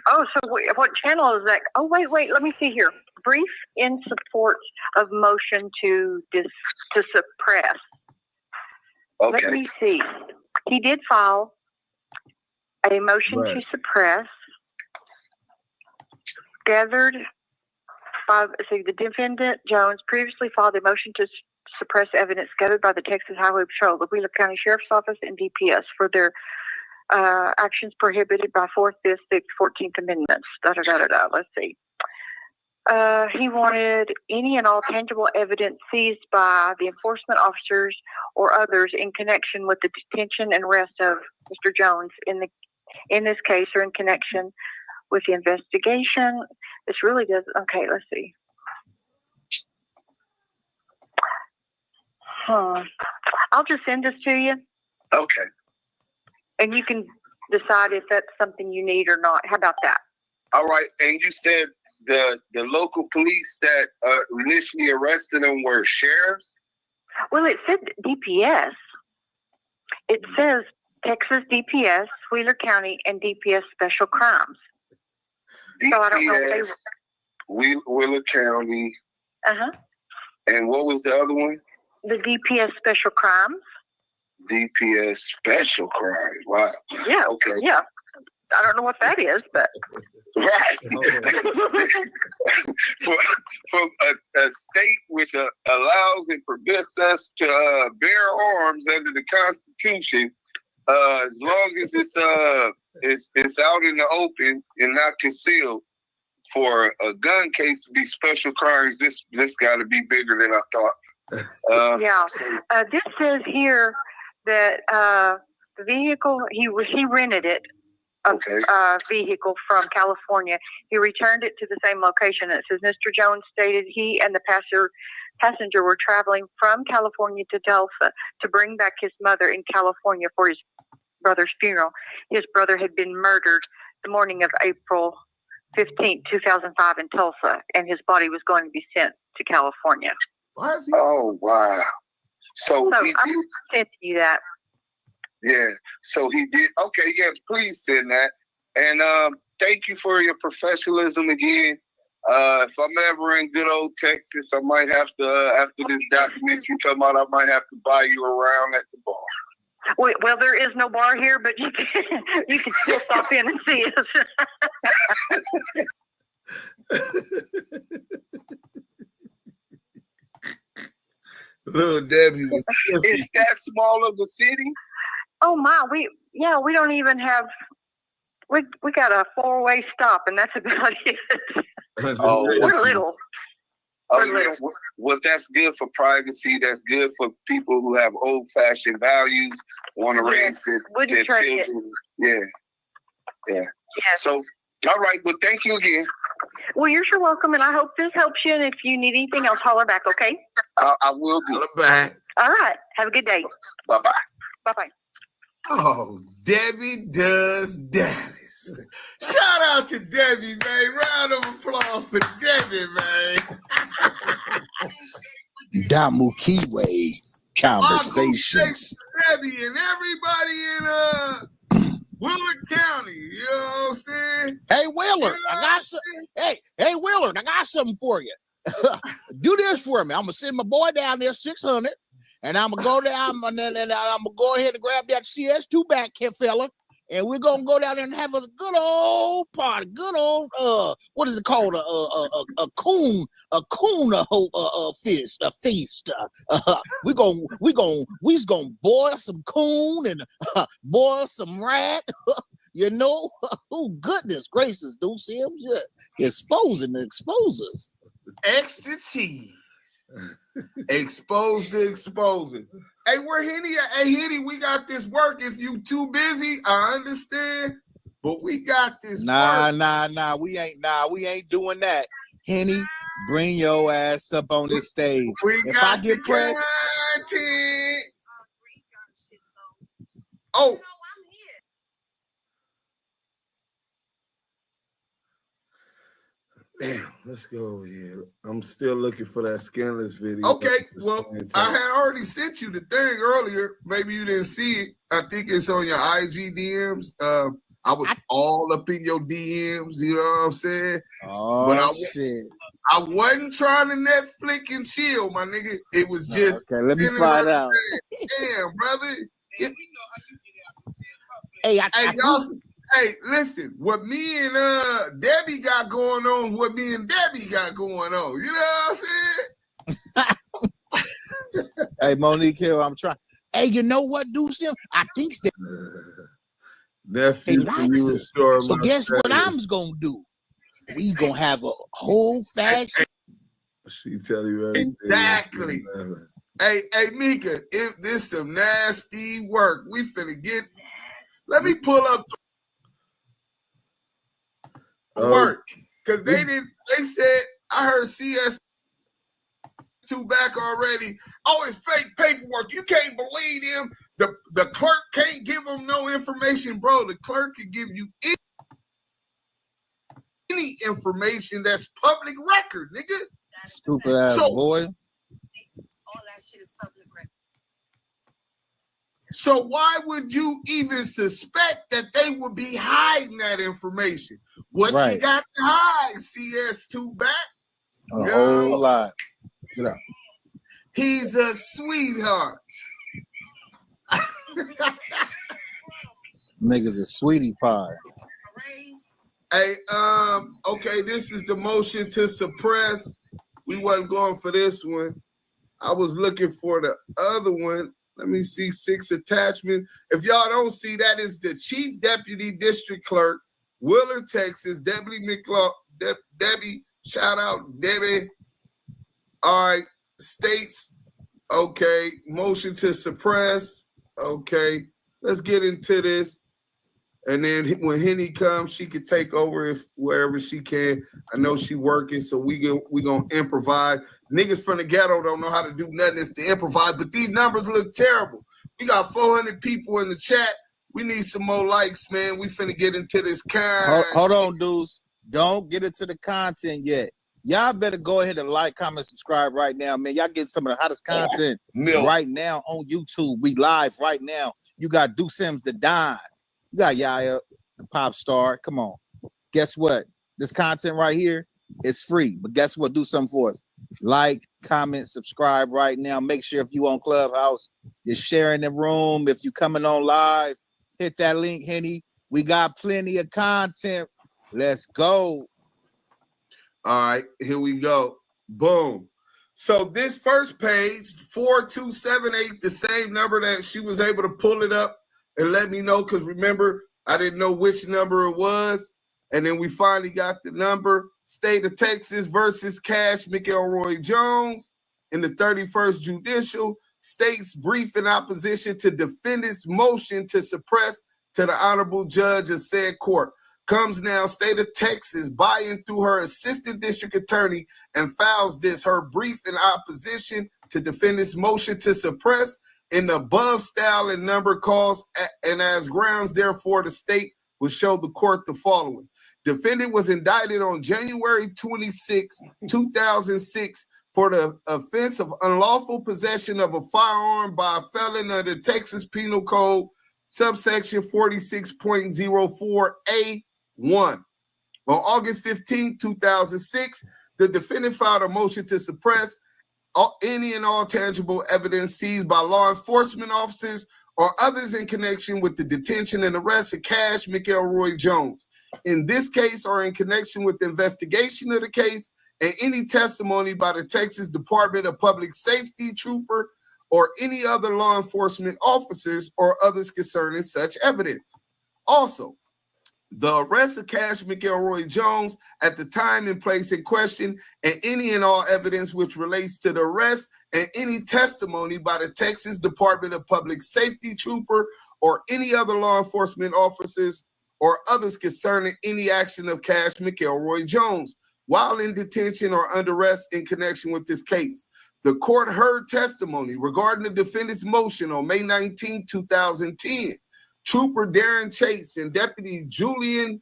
Oh, so what channel is that? Oh, wait, let me see here. Brief in support of motion to suppress. Okay. Let me see. He did file a motion to suppress. Gathered by the defendant Jones previously filed a motion to suppress evidence gathered by the Texas Highway Patrol, the Wheeler County Sheriff's Office, and DPS for their actions prohibited by 4th, 5th, 6th, 14th Amendments. Let's see. He wanted any and all tangible evidence seized by the enforcement officers or others in connection with the detention and arrest of Mr. Jones in this case, or in connection with the investigation. This really does. Okay, let's see. I'll just send this to you. Okay. And you can decide if that's something you need or not. How about that? All right, and you said the local police that initially arrested them were sheriffs? Well, it said DPS. It says Texas DPS, Wheeler County, and DPS Special Crimes. DPS, so I don't know if they Wheeler County. Uh-huh. And what was the other one? The DPS Special Crimes. DPS Special Crimes. Wow. Yeah. Okay. Yeah. I don't know what that is, but right. From a state which allows and permits us to bear arms under the Constitution, as long as it's out in the open and not concealed. For a gun case to be special crimes, this got to be bigger than I thought. yeah. This says here that the vehicle he rented it. Vehicle from California. He returned it to the same location. It says Mr. Jones stated he and the passenger were traveling from California to Tulsa to bring back his mother in California for his brother's funeral. His brother had been murdered the morning of April 15, 2005 in Tulsa, and his body was going to be sent to California. Oh, wow. So I'm sending you that. Yeah, so he did. Okay, yeah, please send that. And thank you for your professionalism again. If I'm ever in good old Texas, I might have to, after this documentary come out, I might have to buy you around at the bar. Well, there is no bar here, but you can still stop in and see us. Little Debbie was. Is that small of a city? Oh my, we don't even have. We got a 4-way stop, and that's about it. Oh, we're little. Well, that's good for privacy. That's good for people who have old-fashioned values, want to raise their children. Yeah. So, all right. Well, thank you again. Well, you're sure welcome, and I hope this helps you. And if you need anything else, holler back, okay? I will do. Holler back. All right. Have a good day. Bye-bye. Bye-bye. Oh, Debbie does Dallas. Shout out to Debbie, man. Round of applause for Debbie, man. Damu Kiwe conversations. Debbie and everybody in Wheeler County, you know what I'm saying? Hey, Willard, I got some. Hey, Willard, I got something for you. Do this for me. I'm gonna send my boy down there, 600. And I'm gonna go down and I'm gonna go ahead and grab that CS2 back here, fella. And we're gonna go down there and have a good old party, good old what is it called? A feast. We's gonna boil some coon and boil some rat. You know, oh goodness gracious, do see him? Yeah, exposing the exposers. Extra cheese. Expose the exposing. Hey, where Henny at? Hey, Henny, we got this work. If you too busy, I understand. But we got this work. Nah. We ain't doing that. Henny, bring your ass up on this stage. If I get pressed. Oh. Damn, let's go over here. I'm still looking for that scandalous video. Okay, well, I had already sent you the thing earlier. Maybe you didn't see it. I think it's on your IG DMs. I was all up in your DMs, you know what I'm saying? Oh, but shit. I wasn't trying to Netflix and chill, my nigga. It was just. Okay, let me find out. Damn, brother. Hey, listen, what me and Debbie got going on, what me and Debbie got going on. You know what I'm saying? Hey, Monique Hill, I'm trying. Hey, you know what, Deuce? I think that nephew, so guess what I'm gonna do? We gonna have a whole fashioned. She tell you everything. Exactly. Hey, Mika, if this some nasty work, we finna get. Let me pull up work, because they said, I heard CS2 back already. Oh, it's fake paperwork. You can't believe them. The clerk can't give them no information, bro. The clerk can give you any information that's public record, nigga. Stupid ass boy. All that shit is public record. So why would you even suspect that they would be hiding that information? What you got to hide, CS2 back? A whole lot. Get up. He's a sweetheart. Niggas a sweetie pie. Hey, okay, this is the motion to suppress. We wasn't going for this one. I was looking for the other one. Let me see, 6 attachment. If y'all don't see, that is the Chief Deputy District Clerk, Willard, Texas, Debbie Debbie, shout out Debbie. All right, states, okay, motion to suppress. Okay, let's get into this. And then when Henny comes, she can take over if wherever she can. I know she working, so we gonna improvise. Niggas from the ghetto don't know how to do nothing. It's to improvise, but these numbers look terrible. We got 400 people in the chat. We need some more likes, man. We finna get into this kind. Hold on, dudes. Don't get into the content yet. Y'all better go ahead and like, comment, subscribe right now, man. Y'all get some of the hottest content right now on YouTube. We live right now. You got Deuce Sims the Don. You got Yaya, the pop star. Come on. Guess what? This content right here is free. But guess what? Do something for us. Like, comment, subscribe right now. Make sure if you on Clubhouse, you're sharing the room. If you coming on live, hit that link, Henny. We got plenty of content. Let's go. All right, here we go. Boom. So this first page, 4278, the same number that she was able to pull it up and let me know, because remember, I didn't know which number it was. And then we finally got the number. State of Texas versus Cash McElroy Jones in the 31st Judicial. State's brief in opposition to defendant's motion to suppress to the Honorable Judge of said court. Comes now, State of Texas, buying through her assistant district attorney and files this, her brief in opposition to defendant's motion to suppress in the above style and number calls, and as grounds, therefore, the state will show the court the following. Defendant was indicted on January 26, 2006 for the offense of unlawful possession of a firearm by a felon under Texas Penal Code, subsection 46.04A1. On August 15, 2006, the defendant filed a motion to suppress any and all tangible evidence seized by law enforcement officers or others in connection with the detention and arrest of Cash McElroy Jones. In this case, or in connection with the investigation of the case, and any testimony by the Texas Department of Public Safety trooper or any other law enforcement officers or others concerning such evidence. Also, the arrest of Cash McElroy Jones at the time and place in question, and any and all evidence which relates to the arrest, and any testimony by the Texas Department of Public Safety trooper or any other law enforcement officers or others concerning any action of Cash McElroy Jones while in detention or under arrest in connection with this case. The court heard testimony regarding the defendant's motion on May 19, 2010. Trooper Darren Chase and Deputy Julian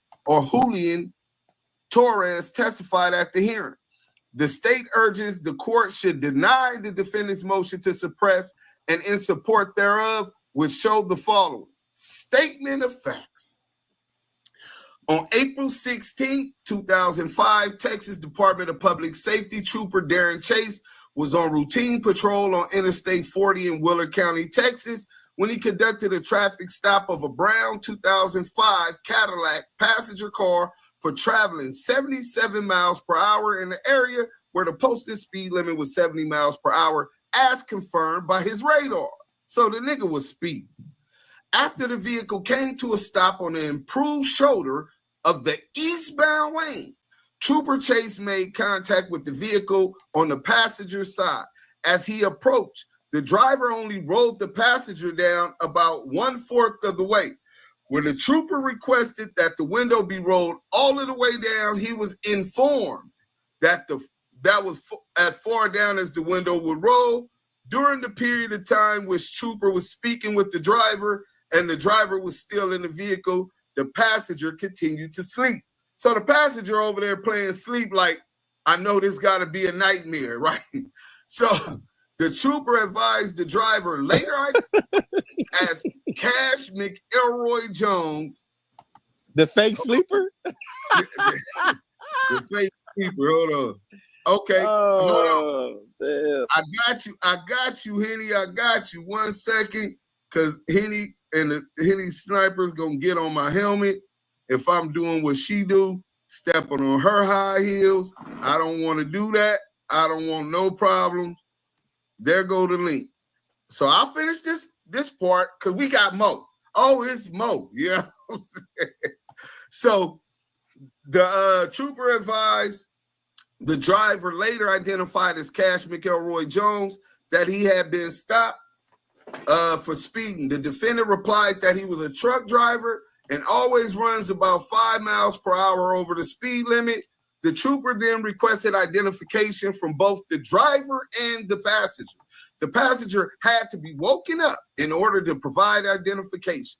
Torres testified at the hearing. The state urges the court should deny the defendant's motion to suppress, and in support thereof, which showed the following. Statement of facts. On April 16, 2005, Texas Department of Public Safety Trooper Darren Chase was on routine patrol on Interstate 40 in Willard County, Texas, when he conducted a traffic stop of a brown 2005 Cadillac passenger car for traveling 77 miles per hour in the area where the posted speed limit was 70 miles per hour, as confirmed by his radar. So the nigga was speeding. After the vehicle came to a stop on the improved shoulder of the eastbound lane, Trooper Chase made contact with the vehicle on the passenger side. As he approached, the driver only rolled the passenger down about 1/4 of the way. When the trooper requested that the window be rolled all of the way down, he was informed that that was as far down as the window would roll. During the period of time which trooper was speaking with the driver and the driver was still in the vehicle, the passenger continued to sleep. So the passenger over there playing sleep like, I know this got to be a nightmare, right? So the trooper advised the driver later as Cash McElroy Jones. The fake sleeper? The fake sleeper, hold on. Okay. Oh, damn. I got you, Henny. I got you. 1 second, because Henny and the Henny sniper's gonna get on my helmet. If I'm doing what she do, stepping on her high heels, I don't want to do that. I don't want no problems. There go the link. So I'll finish this part because we got Mo. Oh, it's Mo. You know what I'm saying? So the trooper advised the driver, later identified as Cash McElroy Jones, that he had been stopped for speeding. The defendant replied that he was a truck driver and always runs about 5 miles per hour over the speed limit. The trooper then requested identification from both the driver and the passenger. The passenger had to be woken up in order to provide identification.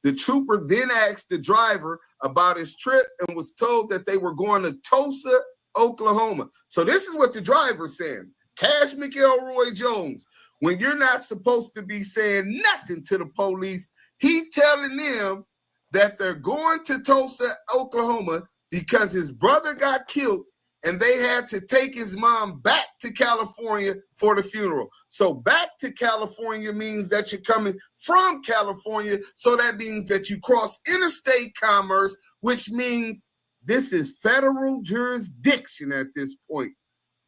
The trooper then asked the driver about his trip and was told that they were going to Tulsa, Oklahoma. So this is what the driver's saying. Cash McElroy Jones, when you're not supposed to be saying nothing to the police, he telling them that they're going to Tulsa, Oklahoma because his brother got killed and they had to take his mom back to California for the funeral. So back to California means that you're coming from California. So that means that you cross interstate commerce, which means this is federal jurisdiction at this point.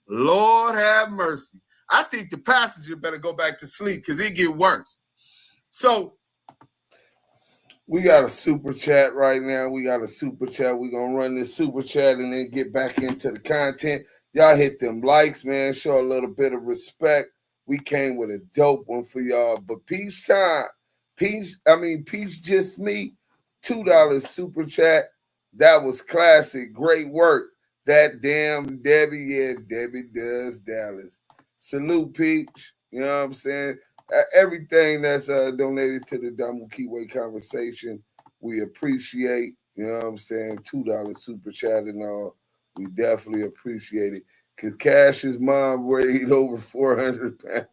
Lord have mercy. I think the passenger better go back to sleep because it get worse. So we got a super chat right now. We got a super chat. We're going to run this super chat and then get back into the content. Y'all hit them likes, man. Show a little bit of respect. We came with a dope one for y'all. But peace time. Peace just me. $2 super chat. That was classic. Great work. That damn Debbie. Yeah, Debbie does Dallas. Salute, Peach. You know what I'm saying? Everything that's donated to the Damu Kiwe conversation, we appreciate. You know what I'm saying? $2 super chat and all. We definitely appreciate it. Because Cash's mom weighed over 400 pounds.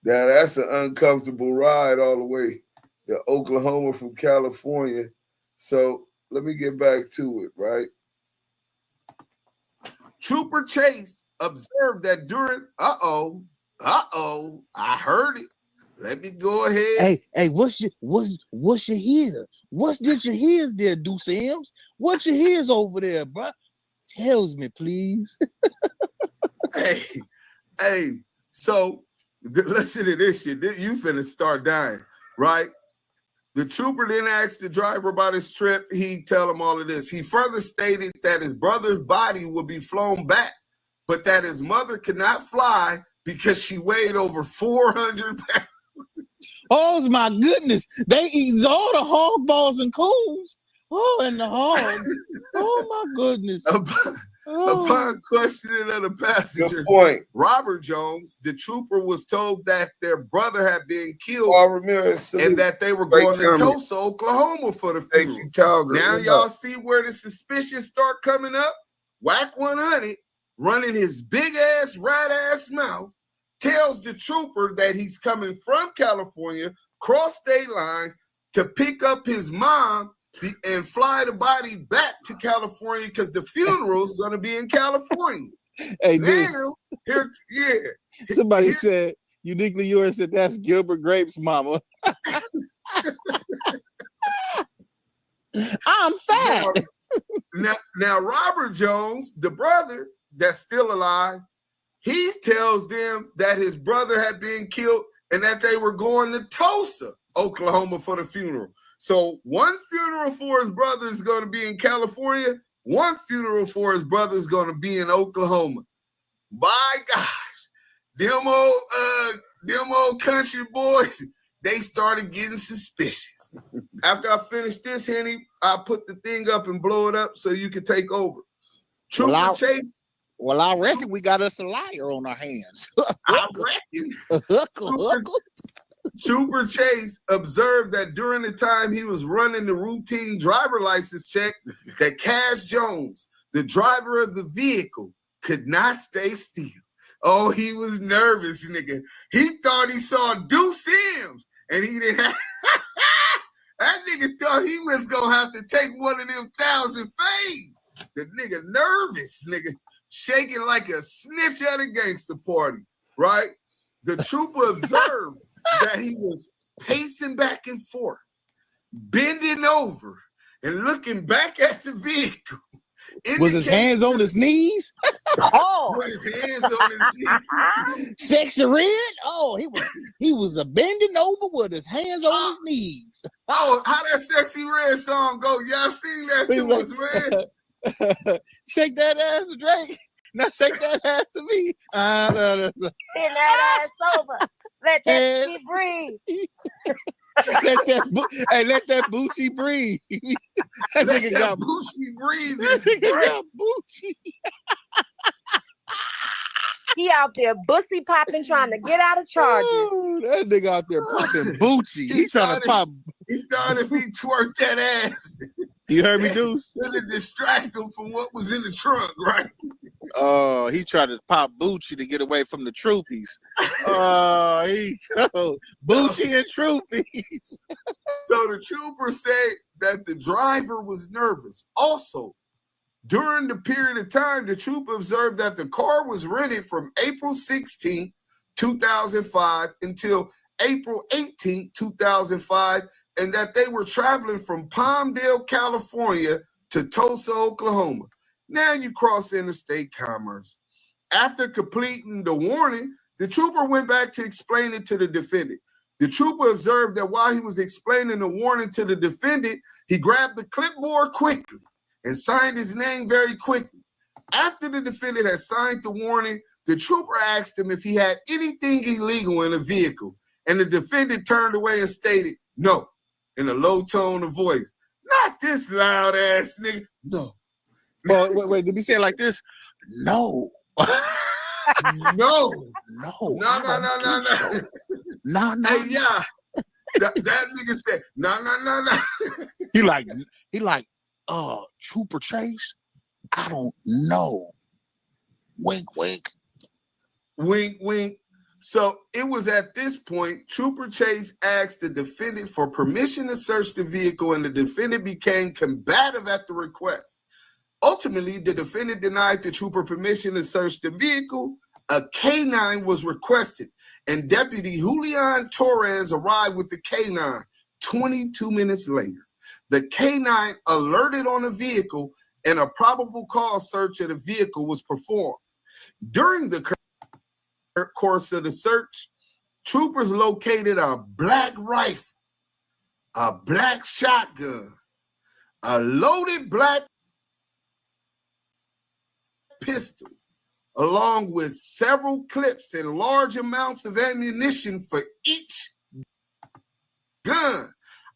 Now, that's an uncomfortable ride all the way to Oklahoma from California. So let me get back to it, right? Trooper Chase observed that during, I heard it. Let me go ahead. Hey, what's your hears? What's this your hears there, Deuce? What's your hears over there, bro? Tells me, please. hey, so listen to this shit. You finna start dying, right? The trooper then asked the driver about his trip. He tell him all of this. He further stated that his brother's body would be flown back, but that his mother could not fly because she weighed over 400 pounds. Oh, my goodness. They eat all the hog balls and coons. Oh, and the hogs. Oh, my goodness. Upon questioning of the passenger, Robert Jones, the trooper was told that their brother had been killed and that they were going to Tulsa, Oklahoma for the funeral. Now y'all see where the suspicions start coming up? WACK100, running his big-ass, rat-ass mouth, tells the trooper that he's coming from California, cross state lines, to pick up his mom and fly the body back to California because the funeral is going to be in California. Hey, now, somebody said, uniquely yours, said that's Gilbert Grape's mama. I'm fat. Now, Robert Jones, the brother that's still alive, he tells them that his brother had been killed and that they were going to Tulsa, Oklahoma for the funeral. So one funeral for his brother is going to be in California. One funeral for his brother is going to be in Oklahoma. My gosh, them old country boys, they started getting suspicious. After I finish this, Henny, I'll put the thing up and blow it up so you can take over. Trooper Chase. Well, I reckon we got us a liar on our hands. I reckon. Trooper Chase observed that during the time he was running the routine driver license check, that Cash Jones, the driver of the vehicle, could not stay still. Oh, he was nervous, nigga. He thought he saw Deuce Sims, and he didn't have... That nigga thought he was gonna have to take one of them 1,000 fades. The nigga nervous, nigga, shaking like a snitch at a gangster party, right? The trooper observed that he was pacing back and forth, bending over, and looking back at the vehicle. Was his hands on his knees? Oh, with his hands on his knees. Sexy Red? Oh, he was bending over with his hands on his knees. Oh, how that Sexy Red song go? Y'all sing that to us, man. Shake that ass to Drake. Now shake that ass to me. Bend that ass over. Let that shit breathe. Let that Bucci breathe. That nigga got Bucci breathe. That nigga got Bucci. He out there bussy popping, trying to get out of charges. Oh, that nigga out there popping Bucci. He trying to pop. He thought if he twerked that ass, you heard me, Deuce? It'd distract him from what was in the trunk, right? Oh, he tried to pop Bucci to get away from the troopies. He go Bucci and troopies. So the trooper said that the driver was nervous. Also, during the period of time, the trooper observed that the car was rented from April 16, 2005 until April 18, 2005, and that they were traveling from Palmdale, California to Tulsa, Oklahoma. Now you cross interstate commerce. After completing the warning, the trooper went back to explain it to the defendant. The trooper observed that while he was explaining the warning to the defendant, he grabbed the clipboard quickly and signed his name very quickly. After the defendant had signed the warning, the trooper asked him if he had anything illegal in a vehicle, and the defendant turned away and stated, no, in a low tone of voice. Not this loud ass nigga. No. Well, wait, did he say it like this? No. No. No. No. Hey, yeah. That nigga said, no. He like, Trooper Chase, I don't know. Wink, wink. Wink, wink. So it was at this point, Trooper Chase asked the defendant for permission to search the vehicle, and the defendant became combative at the request. Ultimately, the defendant denied the trooper permission to search the vehicle. A K-9 was requested, and Deputy Julian Torres arrived with the K-9 22 minutes later. The K-9 alerted on the vehicle, and a probable cause search of the vehicle was performed. During the course of the search, troopers located a black rifle, a black shotgun, a loaded black pistol, along with several clips and large amounts of ammunition for each gun.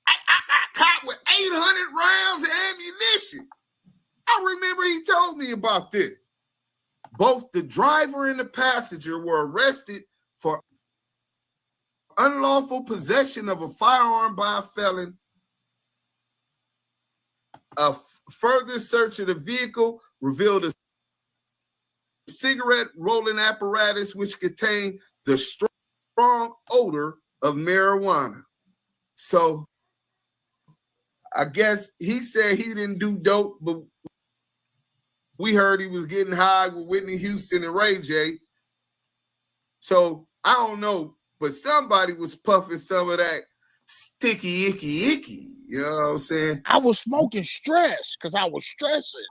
I got caught with 800 rounds of ammunition. I remember he told me about this. Both the driver and the passenger were arrested for unlawful possession of a firearm by a felon. A further search of the vehicle revealed a cigarette rolling apparatus which contained the strong odor of marijuana. So I guess he said he didn't do dope, but we heard he was getting high with Whitney Houston and Ray J. So I don't know, but somebody was puffing some of that sticky, icky. You know what I'm saying? I was smoking stress because I was stressing.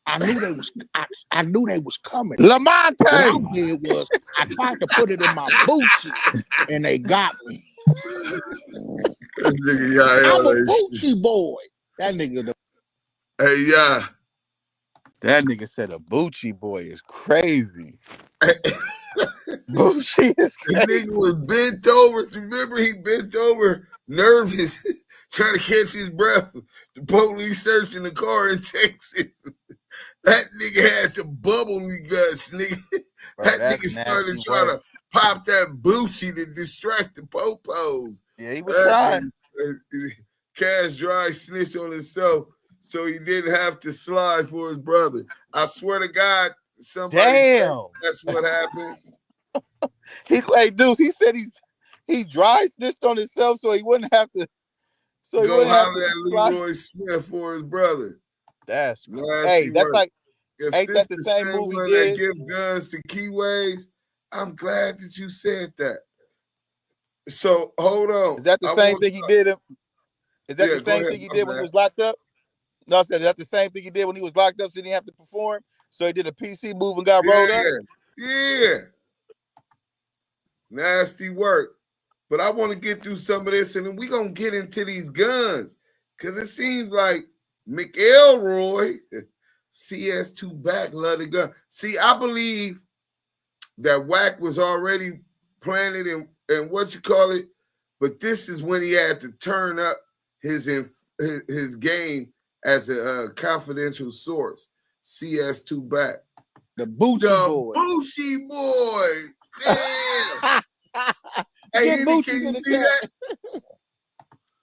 I knew they was. I knew they was coming. Lamonte. What I did was I tried to put it in my Gucci, and they got me. I'm a Gucci boy. That nigga. Hey, yeah. That nigga said a Bucci boy is crazy. Bucci is crazy. The nigga was bent over. Remember, he bent over, nervous, trying to catch his breath. The police searching the car in Texas. That nigga had the bubbly guts, nigga. Bro, that nigga started trying to popped that Bucci to distract the popos. Yeah, he was trying. Cash Dry snitched on himself so he didn't have to slide for his brother. I swear to God, somebody that's what happened. Hey, Deuce, he said he dry snitched on himself so he wouldn't have to. So he go wouldn't have holler at Leroy Smith for his brother. That's nasty that's work. like If ain't this that the the same same movie one did? that give guns to Kiwes, I'm glad that you said that. So hold on. Is that the same thing he did? Is that the same thing he did when he was locked up? No, I said that's the same thing he did when he was locked up, so he didn't have to perform. So he did a PC move and got rolled up. Yeah. Nasty work. But I want to get through some of this, and then we're going to get into these guns. Because it seems like McElroy, CS2 back, love the gun. See, I believe that Wack was already planted in what you call it, but this is when he had to turn up his game as a confidential source. CS2 back. The Bucci boy. Bucci boy. Damn. Hey, can you see that?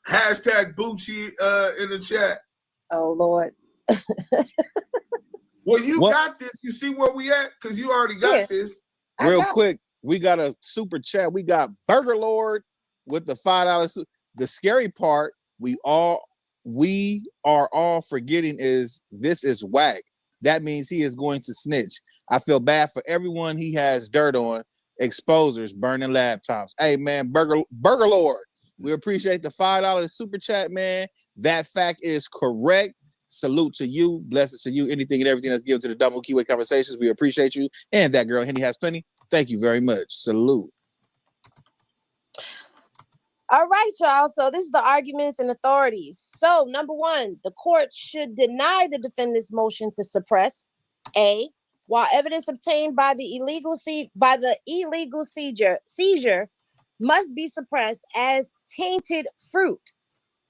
Hashtag Bucci in the chat. Oh, Lord. Well, you got this. You see where we at? Because you already got this. Real quick, we got a super chat. We got Burger Lord with the $5. The scary part, we are all forgetting is this is Wack. That means he is going to snitch. I feel bad for everyone he has dirt on. Exposers burning laptops. Hey man, Burger Lord, we appreciate the $5 super chat, man. That fact is correct. Salute to you, blessings to you. Anything and everything that's given to the Double Kiwe Conversations, we appreciate you. And that girl Henny has plenty. Thank you very much. Salute. All right, y'all. So this is the arguments and authorities. So number one, the court should deny the defendant's motion to suppress. A, while evidence obtained by the illegal seizure must be suppressed as tainted fruit.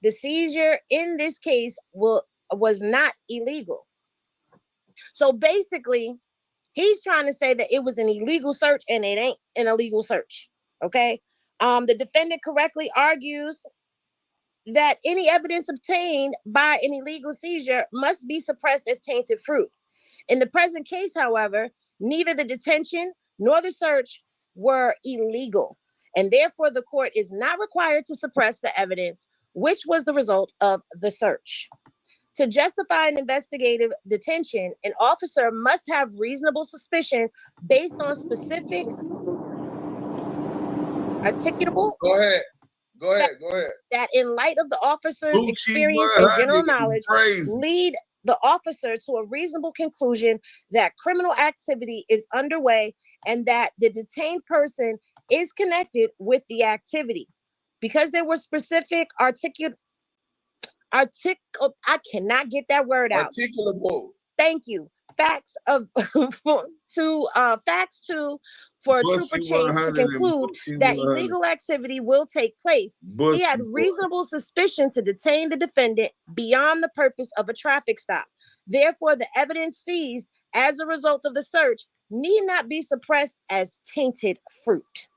The seizure in this case was not illegal. So basically, he's trying to say that it was an illegal search and it ain't an illegal search. Okay. The defendant correctly argues that any evidence obtained by an illegal seizure must be suppressed as tainted fruit. In the present case, however, neither the detention nor the search were illegal, and therefore the court is not required to suppress the evidence, which was the result of the search. To justify an investigative detention, an officer must have reasonable suspicion based on specific articulable. Go ahead. That in light of the officer's experience and general knowledge lead the officer to a reasonable conclusion that criminal activity is underway and that the detained person is connected with the activity. Because there were specific I cannot get that word out. Articulable. Thank you. Facts for a trooper chase to conclude that illegal activity will take place. He had reasonable suspicion to detain the defendant beyond the purpose of a traffic stop. Therefore, the evidence seized as a result of the search need not be suppressed as tainted fruit.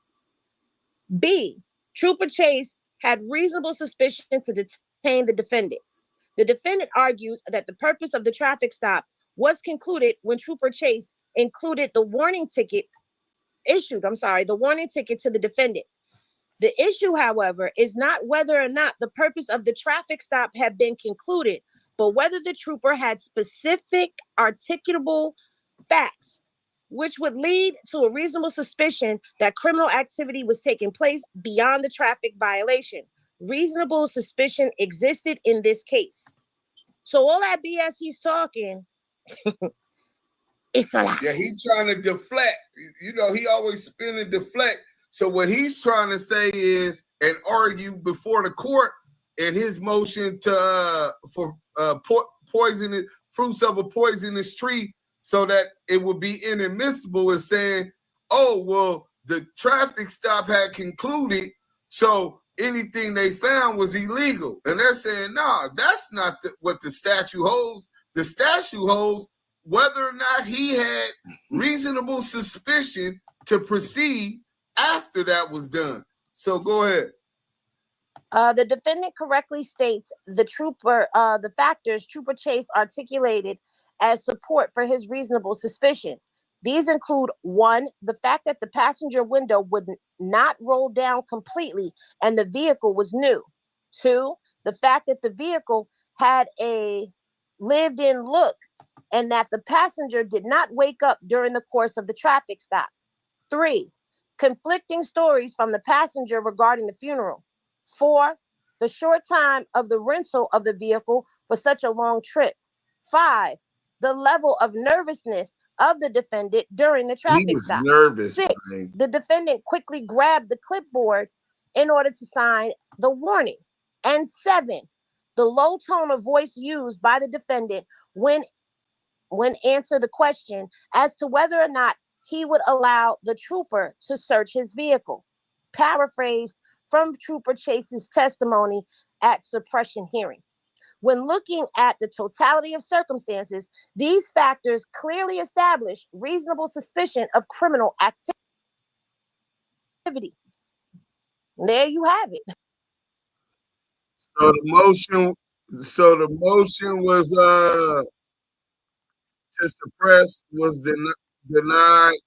B, Trooper Chase had reasonable suspicion to detain the defendant. The defendant argues that the purpose of the traffic stop was concluded when Trooper Chase issued the warning ticket to the defendant. The issue, however, is not whether or not the purpose of the traffic stop had been concluded, but whether the trooper had specific articulable facts, which would lead to a reasonable suspicion that criminal activity was taking place beyond the traffic violation. Reasonable suspicion existed in this case. So all that BS he's talking, it's a lie. Yeah, he's trying to deflect. You know, he always spin and deflect. So what he's trying to say is, and argue before the court in his motion to for poisonous fruits of a poisonous tree, so that it would be inadmissible, is saying, oh, well, the traffic stop had concluded, so anything they found was illegal. And they're saying, no, that's not what the statute holds. The statute holds whether or not he had reasonable suspicion to proceed after that was done. So go ahead. The defendant correctly states the factors Trooper Chase articulated as support for his reasonable suspicion. These include 1, the fact that the passenger window would not roll down completely and the vehicle was new. 2, the fact that the vehicle had a lived-in look and that the passenger did not wake up during the course of the traffic stop. 3, conflicting stories from the passenger regarding the funeral. 4, the short time of the rental of the vehicle for such a long trip. 5, the level of nervousness of the defendant during the traffic He was stop. nervous. 6, man. the defendant quickly grabbed the clipboard in order to sign the warning. And 7, the low tone of voice used by the defendant when answer the question as to whether or not he would allow the trooper to search his vehicle. Paraphrased from Trooper Chase's testimony at suppression hearing. When looking at the totality of circumstances, these factors clearly establish reasonable suspicion of criminal activity. There you have it. So the motion was to suppress was denied.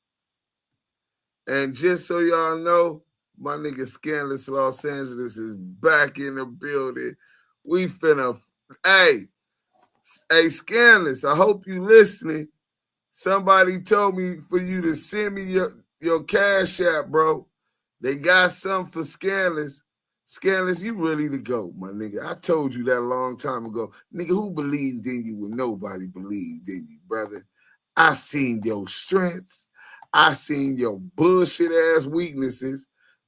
And just so y'all know, my nigga Scandalous Los Angeles is back in the building. We finna, hey, Scandalous, I hope you listening. Somebody told me for you to send me your Cash App, bro. They got something for Scandalous. Scandalous, you really the GOAT, my nigga. I told you that a long time ago. Nigga, who believed in you when nobody believed in you, brother? I seen your strengths. I seen your bullshit ass weaknesses.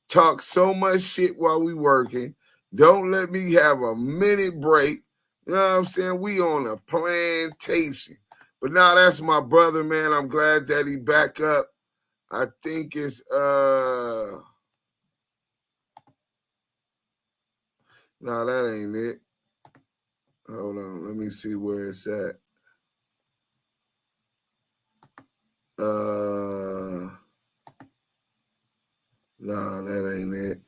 Talk so much shit while we working. Don't let me have a minute break. You know what I'm saying? We on a plantation. But now that's my brother, man. I'm glad that he back up. I think it's no, that ain't it. Hold on, let me see where it's at. No, that ain't it.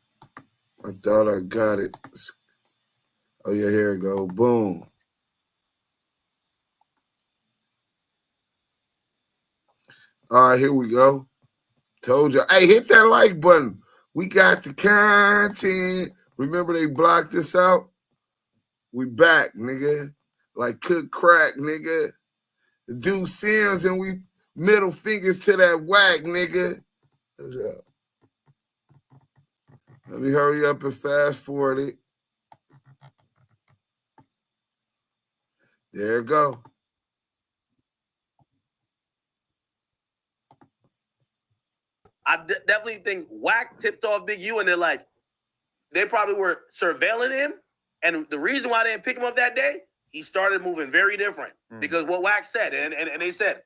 I thought I got it. Oh yeah, here it go. Boom. All right, here we go. Told you. Hey, hit that like button. We got the content. Remember they blocked us out? We back, nigga. Like cook crack, nigga. Do Sims and we middle fingers to that whack, nigga. What's up? Let me hurry up and fast forward it. There you go. I definitely think Wack tipped off Big U, and they're like, they probably were surveilling him. And the reason why they didn't pick him up that day, he started moving very different. Because what Wack said, and they said,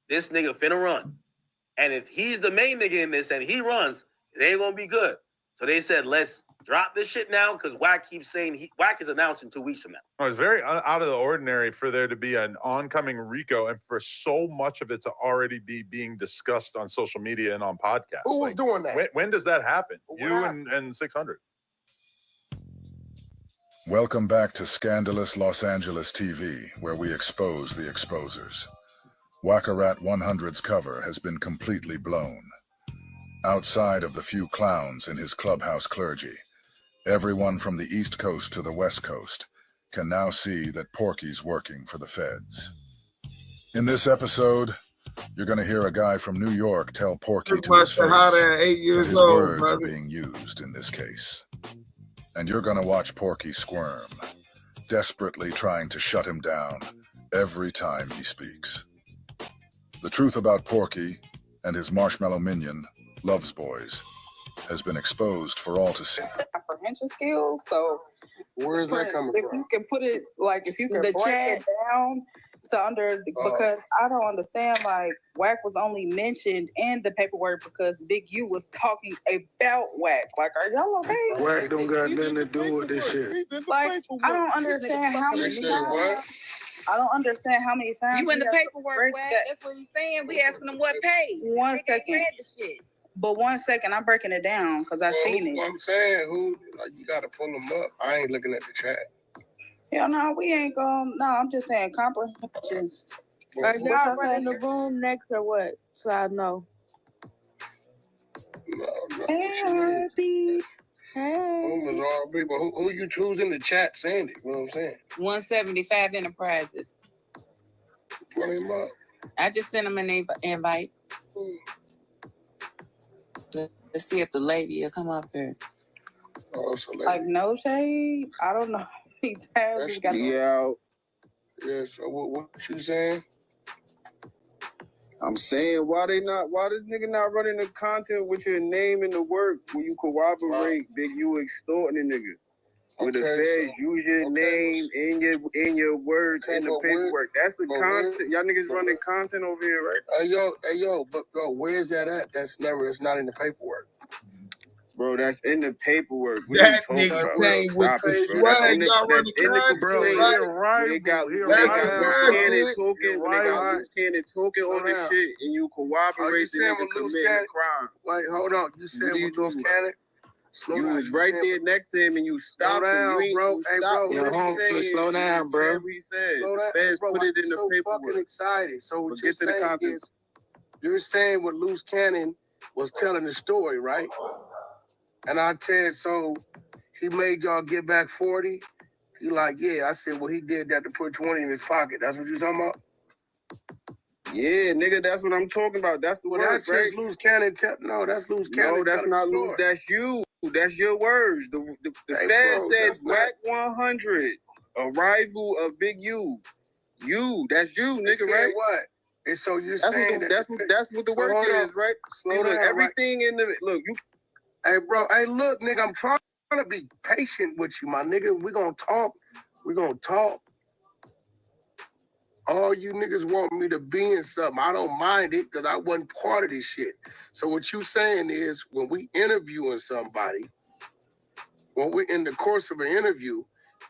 this nigga finna run. And if he's the main nigga in this and he runs, it ain't gonna be good. So they said, let's drop this shit now, because Wack keeps saying Wack is announcing 2 weeks from now. Oh, it's very out of the ordinary for there to be an oncoming Rico and for so much of it to already be being discussed on social media and on podcasts. Who was doing that? When does that happen? You and 600. Welcome back to Scandalous Los Angeles TV, where we expose the exposers. WACK100's cover has been completely blown. Outside of the few clowns in his clubhouse clergy, everyone from the East Coast to the West Coast can now see that Porky's working for the feds. In this episode, you're going to hear a guy from New York tell Porky to his face that his words are being used in this case. And you're going to watch Porky squirm, desperately trying to shut him down every time he speaks. The truth about Porky and his marshmallow minion, Loves Boys, has been exposed for all to see. Comprehension skills, so where is that coming from? If you can put it, like, if you can break it down to under, because I don't understand, like, Wack was only mentioned in the paperwork because Big U was talking about Wack. Like, are y'all okay? Wack don't got nothing to do with this shit. Like, I don't understand how many times. I don't understand how many times you in the paperwork, Wack. That's what he's saying. We asking him what page. 1 second. Read the shit. But 1 second, I'm breaking it down because I seen it. I'm saying, you gotta pull them up. I ain't looking at the chat. Hell no, we ain't going. No, I'm just saying comprehensions. Are y'all running the room next or what? So I know. No, hey, Harvey. Hey. But who you choose in the chat saying it? You know what I'm saying? 175 Enterprises. Pull him up. I just sent him an invite. Let's see if the lady will come up here. Oh, so like no shade. I don't know. Yeah. Yeah. So what you saying? I'm saying why this nigga not running the content with your name in the work when you corroborate Big U extorting a nigga. With the feds use your name in your words in the paperwork. That's the content. Y'all niggas running content over here, right? Hey yo, but bro, where's that at? It's not in the paperwork. Bro, that's in the paperwork. That nigga playing with the swag. Y'all running content, right? They got That's loose cannon talking all this shit, and you corroborate the nigga committing a crime. Wait, hold on. You said with loose cannon? You was right there next to him, and you stopped him. Bro. Hey, bro. Slow down, bro. What he said. The feds put it in the paperwork. Fucking excited. So what you're saying is, you're saying what loose cannon was telling the story, right? And I said, so he made y'all get back 40? He like, yeah. I said, well, he did that to put 20 in his pocket. That's what you talking about? Yeah, nigga, that's what I'm talking about. That's the word, that's just loose cannon. No, that's loose cannon. No, that's not loose. That's you. That's your words. The Fed says WACK100, arrival of Big U. That's you, nigga, right? What? And so you're saying that's what the work is, right? Slow down, everything in the look. You. Hey, bro. Hey, look, nigga. I'm trying to be patient with you, my nigga. We gonna talk. All you niggas want me to be in something. I don't mind it because I wasn't part of this shit. So what you saying is when we interviewing somebody, when we're in the course of an interview,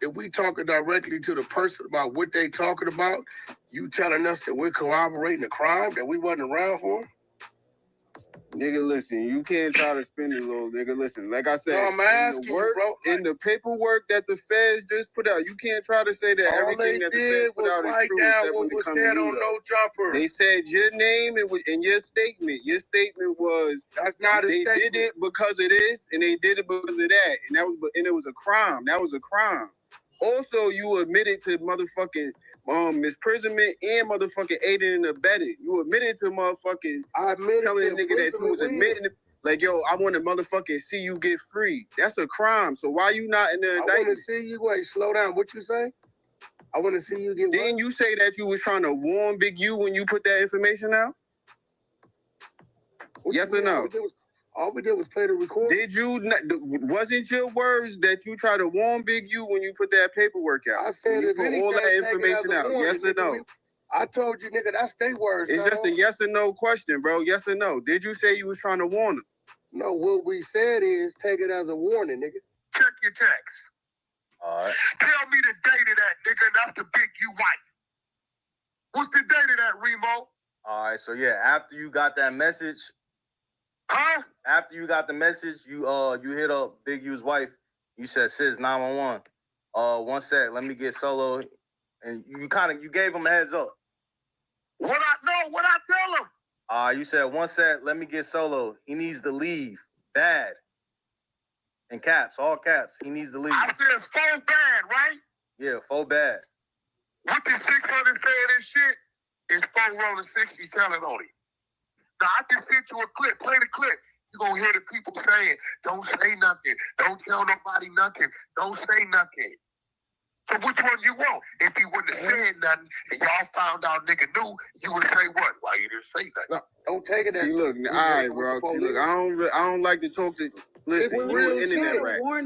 if we talking directly to the person about what they talking about, you telling us that we're corroborating a crime that we wasn't around for? Nigga, listen, you can't try to spin it, little nigga. Listen, like I said, no, I'm asking you, bro. In the paperwork that the feds just put out, you can't try to say that everything that the feds put out is true. Except when it comes to you, no jumper. They said your name in your statement. Your statement was that's not a statement. They did it because it is, and they did it because of that, and it was a crime. That was a crime. Also, you admitted to motherfucking misprisonment and motherfucking aiding and abetting. You admitted to motherfucking telling the nigga that you was admitting, like, yo, I want to motherfucking see you get free. That's a crime. So why you not in the indictment? I want to see you. Wait, slow down. What you say? I want to see you get. Didn't you say that you was trying to warn Big U when you put that information out? Yes or no? All we did was play the recording. Did you not? Wasn't your words that you tried to warn Big U when you put that paperwork out? I said if anything, all that information out. Yes or no? I told you, nigga, that's their words. It's just a yes or no question, bro. Yes or no? Did you say you was trying to warn them? No, what we said is take it as a warning, nigga. Check your text. All right. Tell me the date of that, nigga. That's the Big U white. What's the date of that, Remo? All right, so yeah, after you got that message. Huh? After you got the message, you hit up Big U's wife. You said, "Sis, 911. 1 sec, let me get solo." And you gave him a heads up. What I tell him? You said, 1 sec, let me get solo. He needs to leave. Bad. In caps, all caps. He needs to leave. I said so bad, right? Yeah, 4 bad. What the 600 saying this shit is 4 rolling 60 telling on it. Now, I just sent you a clip. Play the clip. You're going to hear the people saying, don't say nothing. Don't tell nobody nothing. Don't say nothing. So which one you want? If he wouldn't have said nothing and y'all found out nigga knew, you would say what? Why you didn't say nothing? No, don't take it as... See, look, all right, bro. See, look, I don't like to talk to... Listen, we're internet right. I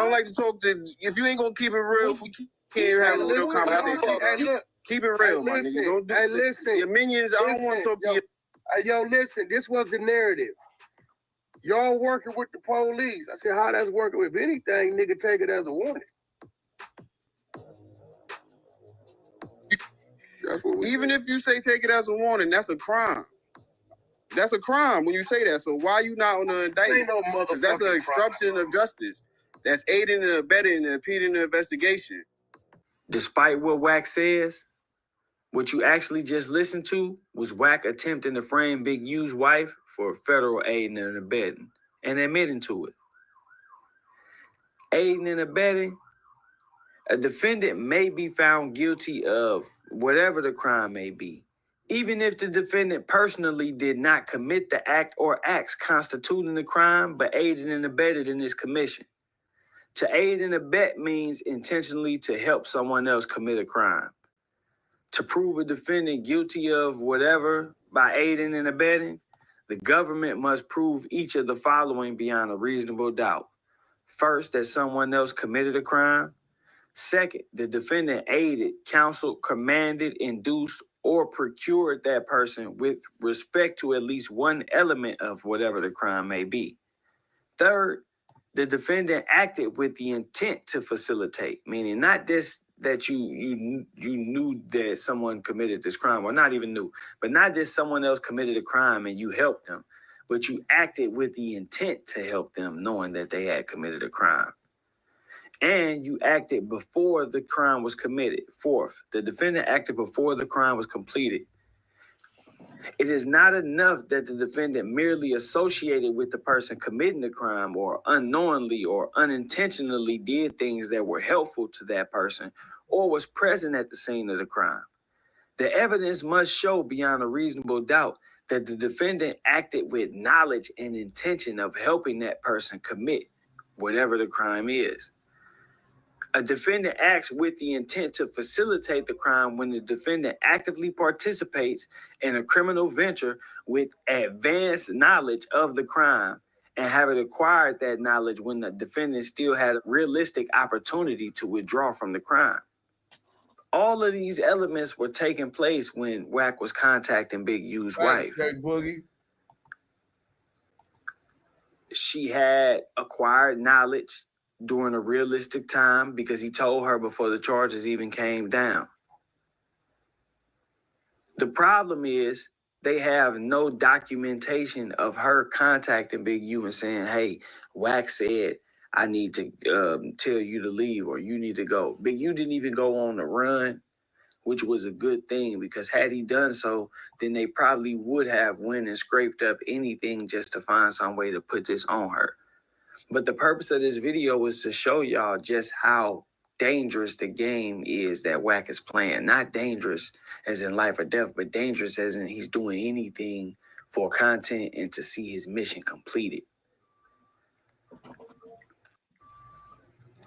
don't like to talk to... If you ain't going to keep it real, we can't have a real conversation. Hey, look. Keep it real, my nigga. Don't do listen. Your minions, I don't want to talk to you. Yo, listen, this was the narrative. Y'all working with the police. I said, how that's working with anything, nigga, take it as a warning. Even if you say take it as a warning, that's a crime. That's a crime when you say that. So why you not on the indictment? Because that's an obstruction of justice. That's aiding and abetting and impeding the investigation. Despite what Wack says, what you actually just listened to was Wack attempting to frame Big U's wife for federal aiding and abetting and admitting to it. Aiding and abetting, a defendant may be found guilty of whatever the crime may be, even if the defendant personally did not commit the act or acts constituting the crime, but aided and abetted in its commission. To aid and abet means intentionally to help someone else commit a crime. To prove a defendant guilty of whatever by aiding and abetting, the government must prove each of the following beyond a reasonable doubt. First, that someone else committed a crime. Second, the defendant aided, counseled, commanded, induced, or procured that person with respect to at least one element of whatever the crime may be. Third, the defendant acted with the intent to facilitate, meaning not this that you knew that someone committed this crime, or not even knew, but not just someone else committed a crime and you helped them, but you acted with the intent to help them knowing that they had committed a crime. And you acted before the crime was committed. Fourth, the defendant acted before the crime was completed. It is not enough that the defendant merely associated with the person committing the crime or unknowingly or unintentionally did things that were helpful to that person or was present at the scene of the crime. The evidence must show beyond a reasonable doubt that the defendant acted with knowledge and intention of helping that person commit whatever the crime is. A defendant acts with the intent to facilitate the crime when the defendant actively participates in a criminal venture with advanced knowledge of the crime and having acquired that knowledge when the defendant still had a realistic opportunity to withdraw from the crime. All of these elements were taking place when Wack was contacting Big U's wife. Okay, Boogie. She had acquired knowledge during a realistic time because he told her before the charges even came down. The problem is they have no documentation of her contacting Big U and saying, hey, Wack said, I need to tell you to leave or you need to go. Big U didn't even go on the run, which was a good thing because had he done so, then they probably would have went and scraped up anything just to find some way to put this on her. But the purpose of this video was to show y'all just how dangerous the game is that Wack is playing. Not dangerous as in life or death, but dangerous as in he's doing anything for content and to see his mission completed.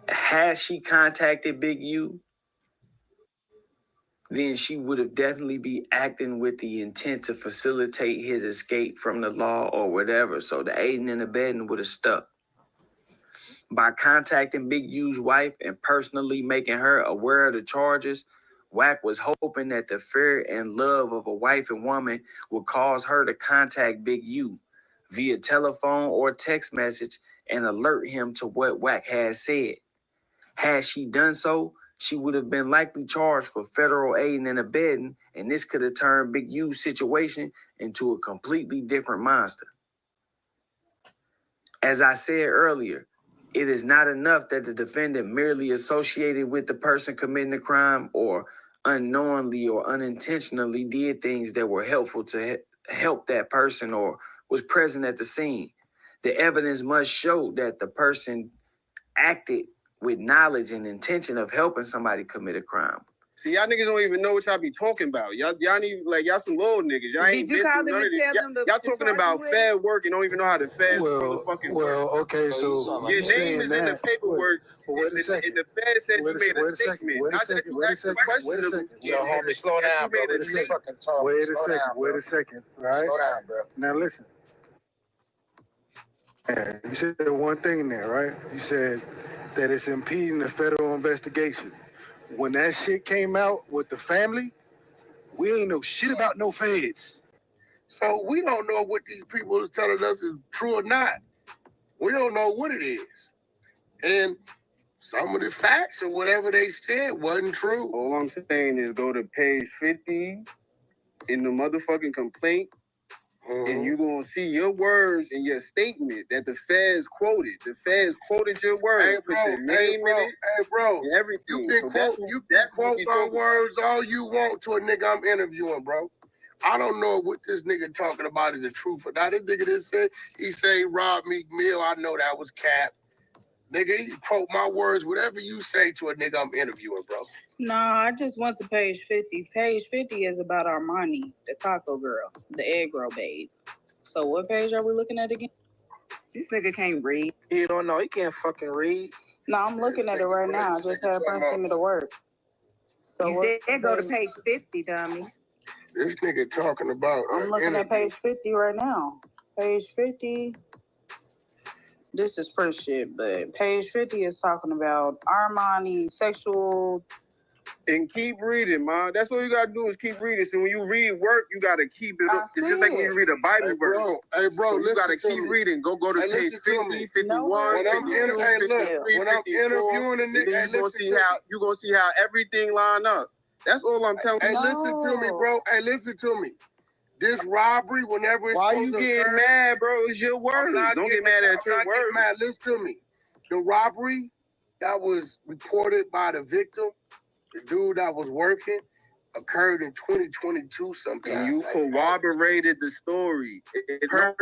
Had she contacted Big U, then she would have definitely be acting with the intent to facilitate his escape from the law or whatever. So the aiding and abetting would have stuck. By contacting Big U's wife and personally making her aware of the charges, Wack was hoping that the fear and love of a wife and woman would cause her to contact Big U via telephone or text message and alert him to what Wack had said. Had she done so, she would have been likely charged for federal aiding and abetting, and this could have turned Big U's situation into a completely different monster. As I said earlier, it is not enough that the defendant merely associated with the person committing the crime or unknowingly or unintentionally did things that were helpful to help that person or was present at the scene. The evidence must show that the person acted with knowledge and intention of helping somebody commit a crime. See, y'all niggas don't even know what y'all be talking about. Y'all need y'all some little niggas. Y'all ain't been through none of this. Y'all talking about fair work and don't even know how to fair motherfucking work. Okay, so your name is in the paperwork. Wait a second. And the Fed said you made a statement. Wait a second. Yo, homie, slow down, bro. Wait a second. Right? Slow down, bro. Now listen. Man, you said one thing there, right? You said that it's impeding the federal investigation. When that shit came out with the family, we ain't know shit about no feds. So we don't know what these people is telling us is true or not. We don't know what it is. And some of the facts or whatever they said wasn't true. All I'm saying is go to page 50 in the motherfucking complaint And you're gonna see your words in your statement that the feds quoted. The feds quoted your words. Put your name in it. Hey, bro. And everything. You can So quote my words all you want to a nigga I'm interviewing, bro. I don't know what this nigga talking about is the truth or not. This nigga just said, he say he robbed Meek Mill. I know that was cap. Nigga, you quote my words, whatever you say to a nigga I'm interviewing, bro. Nah, I just went to page 50. Page 50 is about Armani, the taco girl, the egg roll babe. So what page are we looking at again? This nigga can't read. You don't know, he can't fucking read. No, I'm looking at it right now. I just had Prince send me to work. So You said go to page 50, dummy. This nigga talking about. I'm looking at page 50 right now. Page 50. This is pretty shit, but page 50 is talking about Armani, sexual. And keep reading, man. That's what you gotta do is keep reading. So when you read work, you gotta keep it up. It's just like when you read a Bible verse. Hey, bro, so you gotta to keep me. reading. Go to Hey, page listen to 50, me. 51, When I'm 52, 53, when I'm 54, interviewing a and nigga, then hey, you gonna see how everything line up. That's all I'm telling you. Hey, listen to me, bro. Hey, listen to me. This robbery, whenever it's why you getting mad, bro? It's your words. Don't get mad at your words. Mad. Listen to me. The robbery that was reported by the victim, the dude that was working, occurred in 2022 sometime. And you corroborated the story. I'm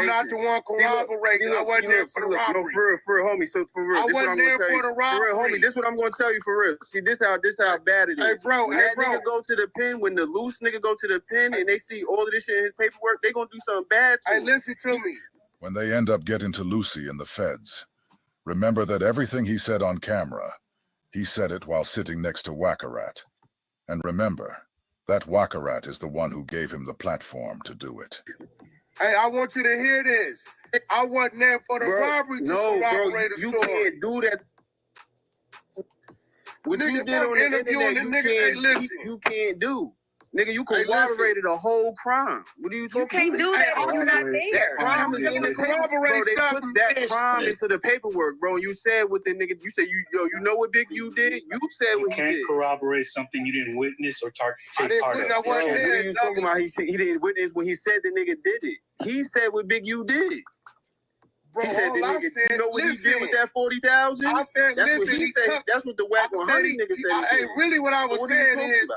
not the one corroborating. I wasn't there for the robbery. No, for real, homie. So for real, I wasn't there for the robbery. For real, homie, this what I'm gonna tell you for real. See, this how bad it is. Hey, bro, when that nigga go to the pen, when the loose nigga go to the pen and they see all of this shit in his paperwork, they gonna do something bad to him. Hey, listen to me. When they end up getting to Lucy and the feds, remember that everything he said on camera, he said it while sitting next to Wack100. And remember, that Wack100 is the one who gave him the platform to do it. Hey, I want you to hear this. I wasn't there for the robbery to corroborate the story. You can't do that. What you did on the internet, you can't do. Nigga, you corroborated a whole crime. What are you talking about? You can't do that if you're not there. That crime is in the paperwork, bro. They put that crime into the paperwork, bro. You said what the nigga, you said, you know what Big U did? You said what he did. You can't corroborate something you didn't witness or take part of. What are you talking about? He didn't witness when he said the nigga did it. He said what Big U did. Bro, he said the nigga, you know what he did with that 40,000? I said, that's listen, what he said. That's what the WACK100 nigga said. Hey, really what I was saying is,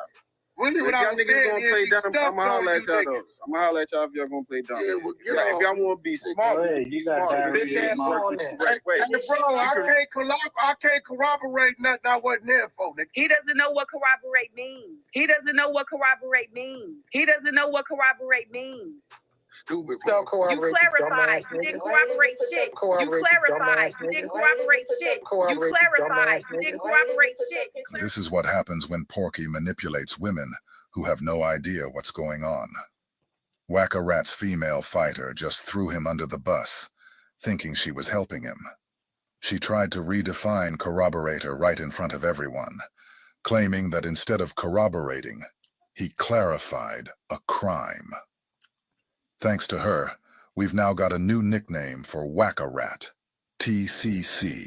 really what I was saying is, I'm gonna holler at y'all though. I'm gonna holler at y'all if y'all gonna play dumb. Yeah, well, if y'all wanna be smart, you got bitch ass on there. Hey, bro, I can't corroborate nothing I wasn't there for, nigga. He doesn't know what corroborate means. He doesn't know what corroborate means. He doesn't know what corroborate means. Stupid. You clarified. You didn't corroborate shit. You clarified. You didn't corroborate shit. You clarified. You didn't corroborate shit. This is what happens when Porky manipulates women who have no idea what's going on. Wack100's female fighter just threw him under the bus, thinking she was helping him. She tried to redefine corroborator right in front of everyone, claiming that instead of corroborating, he clarified a crime. Thanks to her, we've now got a new nickname for Wack100, TCC,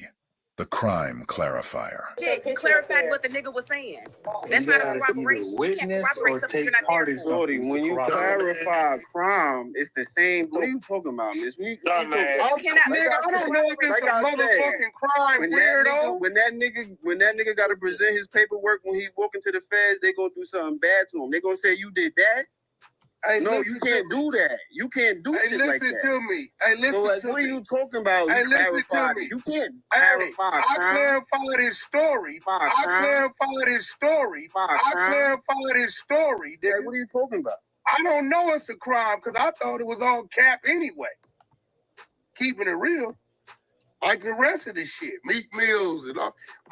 the crime clarifier. Shit, you clarified what the nigga was saying. That's not a corroboration. Witness or take part in something. When you clarify a crime, it's the same. What are you talking about, miss? I don't know if it's a motherfucking crime, weirdo. When that nigga got to present his paperwork when he walk into the feds, they gonna do something bad to him. They gonna say you did that. Hey, no, you can't do that. You can't do shit like that. Listen to me. Hey, listen to me. What are you talking about? Hey, listen to me. You can't clarify I clarified his story. I clarified his story. Hey, what are you talking about? I don't know it's a crime because I thought it was all cap anyway. Keeping it real. Like the rest of this shit. Meat Mills and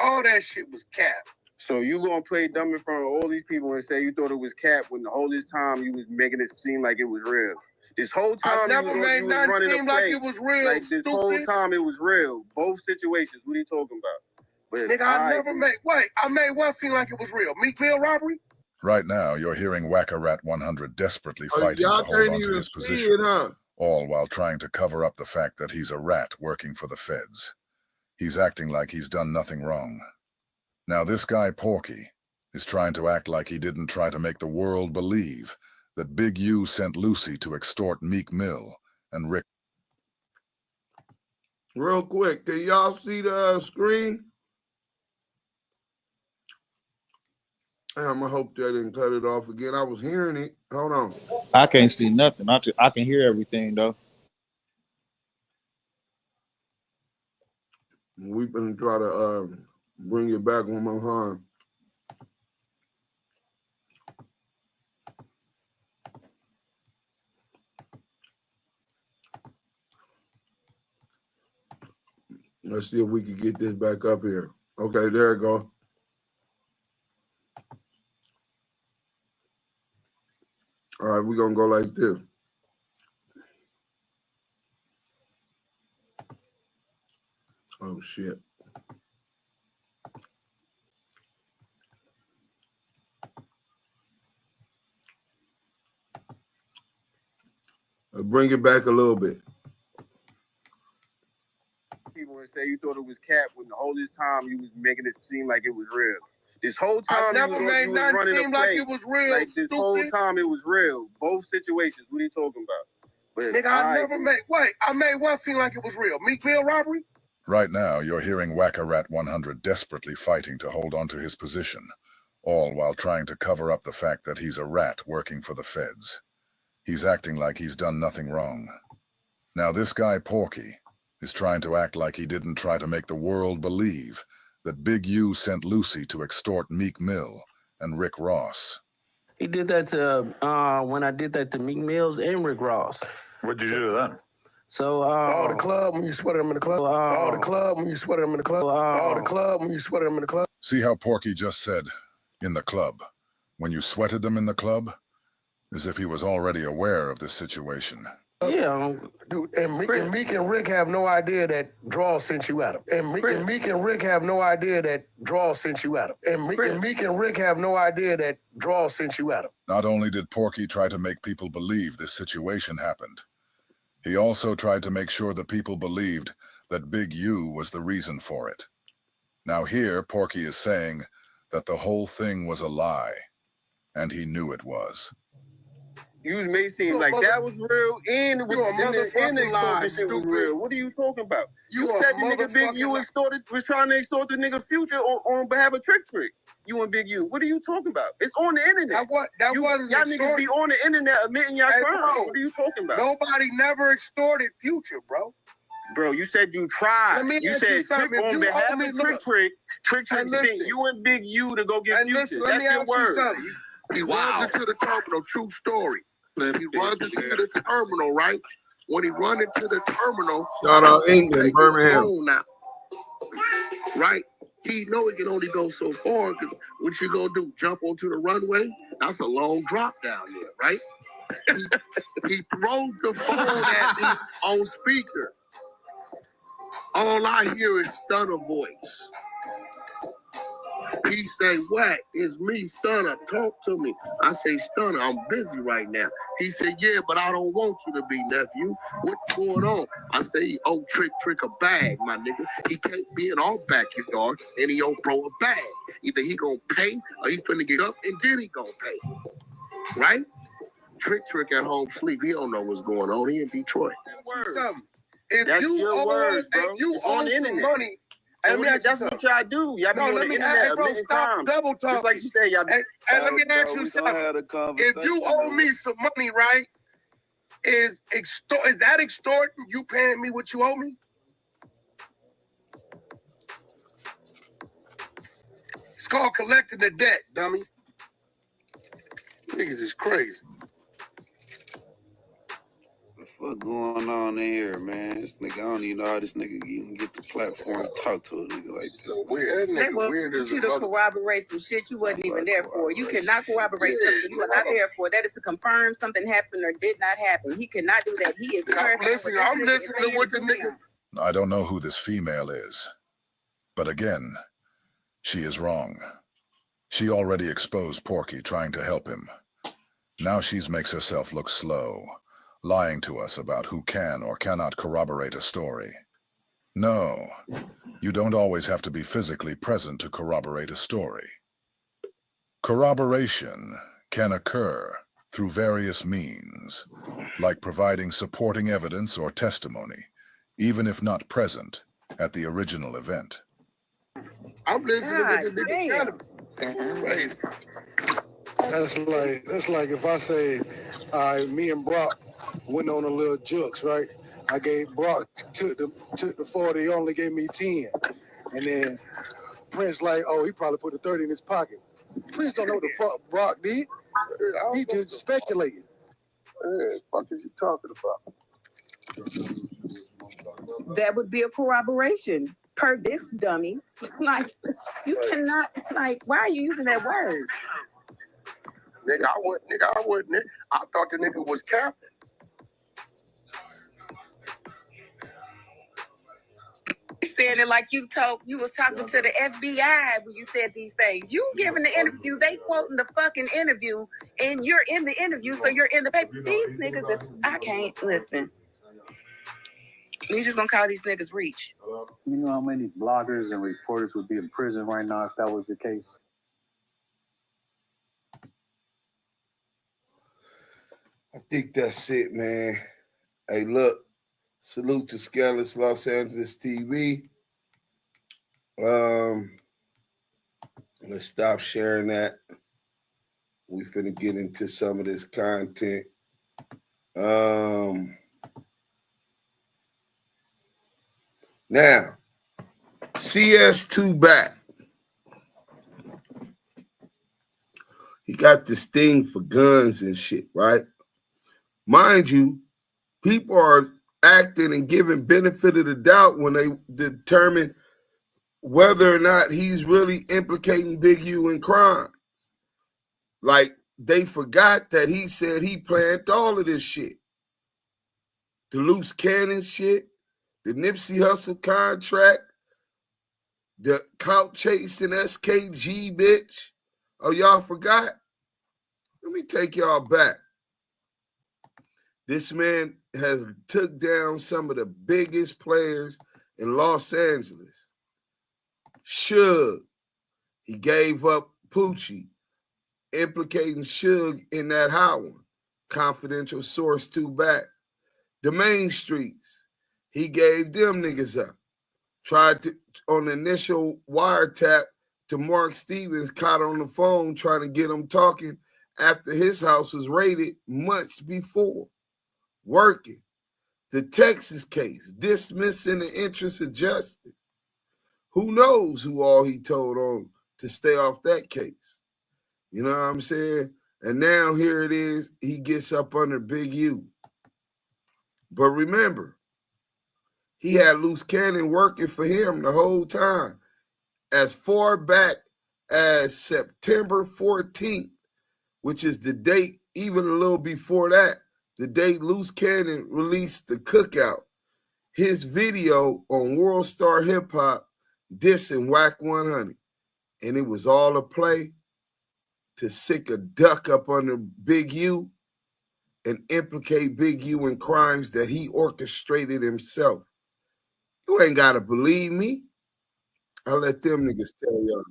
all that shit was cap. So you gonna play dumb in front of all these people and say you thought it was cap when the whole this time you was making it seem like it was real. This whole time I never made nothing seem like it was real. Like this whole time it was real. Both situations. What are you talking about? But nigga, I made one seem like it was real. Meat Mill robbery? Right now, you're hearing Wack100 desperately fighting to hold on to his position, all while trying to cover up the fact that he's a rat working for the feds. He's acting like he's done nothing wrong. Now this guy, Porky, is trying to act like he didn't try to make the world believe that Big U sent Lucy to extort Meek Mill and Rick. Real quick, can y'all see the screen? I hope that didn't cut it off again. I was hearing it. Hold on. I can't see nothing. I can hear everything though. We're gonna try to bring it back one more time. Let's see if we can get this back up here. Okay, there it go. All right, we're gonna go like this. Oh shit. Bring it back a little bit. People would say you thought it was cap when the whole this time you was making it seem like it was real. This whole time I never made nothing seem like it was real. Like this whole time it was real. Both situations. What are you talking about? But nigga, I never made. Wait, I made one seem like it was real. Meek Mill robbery. Right now, you're hearing WACK100 desperately fighting to hold on to his position, all while trying to cover up the fact that he's a rat working for the feds. He's acting like he's done nothing wrong. Now this guy, Porky, is trying to act like he didn't try to make the world believe that Big U sent Lucy to extort Meek Mill and Rick Ross. He did that to, when I did that to Meek Mills and Rick Ross. What'd you do to them? So, oh, the club when you sweated them in the club. Oh, the club when you sweated them in the club. Oh, the club when you sweated them in the club. See how Porky just said, in the club. When you sweated them in the club? As if he was already aware of this situation. Yeah. Dude, and Meek and Rick have no idea that Draw sent you at him. And Meek and Rick have no idea that Draw sent you at him. And Meek and Rick have no idea that Draw sent you at him. Not only did Porky try to make people believe this situation happened, he also tried to make sure the people believed that Big U was the reason for it. Now here, Porky is saying that the whole thing was a lie, and he knew it was. You made it seem like that was real, and the extortion was real. What are you talking about? You said the nigga Big U was trying to extort the nigga Future on behalf of Trick. You and Big U. What are you talking about? It's on the internet. Y'all niggas be on the internet admitting y'all crimes. What are you talking about? Nobody never extorted Future, bro. Bro, you said you tried. You said Trick on behalf of Trick sent you and Big U to go get Future. That's your word. He runs into the terminal, true story. He runs into the terminal, right? When he runs into the terminal, shout out England, Birmingham. Now, right? He know he can only go so far because what you gonna do? Jump onto the runway? That's a long drop down there, right? He throws the phone at me on speaker. All I hear is Stunner voice. He say, "Wack, it's me, Stunner. Talk to me." I say, "Stunner, I'm busy right now." He said, "Yeah, but I don't want you to be, nephew. What's going on?" I say, "Oh, Trick a bag, my nigga. He can't be in our backyard and he don't throw a bag. Either he gonna pay or he finna get up and then he gonna pay. Right? Trick at home sleep. He don't know what's going on. He in Detroit. That's your words, bro. If you owe some money, that's what y'all do. Y'all be on the internet admitting crimes. Double talk. Just like you say, y'all. And let me ask you something. If you owe me some money, right? Is that extorting? You paying me what you owe me? It's called collecting the debt, dummy. Niggas is crazy. What going on in here, man? This nigga, I don't even know how this nigga even get the platform to talk to a nigga like that. Weird, they want you to corroborate some shit you wasn't even there for. You cannot corroborate something you were not there for. That is to confirm something happened or did not happen. He cannot do that. He is I'm listening to what the nigga. I don't know who this female is, but again, she is wrong. She already exposed Porky trying to help him. Now she makes herself look slow, lying to us about who can or cannot corroborate a story. No, you don't always have to be physically present to corroborate a story. Corroboration can occur through various means, like providing supporting evidence or testimony, even if not present at the original event. I'm listening to the nigga crazy. That's like if I say, all right, me and Brock went on a little jukes, right? I gave Brock took the 40, he only gave me 10. And then Prince like, oh, he probably put a 30 in his pocket. Prince don't know what the fuck Brock did. He just speculated. What fuck is you talking about? That would be a corroboration per this dummy. Like, you cannot, like, why are you using that word? Nigga, I wasn't. I thought the nigga was capping. You said it like you was talking to the FBI when you said these things. You giving the interview, they quoting the fucking interview, and you're in the interview, so you're in the paper. These niggas, I can't listen. We just gonna call these niggas reach. You know how many bloggers and reporters would be in prison right now if that was the case? I think that's it, man. Hey, look, salute to Scandalous Los Angeles TV. Let's stop sharing that. We finna get into some of this content. Now, CS2 back. He got this thing for guns and shit, right? Mind you, people are acting and giving benefit of the doubt when they determine whether or not he's really implicating Big U in crimes. Like, they forgot that he said he planned all of this shit. The loose cannon shit, the Nipsey Hussle contract, the clout chasing SKG bitch. Oh, y'all forgot? Let me take y'all back. This man has took down some of the biggest players in Los Angeles. Suge, he gave up Poochie, implicating Suge in that hot one. Confidential source 2 back. The Main Streets, he gave them niggas up. Tried to, on the initial wiretap to Mark Stevens, caught on the phone trying to get him talking after his house was raided months before. Working. The Texas case, dismissing the interest of justice. Who knows who all he told on to stay off that case? You know what I'm saying? And now here it is, he gets up under Big U. But remember, he had Loose Cannon working for him the whole time. As far back as September 14th, which is the date, even a little before that, the date Loose Cannon released the Cookout, his video on World Star Hip Hop dissing WACK100. And it was all a play to sick a duck up under Big U and implicate Big U in crimes that he orchestrated himself. You ain't got to believe me. I'll let them niggas tell y'all.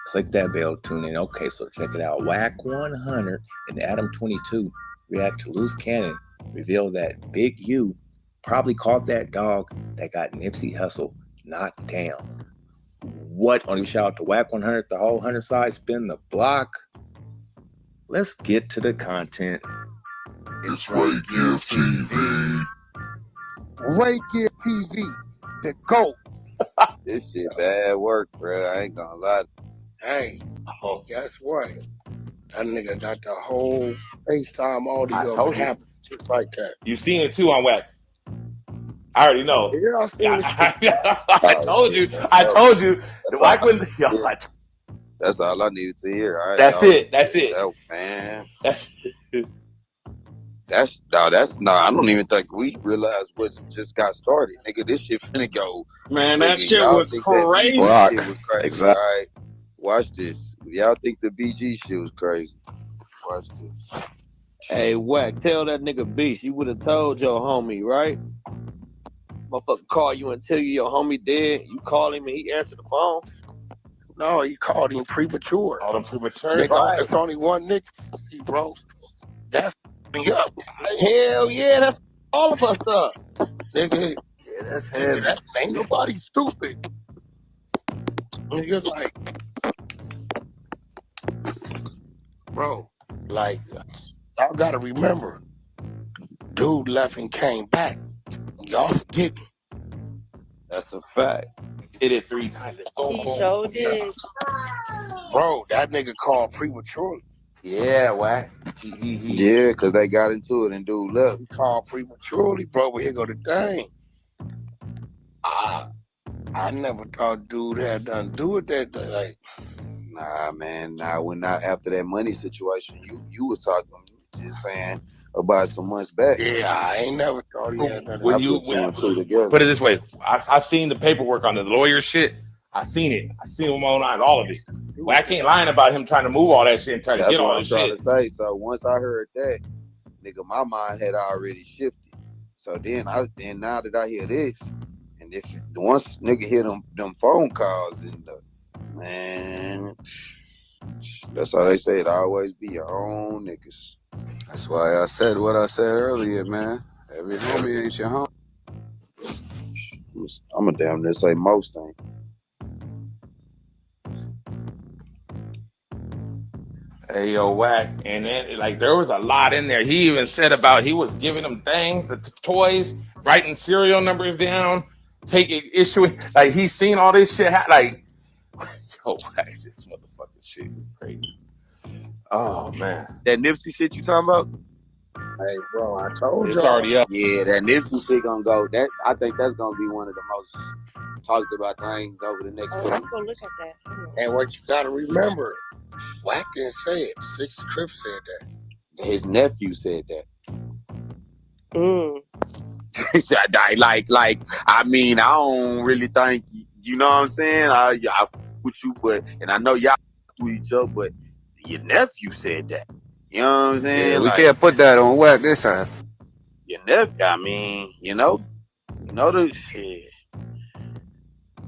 Click that bell, tune in. Okay, so check it out. WACK100 and Adam 22 react to Loose Cannon, reveal that Big U probably caught that dog that got Nipsey Hussle knocked down. What? Only shout out to WACK100, the whole 100 side, spin the block. Let's get to the content. It's Ray Give TV. Ray Give TV, the GOAT. This shit bad work, bro. I ain't gonna lie. Hey, guess what? That nigga got the whole FaceTime audio of it happen just like that. You seen it too on Wack. I already know. Yeah, I seen it. I told you. I told you. The Wack when that's all I needed to hear. That's it. Oh, man. That's I don't even think we realized what just got started. Nigga, this shit finna go. Man, that shit was crazy. That shit was crazy. Exactly. All right. Watch this. Y'all think the BG shit was crazy. Watch this. Hey, Wack, tell that nigga Beast, you would have told your homie, right? Motherfucker call you and tell you your homie dead. You call him and he answered the phone. No, he called him premature. Called him premature. Nigga, Right. it's only one nigga. See, bro, that's up. Hell yeah, that's all of us up. Nigga, Yeah, that's nigga, heavy. that ain't nobody stupid. Nigga, like, bro, like, y'all gotta remember, dude left and came back. Y'all forgetting. That's a fact. Did it 3 times. He sure did. Bro, that nigga called prematurely. Yeah, Wack. Yeah, because they got into it and dude left. He called prematurely, bro, but here go the thing. I never thought dude had nothing to do with that. Like, nah, man. Nah, when not after that money situation, you was talking, just saying about some months back. Yeah, I ain't never thought he had nothing. When I you put two and two together. put it this way, I've seen the paperwork on the lawyer shit. I seen it. I seen it with my own eyes, all of it. Wack ain't lying about him trying to move all that shit and try to That's get what all I'm this trying shit. to say. So once I heard that, nigga, my mind had already shifted. So then now that I hear this, and if once nigga hear them phone calls and man, that's how they say it. Always be your own niggas. That's why I said what I said earlier, man. Every homie ain't your homie. I'm a damn near say most things. Hey, yo, Wack. And then, like, there was a lot in there. He even said about he was giving them things, the toys, writing serial numbers down, taking issuing. Like, he's seen all this shit. Like, yo, Wack, this motherfucking shit is crazy. Oh, man. That Nipsey shit you talking about? hey, bro, I told It's y'all. already up. Yeah, that Nipsey shit gonna go. That I think that's gonna be one of the most talked about things over the next Oh, week. I'm gonna look at that. And what you gotta remember, Wack didn't say it. 60 Crips said that. His nephew said that. Mm. like, I mean, I don't really think, you know what I'm saying? I with you, but, and I know y'all with each other, but your nephew said that. You know what I'm saying? Yeah, we like, can't put that on Wack this time. Your nephew, I mean, you know the shit.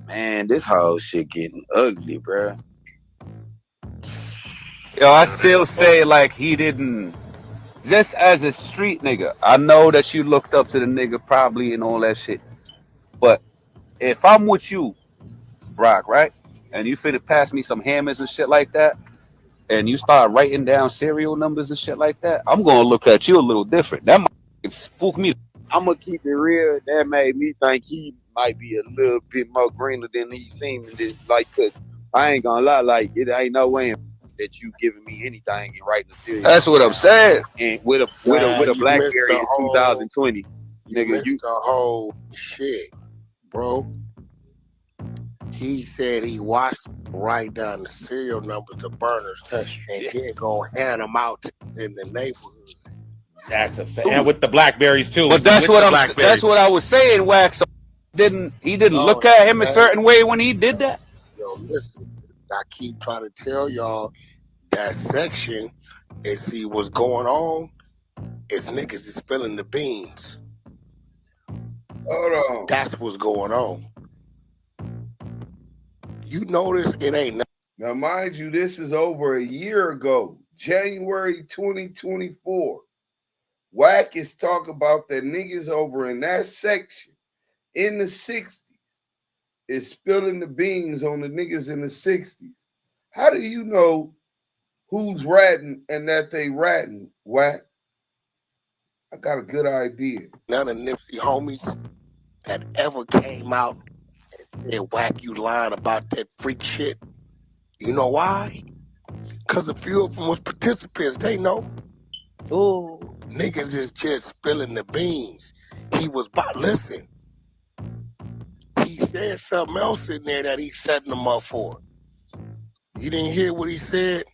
Man, this whole shit getting ugly, bro. Yo, I still say like he didn't. Just as a street nigga, I know that you looked up to the nigga probably and all that shit. But if I'm with you, Brock, right, and you finna pass me some hammers and shit like that, and you start writing down serial numbers and shit like that, I'm gonna look at you a little different. That might spook me. I'm gonna keep it real. That made me think he might be a little bit more greener than he seemed. Like, cause I ain't gonna lie, like it ain't no way that you giving me anything and writing a serial. That's what I'm saying. And with a BlackBerry in 2020, nigga, you the whole shit, bro. He said he watched write down the serial numbers of burners and then go hand them out in the neighborhood. That's a fact. And with the Blackberries, too. But that's what that's what I was saying, Wax. So he didn't look at him a certain way when he did that? Yo, listen, I keep trying to tell y'all that section and see what's going on is niggas is spilling the beans. Hold on. That's what's going on. You notice it ain't nothing. Now, mind you, this is over a year ago, January 2024. Wack is talking about that niggas over in that section in the 60s is spilling the beans on the niggas in the 60s. How do you know who's ratting and that they ratting, Wack? I got a good idea. None of Nipsey homies that ever came out and said, Wack, you lying about that freak shit. You know why? Because a few of them was participants. They know. Ooh. Niggas is just spilling the beans. He was listen. He said something else in there that he's setting them up for. You didn't hear what he said?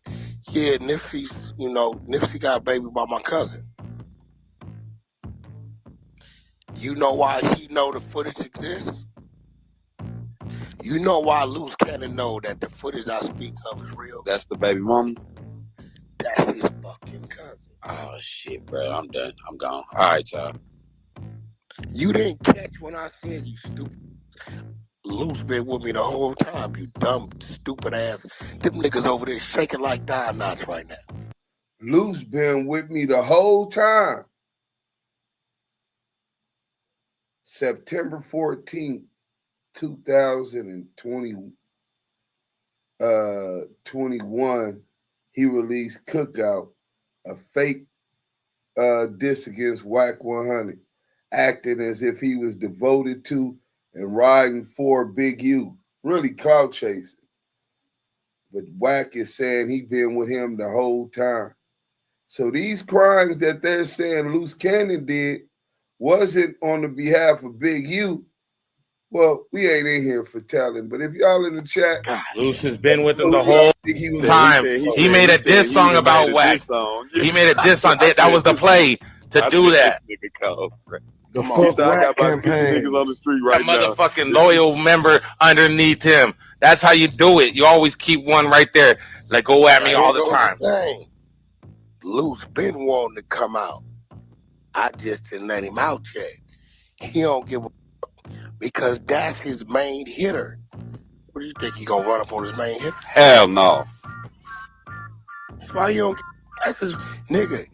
Yeah, Nipsey got a baby by my cousin. You know why he know the footage exists? You know why Loose Cannon know that the footage I speak of is real? That's the baby mama. That's his fucking cousin. Oh shit, bro. I'm done. I'm gone. All right, y'all. You didn't catch when I said you stupid. Loose been with me the whole time, you dumb, stupid ass. Them niggas over there shaking like die knots right now. Loose been with me the whole time. September 14th, 2021, he released Cookout, a fake diss against WACK100, acting as if he was devoted to and riding for Big U, really clout chasing. But Wack is saying he been with him the whole time. So these crimes that they're saying Loose Cannon did wasn't on the behalf of Big U. Well, we ain't in here for telling, but if y'all in the chat, Loose has been with him the whole time. He made a diss song about Wack. He made a diss song. That was the play to do that. The fuck Wack campaign. Niggas on the street right now. That motherfucking loyal member underneath him. That's how you do it. You always keep one right there. Like, go at me all the time. Loose been wanting to come out. I just didn't let him out yet. He don't give a because that's his main hitter. What do you think he gonna run up on his main hitter? Hell no. That's why you don't. That's his nigga.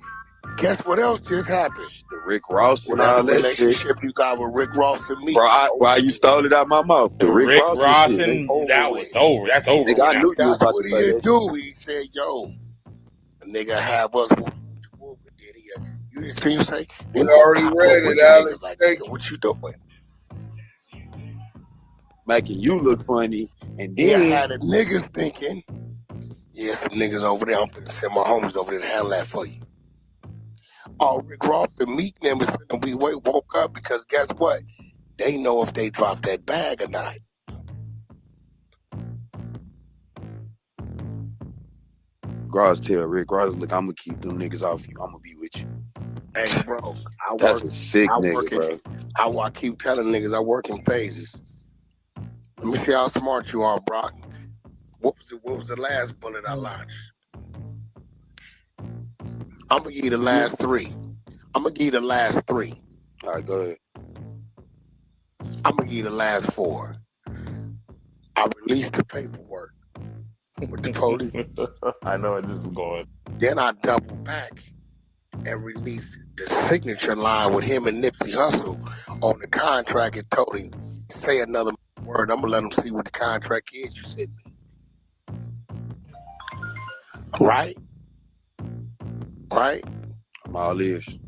Guess what else just happened? The Rick Ross and Whatever all that relationship shit. you got with Rick Ross and me. Bro, why you stole it out my mouth? The Rick Ross and shit. That was over. That's over. Nigga, I knew you was about What to did say he that. do? He said, "Yo, a nigga have us." You didn't see him say, "We already read it, Alex. Like, nigga, what you doing?" Making you look funny, and Yeah, then had the niggas thinking, yeah, some niggas over there. I'm finna send my homies over there to handle that for you. Oh, Rick Ross and Meek them is finna be woke up because guess what? They know if they drop that bag or not. Gross tell Rick Ross, look, I'm gonna keep them niggas off you. I'm gonna be with you. Hey, bro, That's a sick nigga, bro. I keep telling niggas I work in phases. Let me see how smart you are, Brock. What was the last bullet I launched? I'm gonna give you the last three. All right, go ahead. I'm gonna give you the last four. I released the paperwork with the police. I know where this is going. Then I double back and released the signature line with him and Nipsey Hussle on the contract and told him, say another word, I'm gonna let him see what the contract is you sent me. Right? I'm all ears.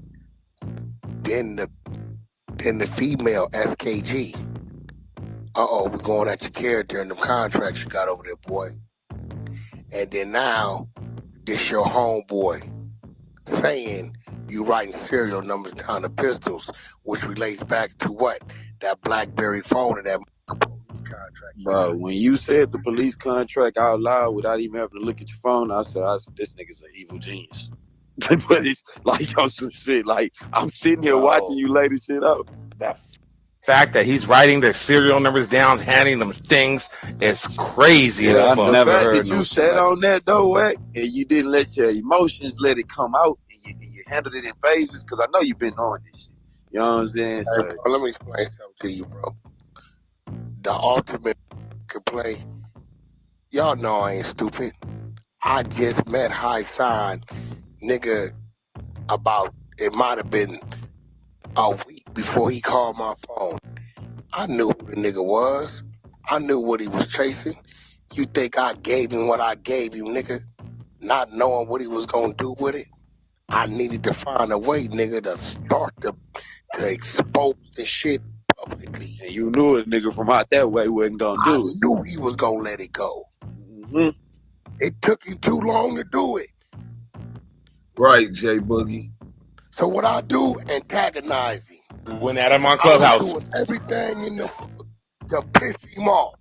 Then the female SKG. We're going at your character and the contracts you got over there, boy. And then now, this your homeboy saying you writing serial numbers down the pistols, which relates back to what? That BlackBerry phone and that police contract. Bro, when you said the police contract out loud without even having to look at your phone, I said, this nigga's an evil genius. But it's like on some shit. Like, I'm sitting here watching you lay this shit up. That fact that he's writing their serial numbers down, handing them things, is crazy. Yeah, I never heard you sat on that though, Wack, and you didn't let your emotions let it come out, and you handled it in phases, because I know you've been on this shit. You know what I'm saying? Hey, bro, let me explain something to you, bro. The ultimate could play. Y'all know I ain't stupid. I just met High Sign, nigga, about, it might have been a week before he called my phone. I knew who the nigga was. I knew what he was chasing. You think I gave him what I gave him, nigga? Not knowing what he was gonna do with it? I needed to find a way, nigga, to start to expose the shit publicly. And you knew it, nigga, from out that way wasn't gonna do it. I knew he was gonna let it go. Mm-hmm. It took him too long to do it. Right, J Boogie. So what I do, antagonize him. Went at him on Clubhouse. I was doing everything in to piss him off.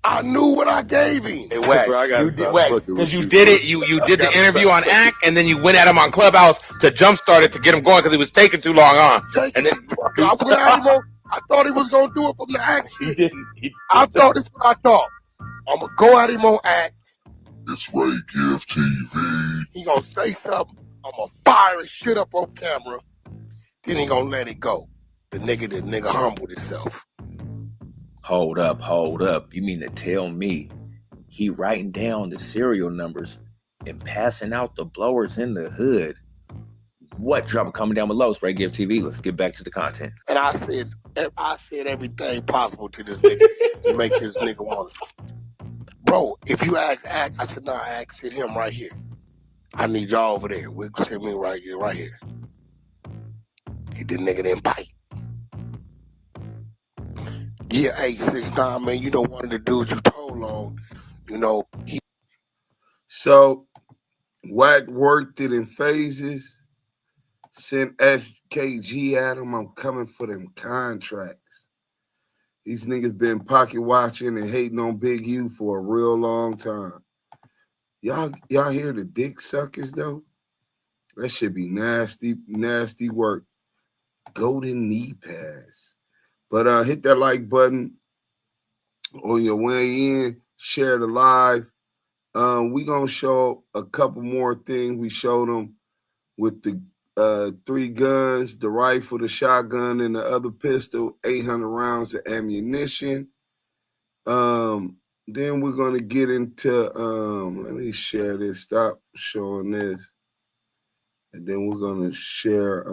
I knew what I gave him. Hey, Wack, you did Wack, because you did it. You did the interview on Act, and then you went at him on Clubhouse to jumpstart it to get him going because he was taking too long on. And then I went at him on. I thought he was gonna do it from the Act. He didn't. I thought this what I thought. I'm gonna go at him on Act. It's Ray Gift TV. He gonna say something. I'm gonna fire his shit up on camera. Then he gonna let it go. The nigga humbled himself. Hold up. You mean to tell me he writing down the serial numbers and passing out the blowers in the hood? What? Drop a comment down below. Spray Give TV. Let's get back to the content. And I said everything possible to this nigga to make this nigga want it. Bro, if you ask Ack, I said, nah, Ack, sit him right here. I need y'all over there. We'll sit me right here. The nigga didn't bite. Yeah, 869, man, you know, one of the dudes you told on, you know, he. So, Wack worked it in phases, sent SKG at him. I'm coming for them contracts. These niggas been pocket watching and hating on Big U for a real long time. Y'all hear the dick suckers, though? That should be nasty work. Golden knee pass. But hit that like button on your way in. Share the live. We gonna show a couple more things. We showed them with the 3 guns, the rifle, the shotgun, and the other pistol, 800 rounds of ammunition. Then we're gonna get into let me share this. Stop showing this. And then we're gonna share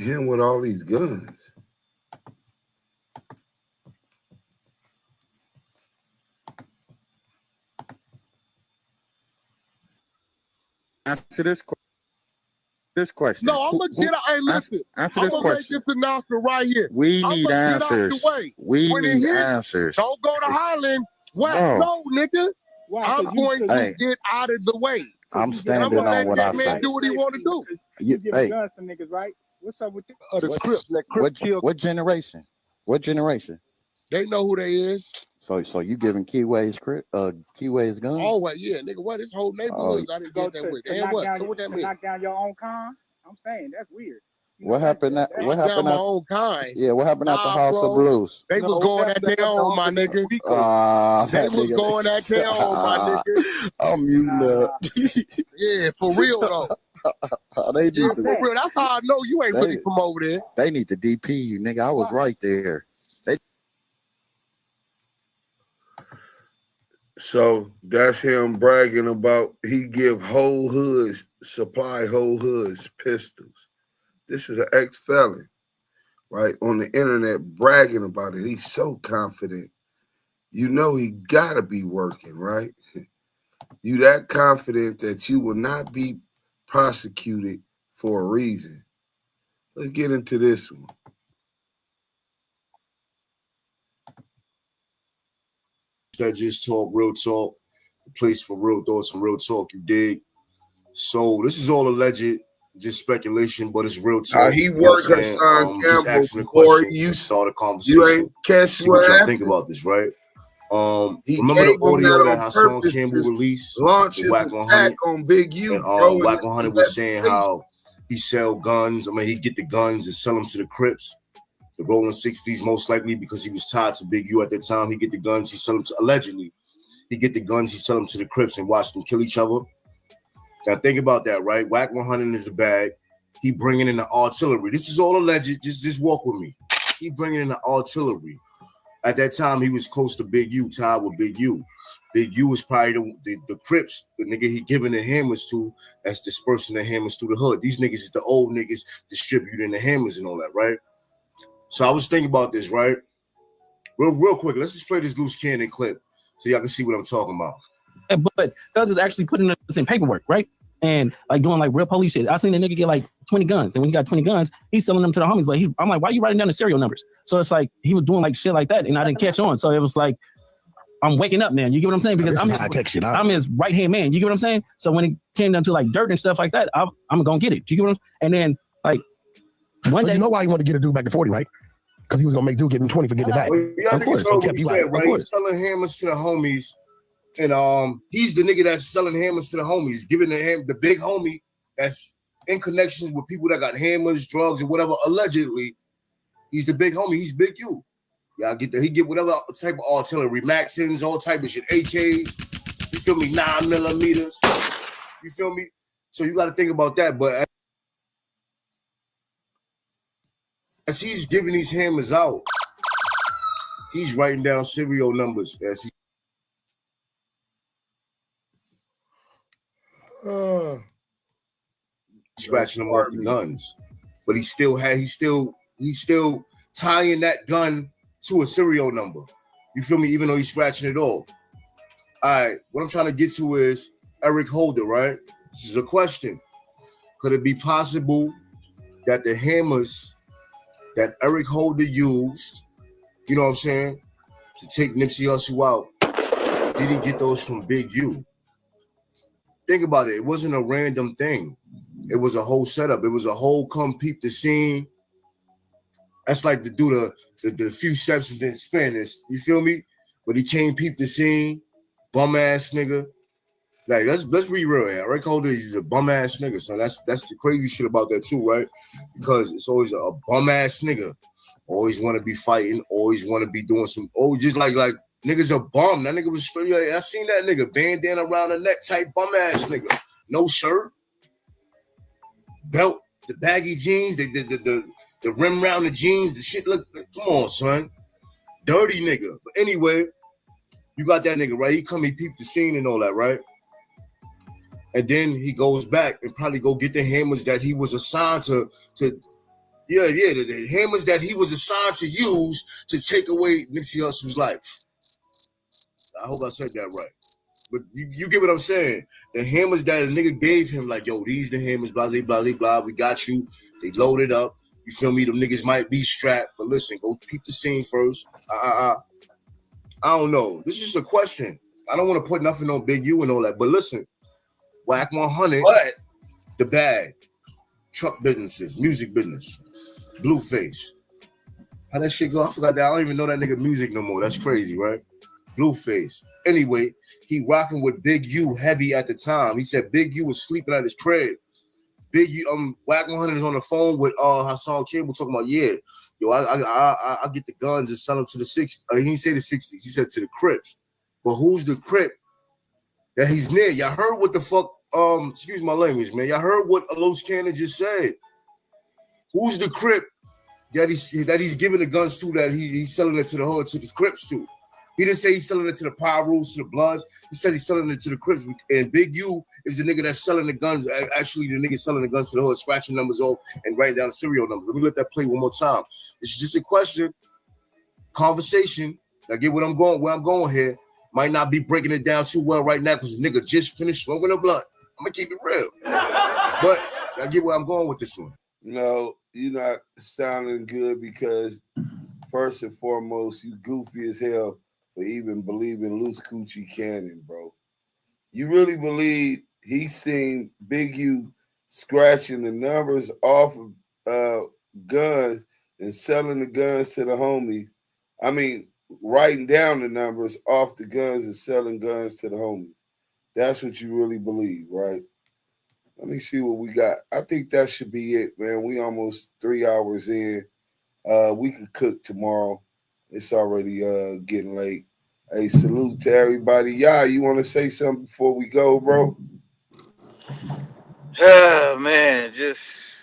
him with all these guns. Answer this question. No, I'm gonna get out. Hey, listen. Answer I'm this gonna question. make this announcement right here. We need answers. Get out the way. We when need it hits, answers. Don't go to Highland. Wack, no, nigga. I'm going to get out of the way. I'm standing on what I say. Man, do what he want to do. You giving guns to niggas, right? What's up with the Crips? What generation? What generation? They know who they is. So you giving Kiwe's guns? Always, yeah, nigga. What? This whole neighborhood, I didn't go that with. And what? So what that mean? Knock down your own con? I'm saying that's weird. What happened? What happened? My own kind. Yeah, what happened at the House of Blues? They was going at their own, my nigga. They was going at their own, my nigga. I'm muting up. Yeah, for real though. They need for real. That's how I know you ain't really from over there. They need to DP you, nigga. I was right there. So that's him bragging about he give whole hoods, supply whole hoods pistols. This is an ex-felon, right, on the internet bragging about it. He's so confident. You know he gotta be working, right? You that confident that you will not be prosecuted for a reason. Let's get into this one. That just talk, real talk, a place for real thoughts and real talk, you dig? So this is all alleged, just speculation, but it's real talk. He worked Hassan Campbell before you start a conversation. You ain't catch what y'all think about this, right? Remember the audio that Hassan Campbell released? Launched his attack on Big U. And WACK100 was saying how he sell guns. I mean, he'd get the guns and sell them to the Crips. The rolling 60s, most likely because he was tied to Big U at that time. He get the guns, he sell them to, allegedly, he get the guns, he sell them to the Crips and watch them kill each other. Now think about that, right? WACK100 is a bag. He bringing in the artillery. This is all alleged. Just walk with me. He bringing in the artillery. At that time, he was close to Big U, tied with Big U. Big U was probably the Crips, the nigga he giving the hammers to, that's dispersing the hammers through the hood. These niggas is the old niggas distributing the hammers and all that, right? So I was thinking about this, right? Real quick, let's just play this loose cannon clip so y'all can see what I'm talking about. But Guns is actually putting this in paperwork, right? And like doing like real police shit. I seen a nigga get like 20 guns, and when he got 20 guns, he's selling them to the homies. But I'm like, why are you writing down the serial numbers? So it's like he was doing like shit like that, and I didn't catch on. So it was like, I'm waking up, man. You get what I'm saying? Because I'm his right hand man. You get what I'm saying? So when it came down to like dirt and stuff like that, I'm gonna get it. You get what I'm saying? And then like one day, you know why he wanted to get a dude back to 40, right? Because he was gonna make dude give him 20 for getting it back. Of course, he said, right? He's selling hammers to the homies, and he's the nigga that's selling hammers to the homies, giving the big homie that's in connections with people that got hammers, drugs, and whatever. Allegedly, he's the big homie. He's Big U. Y'all get that. He get whatever type of artillery, Mac-10s, all type of shit, AKs. You feel me? 9mm. You feel me? So you got to think about that. But as he's giving these hammers out, he's writing down serial numbers as he. Scratching them off the guns, but he's still tying that gun to a serial number. You feel me? Even though he's scratching it off. All right, what I'm trying to get to is Eric Holder, right? This is a question. Could it be possible that the hammers that Eric Holder used, you know what I'm saying, to take Nipsey Hussle out, did he get those from Big U? Think about it. It wasn't a random thing. It was a whole setup. It was a whole come peep the scene. That's like to do the few steps and then spin this. You feel me? But he came peep the scene, bum ass nigga. Like let's be real here. Rick Holder is a bum ass nigga. So that's the crazy shit about that too, right? Because it's always a bum ass nigga. Always want to be fighting. Always want to be doing some. Oh, just like niggas a bum. That nigga was straight. I seen that nigga bandana around the neck type bum ass nigga. No shirt, belt, the baggy jeans, the rim around the jeans. The shit look. Come on, son. Dirty nigga. But anyway, you got that nigga right. He peeped the scene and all that, right? And then he goes back and probably go get the hammers that he was assigned to the hammers that he was assigned to use to take away Nipsey Hussle's life. I hope I said that right. But you get what I'm saying. The hammers that a nigga gave him, like, yo, these the hammers, blah, blah, blah, blah, we got you. They loaded up. You feel me? Them niggas might be strapped. But listen, go peep the scene first. I don't know. This is just a question. I don't want to put nothing on Big U and all that. But listen, WACK100, the bag, truck businesses, music business, Blueface. How that shit go? I forgot that. I don't even know that nigga music no more. That's crazy, right? Blueface. Anyway, he rocking with Big U heavy at the time. He said Big U was sleeping at his crib. Big U, WACK100 is on the phone with Hassan Campbell talking about, yeah, yo, I get the guns and sell them to the 60s. He didn't say the 60s. He said to the Crips. But who's the Crip that he's near? Y'all heard what the fuck? Excuse my language, man. Y'all heard what Los Cannon just said. Who's the Crip that he's giving the guns to, that he's selling it to the hood, to the Crips to? He didn't say he's selling it to the Pyrus, to the Bloods. He said he's selling it to the Crips. And Big U is the nigga that's selling the guns. Actually, the nigga selling the guns to the hood, scratching numbers off and writing down serial numbers. Let me let that play one more time. It's just a question, conversation. I get where I'm going here. Might not be breaking it down too well right now because the nigga just finished smoking a blunt. I'm gonna keep it real. But I get where I'm going with this one. No, you're not sounding good because first and foremost, you goofy as hell for even believing Loose Coochie Cannon, bro. You really believe he seen Big U scratching the numbers off of guns and selling the guns to the homies? I mean, writing down the numbers off the guns and selling guns to the homies. That's what you really believe, right? Let me see what we got. I think that should be it, man. We almost 3 hours in. We could cook tomorrow. It's already getting late. Hey, salute to everybody. Yeah, you want to say something before we go, bro? Man, just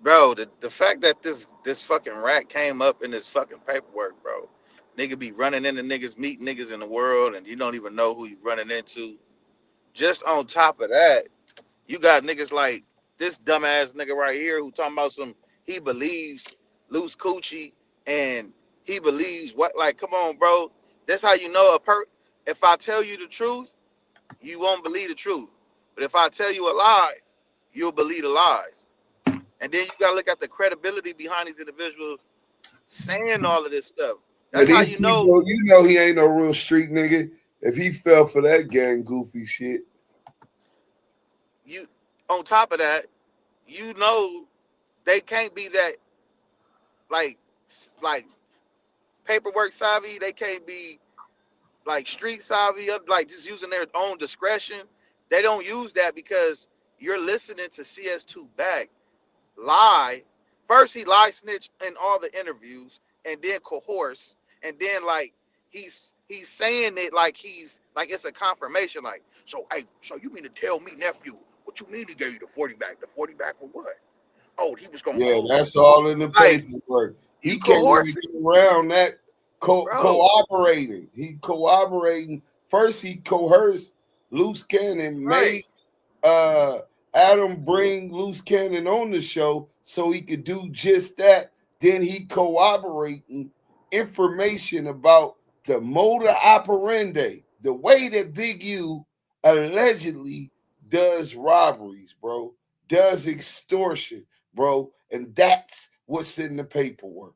bro, the fact that this fucking rat came up in this fucking paperwork, bro. Nigga be running into niggas, meet niggas in the world, and you don't even know who you running into. Just on top of that, you got niggas like this dumbass nigga right here who talking about he believes Loose Coochie and he believes what, like, come on, bro. That's how you know if I tell you the truth, you won't believe the truth. But if I tell you a lie, you'll believe the lies. And then you gotta look at the credibility behind these individuals saying all of this stuff. That's how you know. People, you know he ain't no real street nigga. If he fell for that gang goofy shit. You on top of that, you know they can't be that like paperwork savvy. They can't be like street savvy, like just using their own discretion. They don't use that because you're listening to CS2 back lie. First he lie snitch in all the interviews, and then coerce, and then like he's saying it like he's like it's a confirmation. Like, so hey, so you mean to tell me, nephew, what you mean he gave you the 40 back? The 40 back for what? Oh, he was gonna. Yeah, that's all in the paperwork. He can't even get around that cooperating. He cooperating. First, he coerced Loose Cannon, made Adam bring Loose Cannon on the show so he could do just that. Then he corroborating information about the modus operandi, the way that Big U allegedly does robberies, bro, does extortion, bro, and that's what's in the paperwork.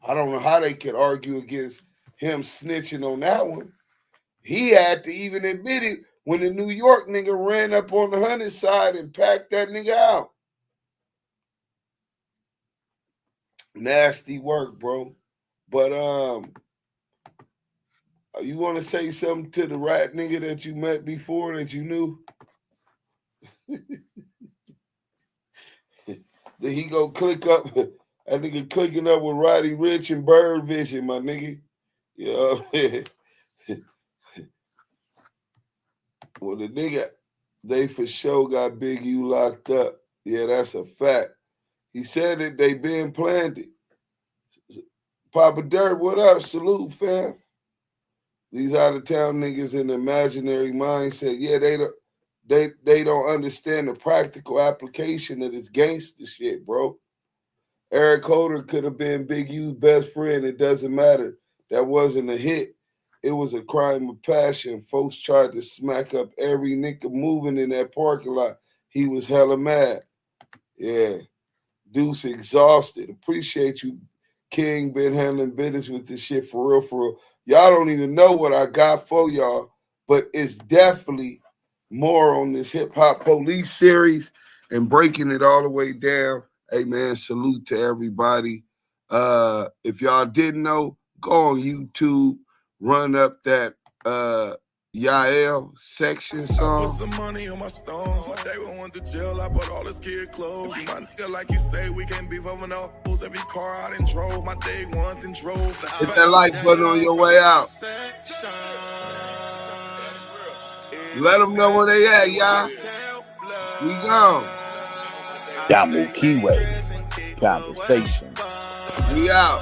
I don't know how they could argue against him snitching on that one. He had to even admit it when the New York nigga ran up on the 100 side and packed that nigga out. Nasty work, bro. But you want to say something to the rat nigga that you met before that you knew? Then he go click up. That nigga clicking up with Roddy Rich and Bird Vision, my nigga. Yeah. Well, the nigga, they for sure got Big U locked up. Yeah, that's a fact. He said that they been planned it. Papa Dirt, what up? Salute, fam. These out of town niggas in the imaginary mindset. Yeah, they don't understand the practical application of this gangster shit, bro. Eric Holder could have been Big U's best friend. It doesn't matter. That wasn't a hit. It was a crime of passion. Folks tried to smack up every nigga moving in that parking lot. He was hella mad. Yeah. Deuce exhausted. Appreciate you, King. Been handling business with this shit for real, for real. Y'all don't even know what I got for y'all, but it's definitely more on this Hip Hop Police series and breaking it all the way down. Hey, man, salute to everybody. If y'all didn't know, go on YouTube, run up that Yael section song. I put some money on my stones. They went to jail. I bought all his kid clothes. My nigga, like you say, we can't be over no fools. Every car out and drove. My day one and drove. Hit that like button on your way out. Let them know where they at, y'all. We gone. Damu, Kiwe, conversation. We out.